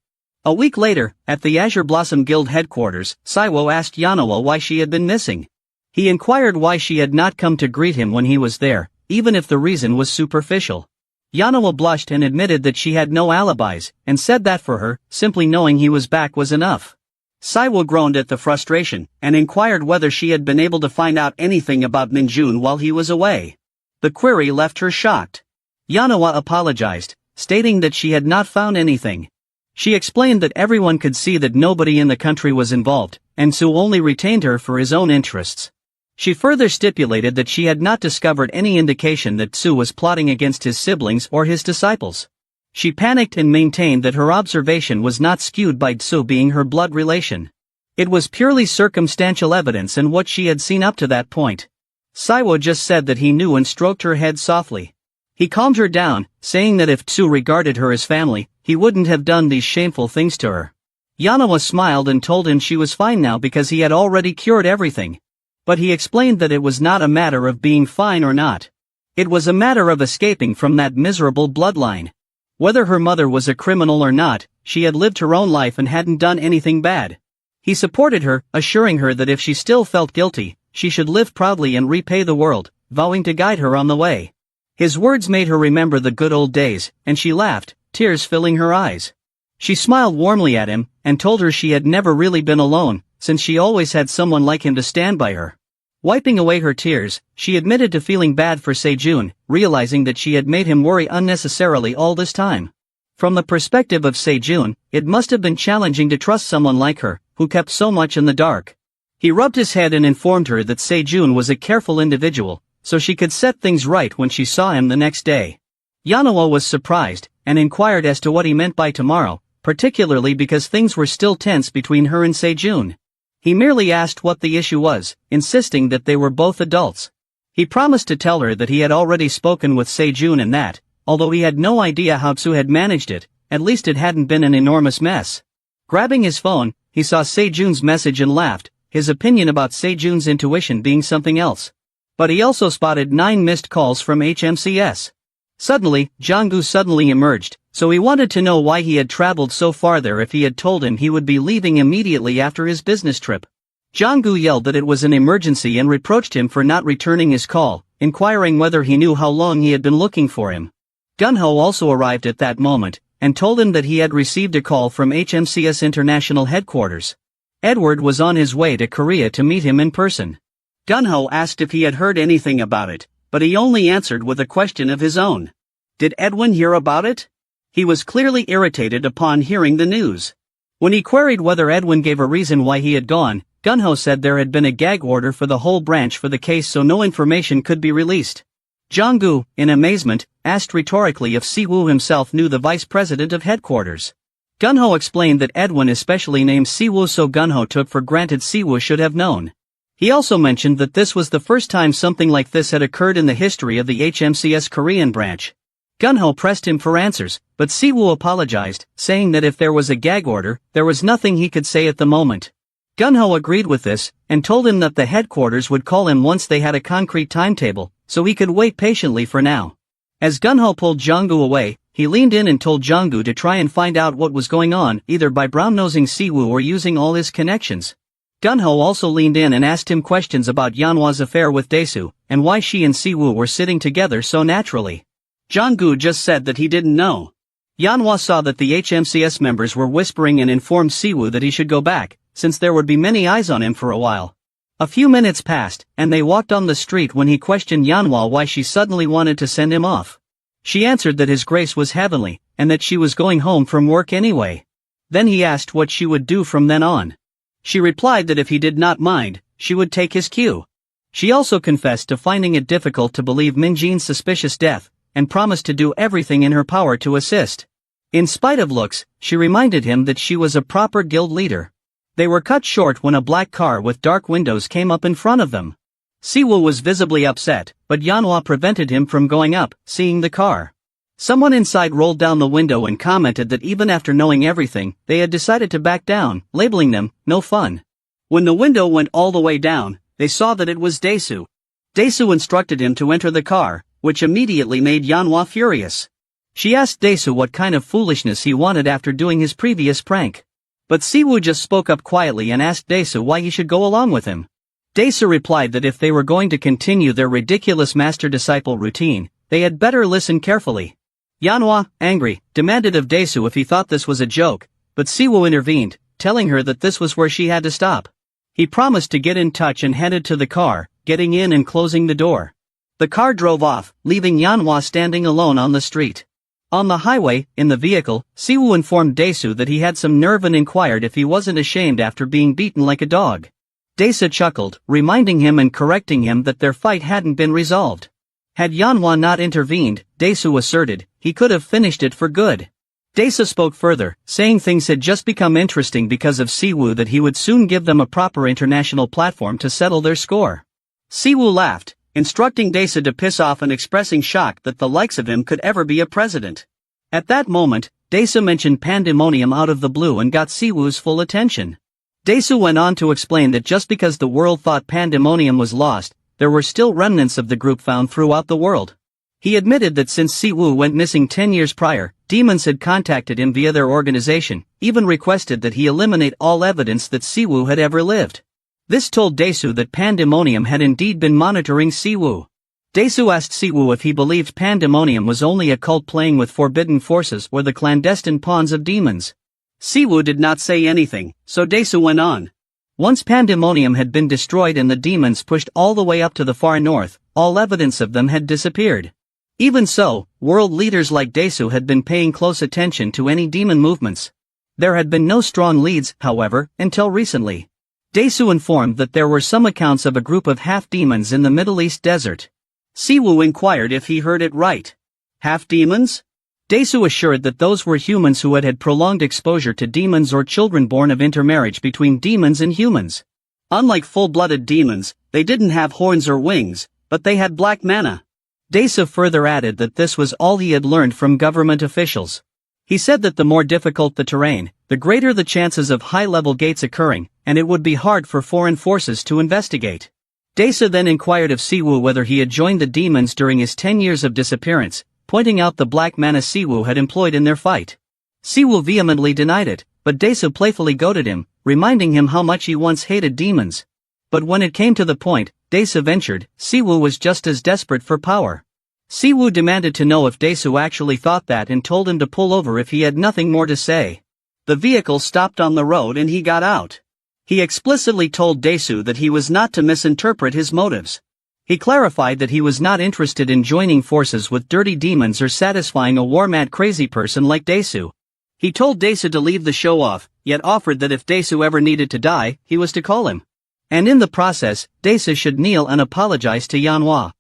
A week later, at the Azure Blossom Guild headquarters, Saiwo asked Yanhua why she had been missing. He inquired why she had not come to greet him when he was there, even if the reason was superficial. Yanhua blushed and admitted that she had no alibis, and said that for her, simply knowing he was back was enough. Saiwo groaned at the frustration, and inquired whether she had been able to find out anything about Minjun while he was away. The query left her shocked. Yanhua apologized, stating that she had not found anything. She explained that everyone could see that nobody in the country was involved, and Sue only retained her for his own interests. She further stipulated that she had not discovered any indication that Sue was plotting against his siblings or his disciples. She panicked and maintained that her observation was not skewed by Sue being her blood relation. It was purely circumstantial evidence and what she had seen up to that point. Saiwo just said that he knew and stroked her head softly. He calmed her down, saying that if Sue regarded her as family, he wouldn't have done these shameful things to her. Yanhua smiled and told him she was fine now because he had already cured everything. But he explained that it was not a matter of being fine or not. It was a matter of escaping from that miserable bloodline. Whether her mother was a criminal or not, she had lived her own life and hadn't done anything bad. He supported her, assuring her that if she still felt guilty, she should live proudly and repay the world, vowing to guide her on the way. His words made her remember the good old days, and she laughed, tears filling her eyes. She smiled warmly at him, and told her she had never really been alone, since she always had someone like him to stand by her. Wiping away her tears, she admitted to feeling bad for Sejun, realizing that she had made him worry unnecessarily all this time. From the perspective of Sejun, it must have been challenging to trust someone like her, who kept so much in the dark. He rubbed his head and informed her that Sejun was a careful individual, so she could set things right when she saw him the next day. Yanhua was surprised, and inquired as to what he meant by tomorrow, particularly because things were still tense between her and Sejun. He merely asked what the issue was, insisting that they were both adults. He promised to tell her that he had already spoken with Sejun and that, although he had no idea how Tsu had managed it, at least it hadn't been an enormous mess. Grabbing his phone, he saw Sejun's message and laughed, his opinion about Sejun's intuition being something else. But he also spotted 9 missed calls from HMCS. Suddenly, Jonggu suddenly emerged, so he wanted to know why he had traveled so far there if he had told him he would be leaving immediately after his business trip. Jonggu yelled that it was an emergency and reproached him for not returning his call, inquiring whether he knew how long he had been looking for him. Gunho also arrived at that moment, and told him that he had received a call from HMCS International Headquarters. Edward was on his way to Korea to meet him in person. Gunho asked if he had heard anything about it, but he only answered with a question of his own. Did Edwin hear about it? He was clearly irritated upon hearing the news. When he queried whether Edwin gave a reason why he had gone, Gunho said there had been a gag order for the whole branch for the case so no information could be released. Jonggu, in amazement, asked rhetorically if Siwoo himself knew the vice president of headquarters. Gunho explained that Edwin especially named Siwoo, so Gunho took for granted Siwoo should have known. He also mentioned that this was the first time something like this had occurred in the history of the HMCS Korean branch. Gunho pressed him for answers, but Siwoo apologized, saying that if there was a gag order, there was nothing he could say at the moment. Gunho agreed with this, and told him that the headquarters would call him once they had a concrete timetable, so he could wait patiently for now. As Gunho pulled Jonggu away, he leaned in and told Jonggu to try and find out what was going on, either by brown-nosing Siwoo or using all his connections. Gunho also leaned in and asked him questions about Yanhwa's affair with Daesu, and why she and Siwoo were sitting together so naturally. Jonggu just said that he didn't know. Yanhwa saw that the HMCS members were whispering and informed Siwoo that he should go back, since there would be many eyes on him for a while. A few minutes passed, and they walked on the street when he questioned Yanhwa why she suddenly wanted to send him off. She answered that his grace was heavenly, and that she was going home from work anyway. Then he asked what she would do from then on. She replied that if he did not mind, she would take his cue. She also confessed to finding it difficult to believe Minjin's suspicious death, and promised to do everything in her power to assist. In spite of looks, she reminded him that she was a proper guild leader. They were cut short when a black car with dark windows came up in front of them. Siwoo was visibly upset, but Yanhwa prevented him from going up, seeing the car. Someone inside rolled down the window and commented that even after knowing everything, they had decided to back down, labeling them, no fun. When the window went all the way down, they saw that it was Daesu. Daesu instructed him to enter the car, which immediately made Yanhwa furious. She asked Daesu what kind of foolishness he wanted after doing his previous prank. But Siwoo just spoke up quietly and asked Daesu why he should go along with him. Daesu replied that if they were going to continue their ridiculous master-disciple routine, they had better listen carefully. Yanhwa, angry, demanded of Daesu if he thought this was a joke, but Siwoo intervened, telling her that this was where she had to stop. He promised to get in touch and headed to the car, getting in and closing the door. The car drove off, leaving Yanhwa standing alone on the street. On the highway, in the vehicle, Siwoo informed Daesu that he had some nerve and inquired if he wasn't ashamed after being beaten like a dog. Daesu chuckled, reminding him and correcting him that their fight hadn't been resolved. Had Yanhwa not intervened, Daesu asserted, he could have finished it for good. Daesu spoke further, saying things had just become interesting because of Siwoo, that he would soon give them a proper international platform to settle their score. Siwoo laughed, instructing Daesu to piss off and expressing shock that the likes of him could ever be a president. At that moment, Daesu mentioned pandemonium out of the blue and got Siwoo's full attention. Daesu went on to explain that just because the world thought pandemonium was lost, there were still remnants of the group found throughout the world. He admitted that since Siwoo went missing 10 years prior, demons had contacted him via their organization, even requested that he eliminate all evidence that Siwoo had ever lived. This told Daesu that Pandemonium had indeed been monitoring Siwoo. Daesu asked Siwoo if he believed Pandemonium was only a cult playing with forbidden forces or the clandestine pawns of demons. Siwoo did not say anything, so Daesu went on. Once Pandemonium had been destroyed and the demons pushed all the way up to the far north, all evidence of them had disappeared. Even so, world leaders like Daesu had been paying close attention to any demon movements. There had been no strong leads, however, until recently. Daesu informed that there were some accounts of a group of half-demons in the Middle East desert. Siwoo inquired if he heard it right. Half-demons? Daesu assured that those were humans who had had prolonged exposure to demons or children born of intermarriage between demons and humans. Unlike full-blooded demons, they didn't have horns or wings, but they had black mana. Daesu further added that this was all he had learned from government officials. He said that the more difficult the terrain, the greater the chances of high-level gates occurring, and it would be hard for foreign forces to investigate. Daesu then inquired of Siwoo whether he had joined the demons during his 10 years of disappearance, pointing out the black mana Siwoo had employed in their fight. Siwoo vehemently denied it, but Daesu playfully goaded him, reminding him how much he once hated demons. But when it came to the point, Daesu ventured, Siwoo was just as desperate for power. Siwoo demanded to know if Daesu actually thought that and told him to pull over if he had nothing more to say. The vehicle stopped on the road and he got out. He explicitly told Daesu that he was not to misinterpret his motives. He clarified that he was not interested in joining forces with dirty demons or satisfying a war-mad crazy person like Daesu. He told Daesu to leave the show off, yet offered that if Daesu ever needed to die, he was to call him. And in the process, Daesu should kneel and apologize to Manhwa.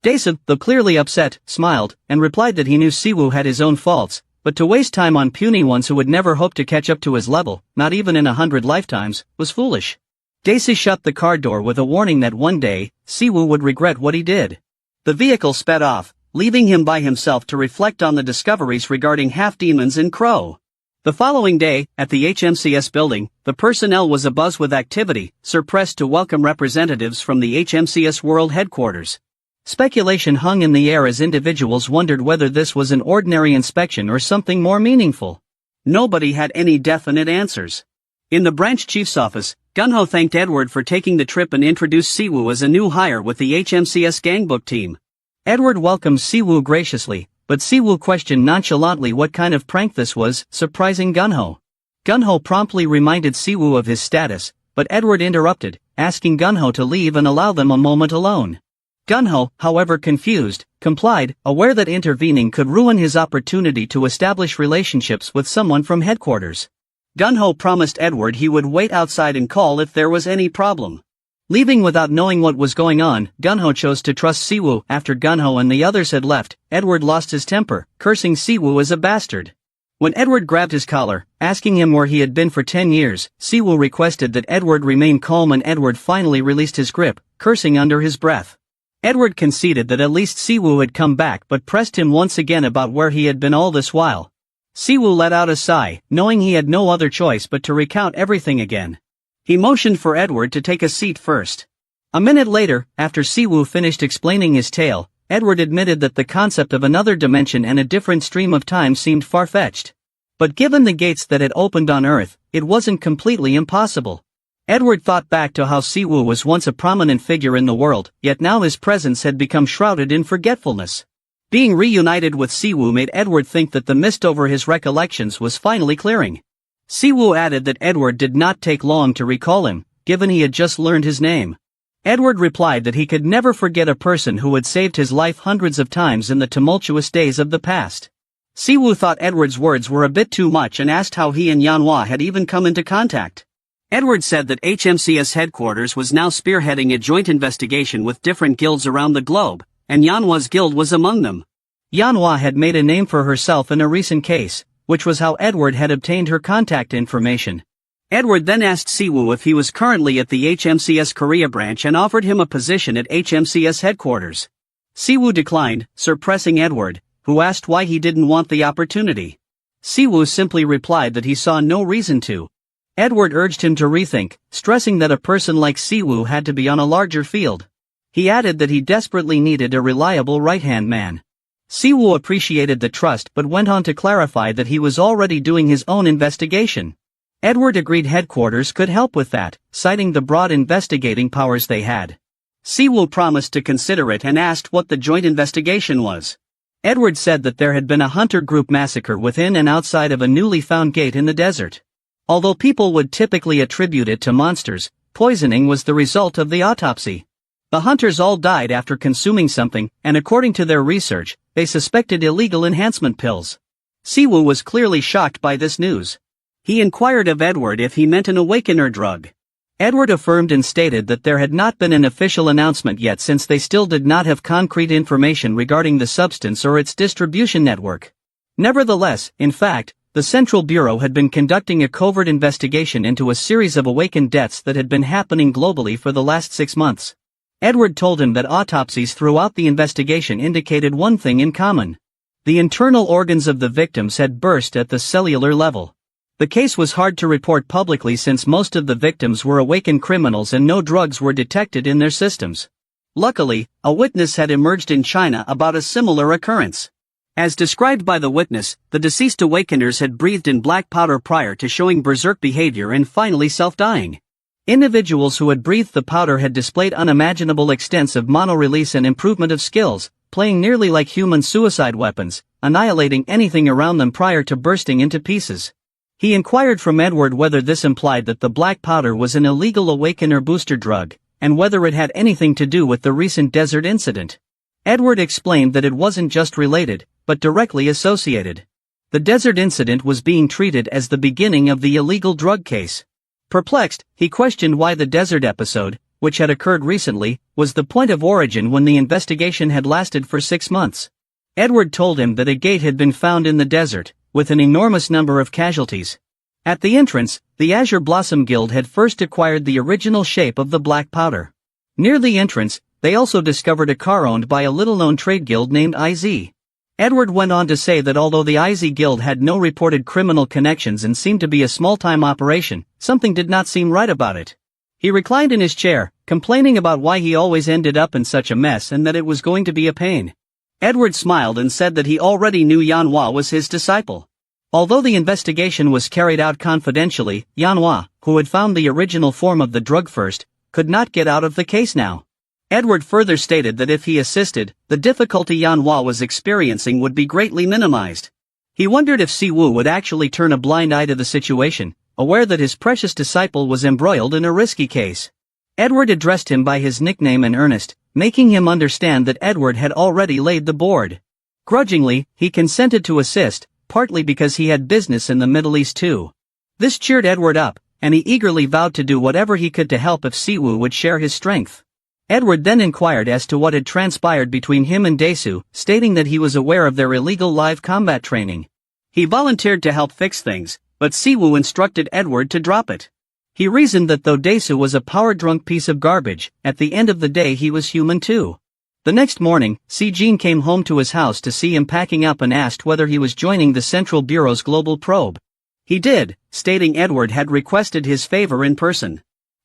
Daesu, though clearly upset, smiled, and replied that he knew Siwoo had his own faults, but to waste time on puny ones who would never hope to catch up to his level, not even in 100 lifetimes, was foolish. Daesu shut the car door with a warning that one day, Siwoo would regret what he did. The vehicle sped off, leaving him by himself to reflect on the discoveries regarding half-demons and Crow. The following day, at the HMCS building, the personnel was abuzz with activity, surpressed to welcome representatives from the HMCS World Headquarters. Speculation hung in the air as individuals wondered whether this was an ordinary inspection or something more meaningful. Nobody had any definite answers. In the branch chief's office, Gunho thanked Edward for taking the trip and introduced Siwoo as a new hire with the HMCS Gangbook team. Edward welcomed Siwoo graciously, but Siwoo questioned nonchalantly what kind of prank this was, surprising Gunho. Gunho promptly reminded Siwoo of his status, but Edward interrupted, asking Gunho to leave and allow them a moment alone. Gunho, however confused, complied, aware that intervening could ruin his opportunity to establish relationships with someone from headquarters. Gunho promised Edward he would wait outside and call if there was any problem. Leaving without knowing what was going on, Gunho chose to trust Siwoo. After Gunho and the others had left, Edward lost his temper, cursing Siwoo as a bastard. When Edward grabbed his collar, asking him where he had been for 10 years, Siwoo requested that Edward remain calm and Edward finally released his grip, cursing under his breath. Edward conceded that at least Siwoo had come back but pressed him once again about where he had been all this while. Siwoo let out a sigh, knowing he had no other choice but to recount everything again. He motioned for Edward to take a seat first. A minute later, after Siwoo finished explaining his tale, Edward admitted that the concept of another dimension and a different stream of time seemed far-fetched. But given the gates that had opened on Earth, it wasn't completely impossible. Edward thought back to how Siwoo was once a prominent figure in the world, yet now his presence had become shrouded in forgetfulness. Being reunited with Siwoo made Edward think that the mist over his recollections was finally clearing. Siwoo added that Edward did not take long to recall him, given he had just learned his name. Edward replied that he could never forget a person who had saved his life hundreds of times in the tumultuous days of the past. Siwoo thought Edward's words were a bit too much and asked how he and Manhwa had even come into contact. Edward said that HMCS headquarters was now spearheading a joint investigation with different guilds around the globe, and Manhwa's guild was among them. Manhwa had made a name for herself in a recent case, which was how Edward had obtained her contact information. Edward then asked Siwoo if he was currently at the HMCS Korea branch and offered him a position at HMCS headquarters. Siwoo declined, suppressing Edward, who asked why he didn't want the opportunity. Siwoo simply replied that he saw no reason to. Edward urged him to rethink, stressing that a person like Siwoo had to be on a larger field. He added that he desperately needed a reliable right-hand man. Siwoo appreciated the trust but went on to clarify that he was already doing his own investigation. Edward agreed headquarters could help with that, citing the broad investigating powers they had. Siwoo promised to consider it and asked what the joint investigation was. Edward said that there had been a hunter group massacre within and outside of a newly found gate in the desert. Although people would typically attribute it to monsters, poisoning was the result of the autopsy. The hunters all died after consuming something, and according to their research, they suspected illegal enhancement pills. Siwoo was clearly shocked by this news. He inquired of Edward if he meant an awakener drug. Edward affirmed and stated that there had not been an official announcement yet since they still did not have concrete information regarding the substance or its distribution network. Nevertheless, in fact, the Central Bureau had been conducting a covert investigation into a series of awakened deaths that had been happening globally for the last 6 months. Edward told him that autopsies throughout the investigation indicated one thing in common. The internal organs of the victims had burst at the cellular level. The case was hard to report publicly since most of the victims were awakened criminals and no drugs were detected in their systems. Luckily, a witness had emerged in China about a similar occurrence. As described by the witness, the deceased awakeners had breathed in black powder prior to showing berserk behavior and finally self-dying. Individuals who had breathed the powder had displayed unimaginable extents of mono-release and improvement of skills, playing nearly like human suicide weapons, annihilating anything around them prior to bursting into pieces. He inquired from Edward whether this implied that the black powder was an illegal awakener booster drug, and whether it had anything to do with the recent desert incident. Edward explained that it wasn't just related, but directly associated. The desert incident was being treated as the beginning of the illegal drug case. Perplexed, he questioned why the desert episode, which had occurred recently, was the point of origin when the investigation had lasted for 6 months. Edward told him that a gate had been found in the desert, with an enormous number of casualties. At the entrance, the Azure Blossom Guild had first acquired the original shape of the black powder. Near the entrance, they also discovered a car owned by a little-known trade guild named IZ. Edward went on to say that although the IZ Guild had no reported criminal connections and seemed to be a small-time operation, something did not seem right about it. He reclined in his chair, complaining about why he always ended up in such a mess and that it was going to be a pain. Edward smiled and said that he already knew Yanhwa was his disciple. Although the investigation was carried out confidentially, Yanhwa, who had found the original form of the drug first, could not get out of the case now. Edward further stated that if he assisted, the difficulty Yanhwa was experiencing would be greatly minimized. He wondered if Siwu would actually turn a blind eye to the situation, aware that his precious disciple was embroiled in a risky case. Edward addressed him by his nickname in earnest, making him understand that Edward had already laid the board. Grudgingly, he consented to assist, partly because he had business in the Middle East too. This cheered Edward up, and he eagerly vowed to do whatever he could to help if Siwu would share his strength. Edward then inquired as to what had transpired between him and Desu, stating that he was aware of their illegal live combat training. He volunteered to help fix things, but Siwu instructed Edward to drop it. He reasoned that though Desu was a power-drunk piece of garbage, at the end of the day he was human too. The next morning, Si-jin came home to his house to see him packing up and asked whether he was joining the Central Bureau's global probe. He did, stating Edward had requested his favor in person.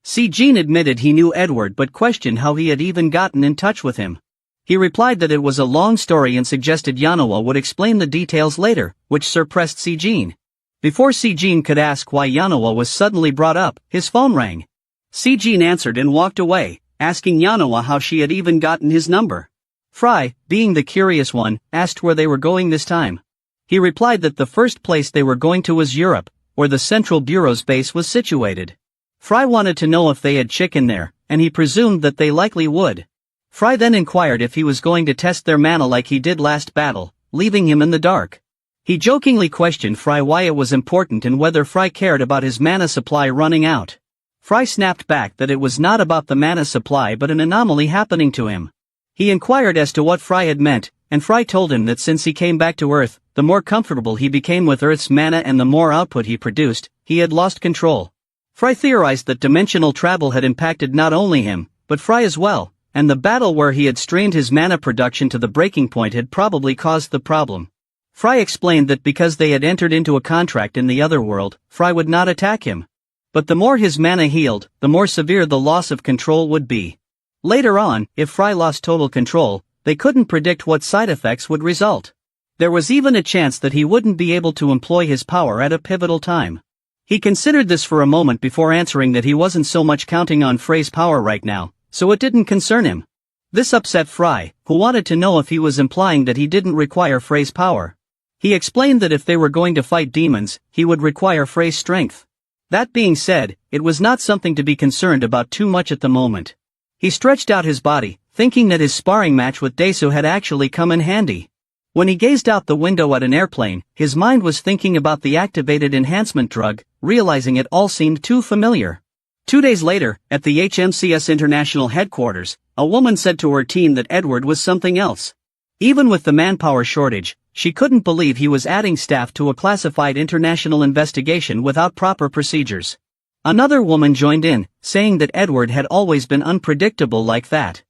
Si-jin admitted he knew Edward but questioned how he had even gotten in touch with him. He replied that it was a long story and suggested Yanhwa would explain the details later, which surprised Si-jin. Before Si-jin could ask why Yanhwa was suddenly brought up, his phone rang. Si-jin answered and walked away, asking Yanhwa how she had even gotten his number. Fry, being the curious one, asked where they were going this time. He replied that the first place they were going to was Europe, where the Central Bureau's base was situated. Fry wanted to know if they had chicken there, and he presumed that they likely would. Fry then inquired if he was going to test their mana like he did last battle, leaving him in the dark. He jokingly questioned Fry why it was important and whether Fry cared about his mana supply running out. Fry snapped back that it was not about the mana supply but an anomaly happening to him. He inquired as to what Fry had meant, and Fry told him that since he came back to Earth, the more comfortable he became with Earth's mana and the more output he produced, he had lost control. Fry theorized that dimensional travel had impacted not only him, but Fry as well, and the battle where he had strained his mana production to the breaking point had probably caused the problem. Fry explained that because they had entered into a contract in the other world, Fry would not attack him. But the more his mana healed, the more severe the loss of control would be. Later on, if Fry lost total control, they couldn't predict what side effects would result. There was even a chance that he wouldn't be able to employ his power at a pivotal time. He considered this for a moment before answering that he wasn't so much counting on Frey's power right now, so it didn't concern him. This upset Fry, who wanted to know if he was implying that he didn't require Frey's power. He explained that if they were going to fight demons, he would require Frey's strength. That being said, it was not something to be concerned about too much at the moment. He stretched out his body, thinking that his sparring match with Desu had actually come in handy. When he gazed out the window at an airplane, his mind was thinking about the activated enhancement drug, realizing it all seemed too familiar. 2 days later, at the HMCS International headquarters, a woman said to her team that Edward was something else. Even with the manpower shortage, She couldn't believe he was adding staff to a classified international investigation without proper procedures. Another woman joined in, saying that Edward had always been unpredictable like that.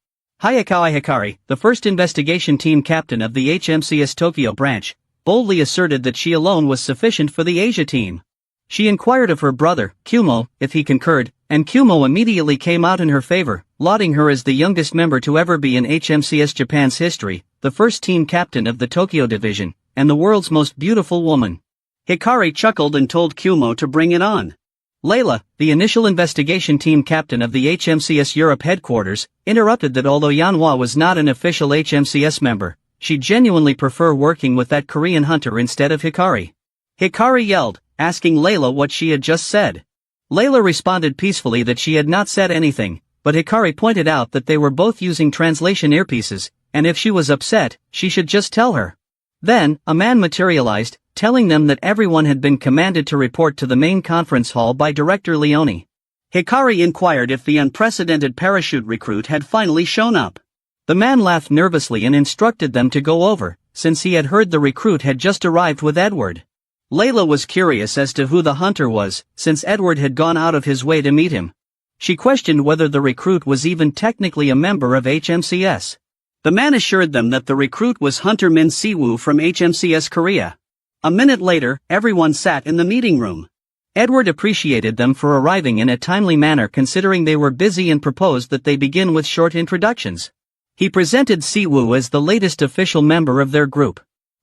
Hayakawa Hikari, the first investigation team captain of the HMCS Tokyo branch, boldly asserted that she alone was sufficient for the Asia team. She inquired of her brother, Kumo, if he concurred, and Kumo immediately came out in her favor, lauding her as the youngest member to ever be in HMCS Japan's history, the first team captain of the Tokyo division, and the world's most beautiful woman. Hikari chuckled and told Kumo to bring it on. Layla, the initial investigation team captain of the HMCS Europe headquarters, interrupted that although Yanhwa was not an official HMCS member, she'd genuinely prefer working with that Korean hunter instead of Hikari. Hikari yelled, asking Layla what she had just said. Layla responded peacefully that she had not said anything, but Hikari pointed out that they were both using translation earpieces, and if she was upset, she should just tell her. Then, a man materialized, telling them that everyone had been commanded to report to the main conference hall by Director Leone. Hikari inquired if the unprecedented parachute recruit had finally shown up. The man laughed nervously and instructed them to go over, since he had heard the recruit had just arrived with Edward. Layla was curious as to who the hunter was, since Edward had gone out of his way to meet him. She questioned whether the recruit was even technically a member of HMCS. The man assured them that the recruit was Hunter Min Siwoo from HMCS Korea. A minute later, everyone sat in the meeting room. Edward appreciated them for arriving in a timely manner considering they were busy and proposed that they begin with short introductions. He presented Siwoo as the latest official member of their group.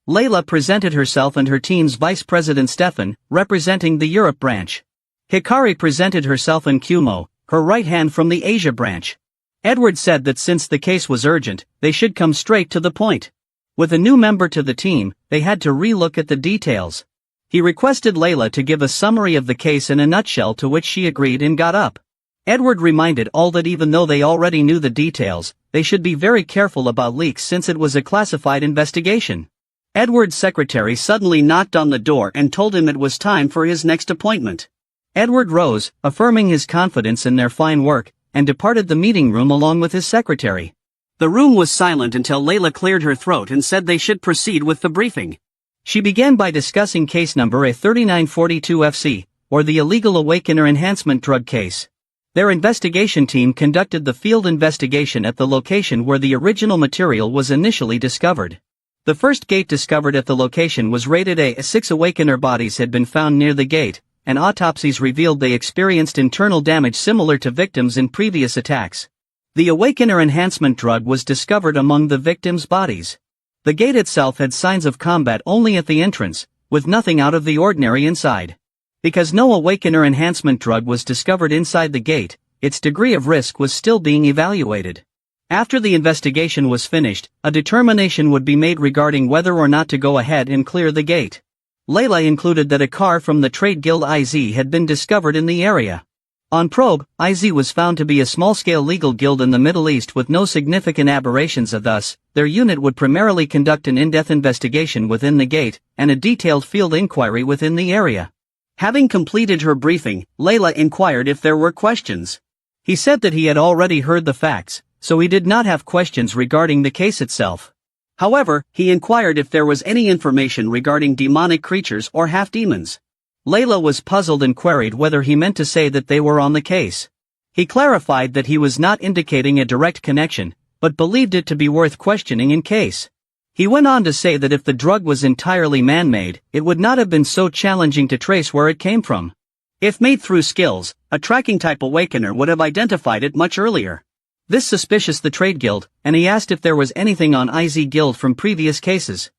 Layla presented herself and her team's vice president Stefan, representing the Europe branch. Hikari presented herself and Kumo, her right hand from the Asia branch. Edward said that since the case was urgent, they should come straight to the point. With a new member to the team, they had to re-look at the details. He requested Layla to give a summary of the case in a nutshell, to which she agreed and got up. Edward reminded all that even though they already knew the details, they should be very careful about leaks since it was a classified investigation. Edward's secretary suddenly knocked on the door and told him it was time for his next appointment. Edward rose, affirming his confidence in their fine work, and departed the meeting room along with his secretary. The room was silent until Layla cleared her throat and said they should proceed with the briefing. She began by discussing case number A3942FC, or the illegal awakener enhancement drug case. Their investigation team conducted the field investigation at the location where the original material was initially discovered. The first gate discovered at the location was rated A. 6 awakener bodies had been found near the gate, and autopsies revealed they experienced internal damage similar to victims in previous attacks. The awakener enhancement drug was discovered among the victims' bodies. The gate itself had signs of combat only at the entrance, with nothing out of the ordinary inside. Because no awakener enhancement drug was discovered inside the gate, its degree of risk was still being evaluated. After the investigation was finished, a determination would be made regarding whether or not to go ahead and clear the gate. Layla included that a car from the trade guild IZ had been discovered in the area. On probe, IZ was found to be a small-scale legal guild in the Middle East with no significant aberrations, thus, their unit would primarily conduct an in-depth investigation within the gate, and a detailed field inquiry within the area. Having completed her briefing, Layla inquired if there were questions. He said that he had already heard the facts, so he did not have questions regarding the case itself. However, he inquired if there was any information regarding demonic creatures or half-demons. Layla was puzzled and queried whether he meant to say that they were on the case. He clarified that he was not indicating a direct connection, but believed it to be worth questioning in case. He went on to say that if the drug was entirely man-made, it would not have been so challenging to trace where it came from. If made through skills, a tracking-type awakener would have identified it much earlier. This suspicious the trade guild, and he asked if there was anything on IZ guild from previous cases.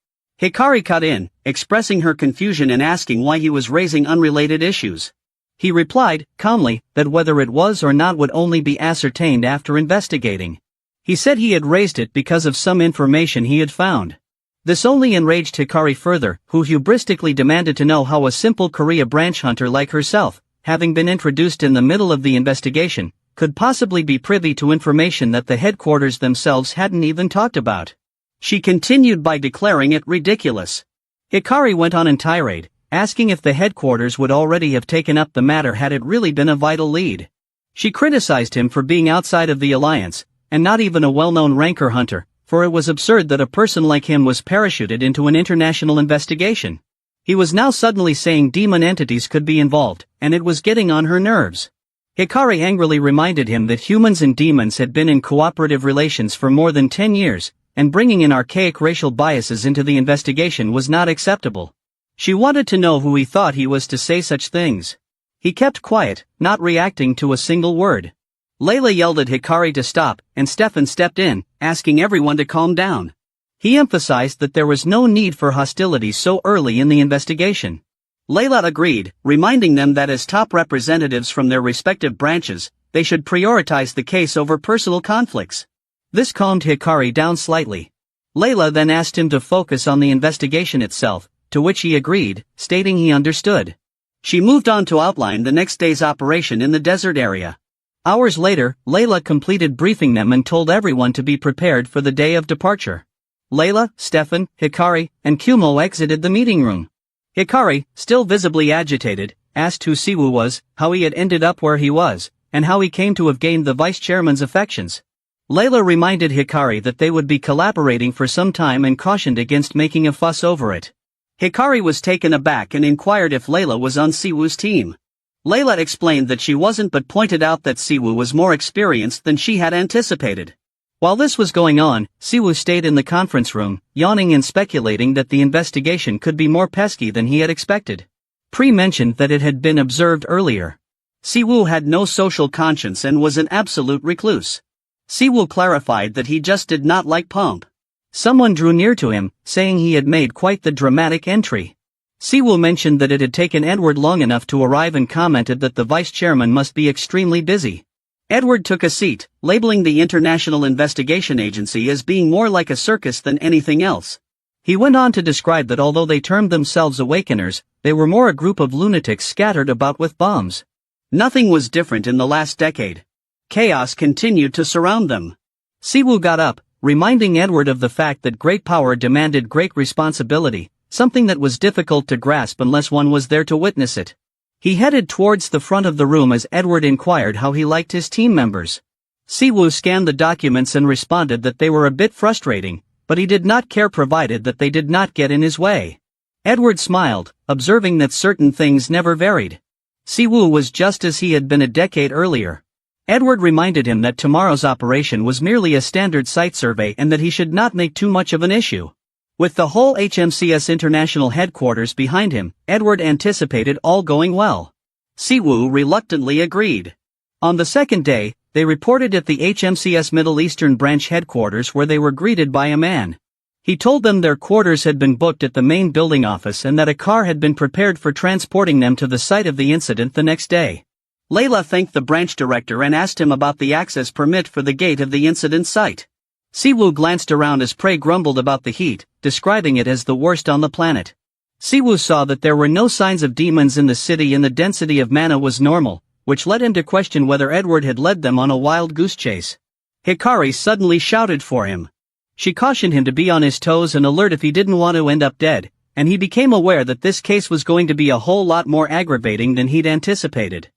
Hikari cut in, expressing her confusion and asking why he was raising unrelated issues. He replied, calmly, that whether it was or not would only be ascertained after investigating. He said he had raised it because of some information he had found. This only enraged Hikari further, who hubristically demanded to know how a simple Korea branch hunter like herself, having been introduced in the middle of the investigation, could possibly be privy to information that the headquarters themselves hadn't even talked about. She continued by declaring it ridiculous. Hikari went on in tirade, asking if the headquarters would already have taken up the matter had it really been a vital lead. She criticized him for being outside of the alliance, and not even a well-known rancor hunter, for it was absurd that a person like him was parachuted into an international investigation. He was now suddenly saying demon entities could be involved, and it was getting on her nerves. Hikari angrily reminded him that humans and demons had been in cooperative relations for more than 10 years, and bringing in archaic racial biases into the investigation was not acceptable. She wanted to know who he thought he was to say such things. He kept quiet, not reacting to a single word. Layla yelled at Hikari to stop, and Stefan stepped in, asking everyone to calm down. He emphasized that there was no need for hostility so early in the investigation. Layla agreed, reminding them that as top representatives from their respective branches, they should prioritize the case over personal conflicts. This calmed Hikari down slightly. Layla then asked him to focus on the investigation itself, to which he agreed, stating he understood. She moved on to outline the next day's operation in the desert area. Hours later, Layla completed briefing them and told everyone to be prepared for the day of departure. Layla, Stefan, Hikari, and Kumo exited the meeting room. Hikari, still visibly agitated, asked who Siwoo was, how he had ended up where he was, and how he came to have gained the vice-chairman's affections. Layla reminded Hikari that they would be collaborating for some time and cautioned against making a fuss over it. Hikari was taken aback and inquired if Layla was on Siwoo's team. Layla explained that she wasn't but pointed out that Siwoo was more experienced than she had anticipated. While this was going on, Siwoo stayed in the conference room, yawning and speculating that the investigation could be more pesky than he had expected. Pre mentioned that it had been observed earlier. Siwoo had no social conscience and was an absolute recluse. Siwoo clarified that he just did not like pomp. Someone drew near to him, saying he had made quite the dramatic entry. Siwoo mentioned that it had taken Edward long enough to arrive and commented that the vice-chairman must be extremely busy. Edward took a seat, labeling the International Investigation Agency as being more like a circus than anything else. He went on to describe that although they termed themselves Awakeners, they were more a group of lunatics scattered about with bombs. Nothing was different in the last decade. Chaos continued to surround them. Siwoo got up, reminding Edward of the fact that great power demanded great responsibility, something that was difficult to grasp unless one was there to witness it. He headed towards the front of the room as Edward inquired how he liked his team members. Siwoo scanned the documents and responded that they were a bit frustrating, but he did not care provided that they did not get in his way. Edward smiled, observing that certain things never varied. Siwoo was just as he had been a decade earlier. Edward reminded him that tomorrow's operation was merely a standard site survey and that he should not make too much of an issue. With the whole HMCS International headquarters behind him, Edward anticipated all going well. Siwoo reluctantly agreed. On the second day, they reported at the HMCS Middle Eastern branch headquarters where they were greeted by a man. He told them their quarters had been booked at the main building office and that a car had been prepared for transporting them to the site of the incident the next day. Layla thanked the branch director and asked him about the access permit for the gate of the incident site. Siwoo glanced around as Prey grumbled about the heat, describing it as the worst on the planet. Siwoo saw that there were no signs of demons in the city and the density of mana was normal, which led him to question whether Edward had led them on a wild goose chase. Hikari suddenly shouted for him. She cautioned him to be on his toes and alert if he didn't want to end up dead, and he became aware that this case was going to be a whole lot more aggravating than he'd anticipated.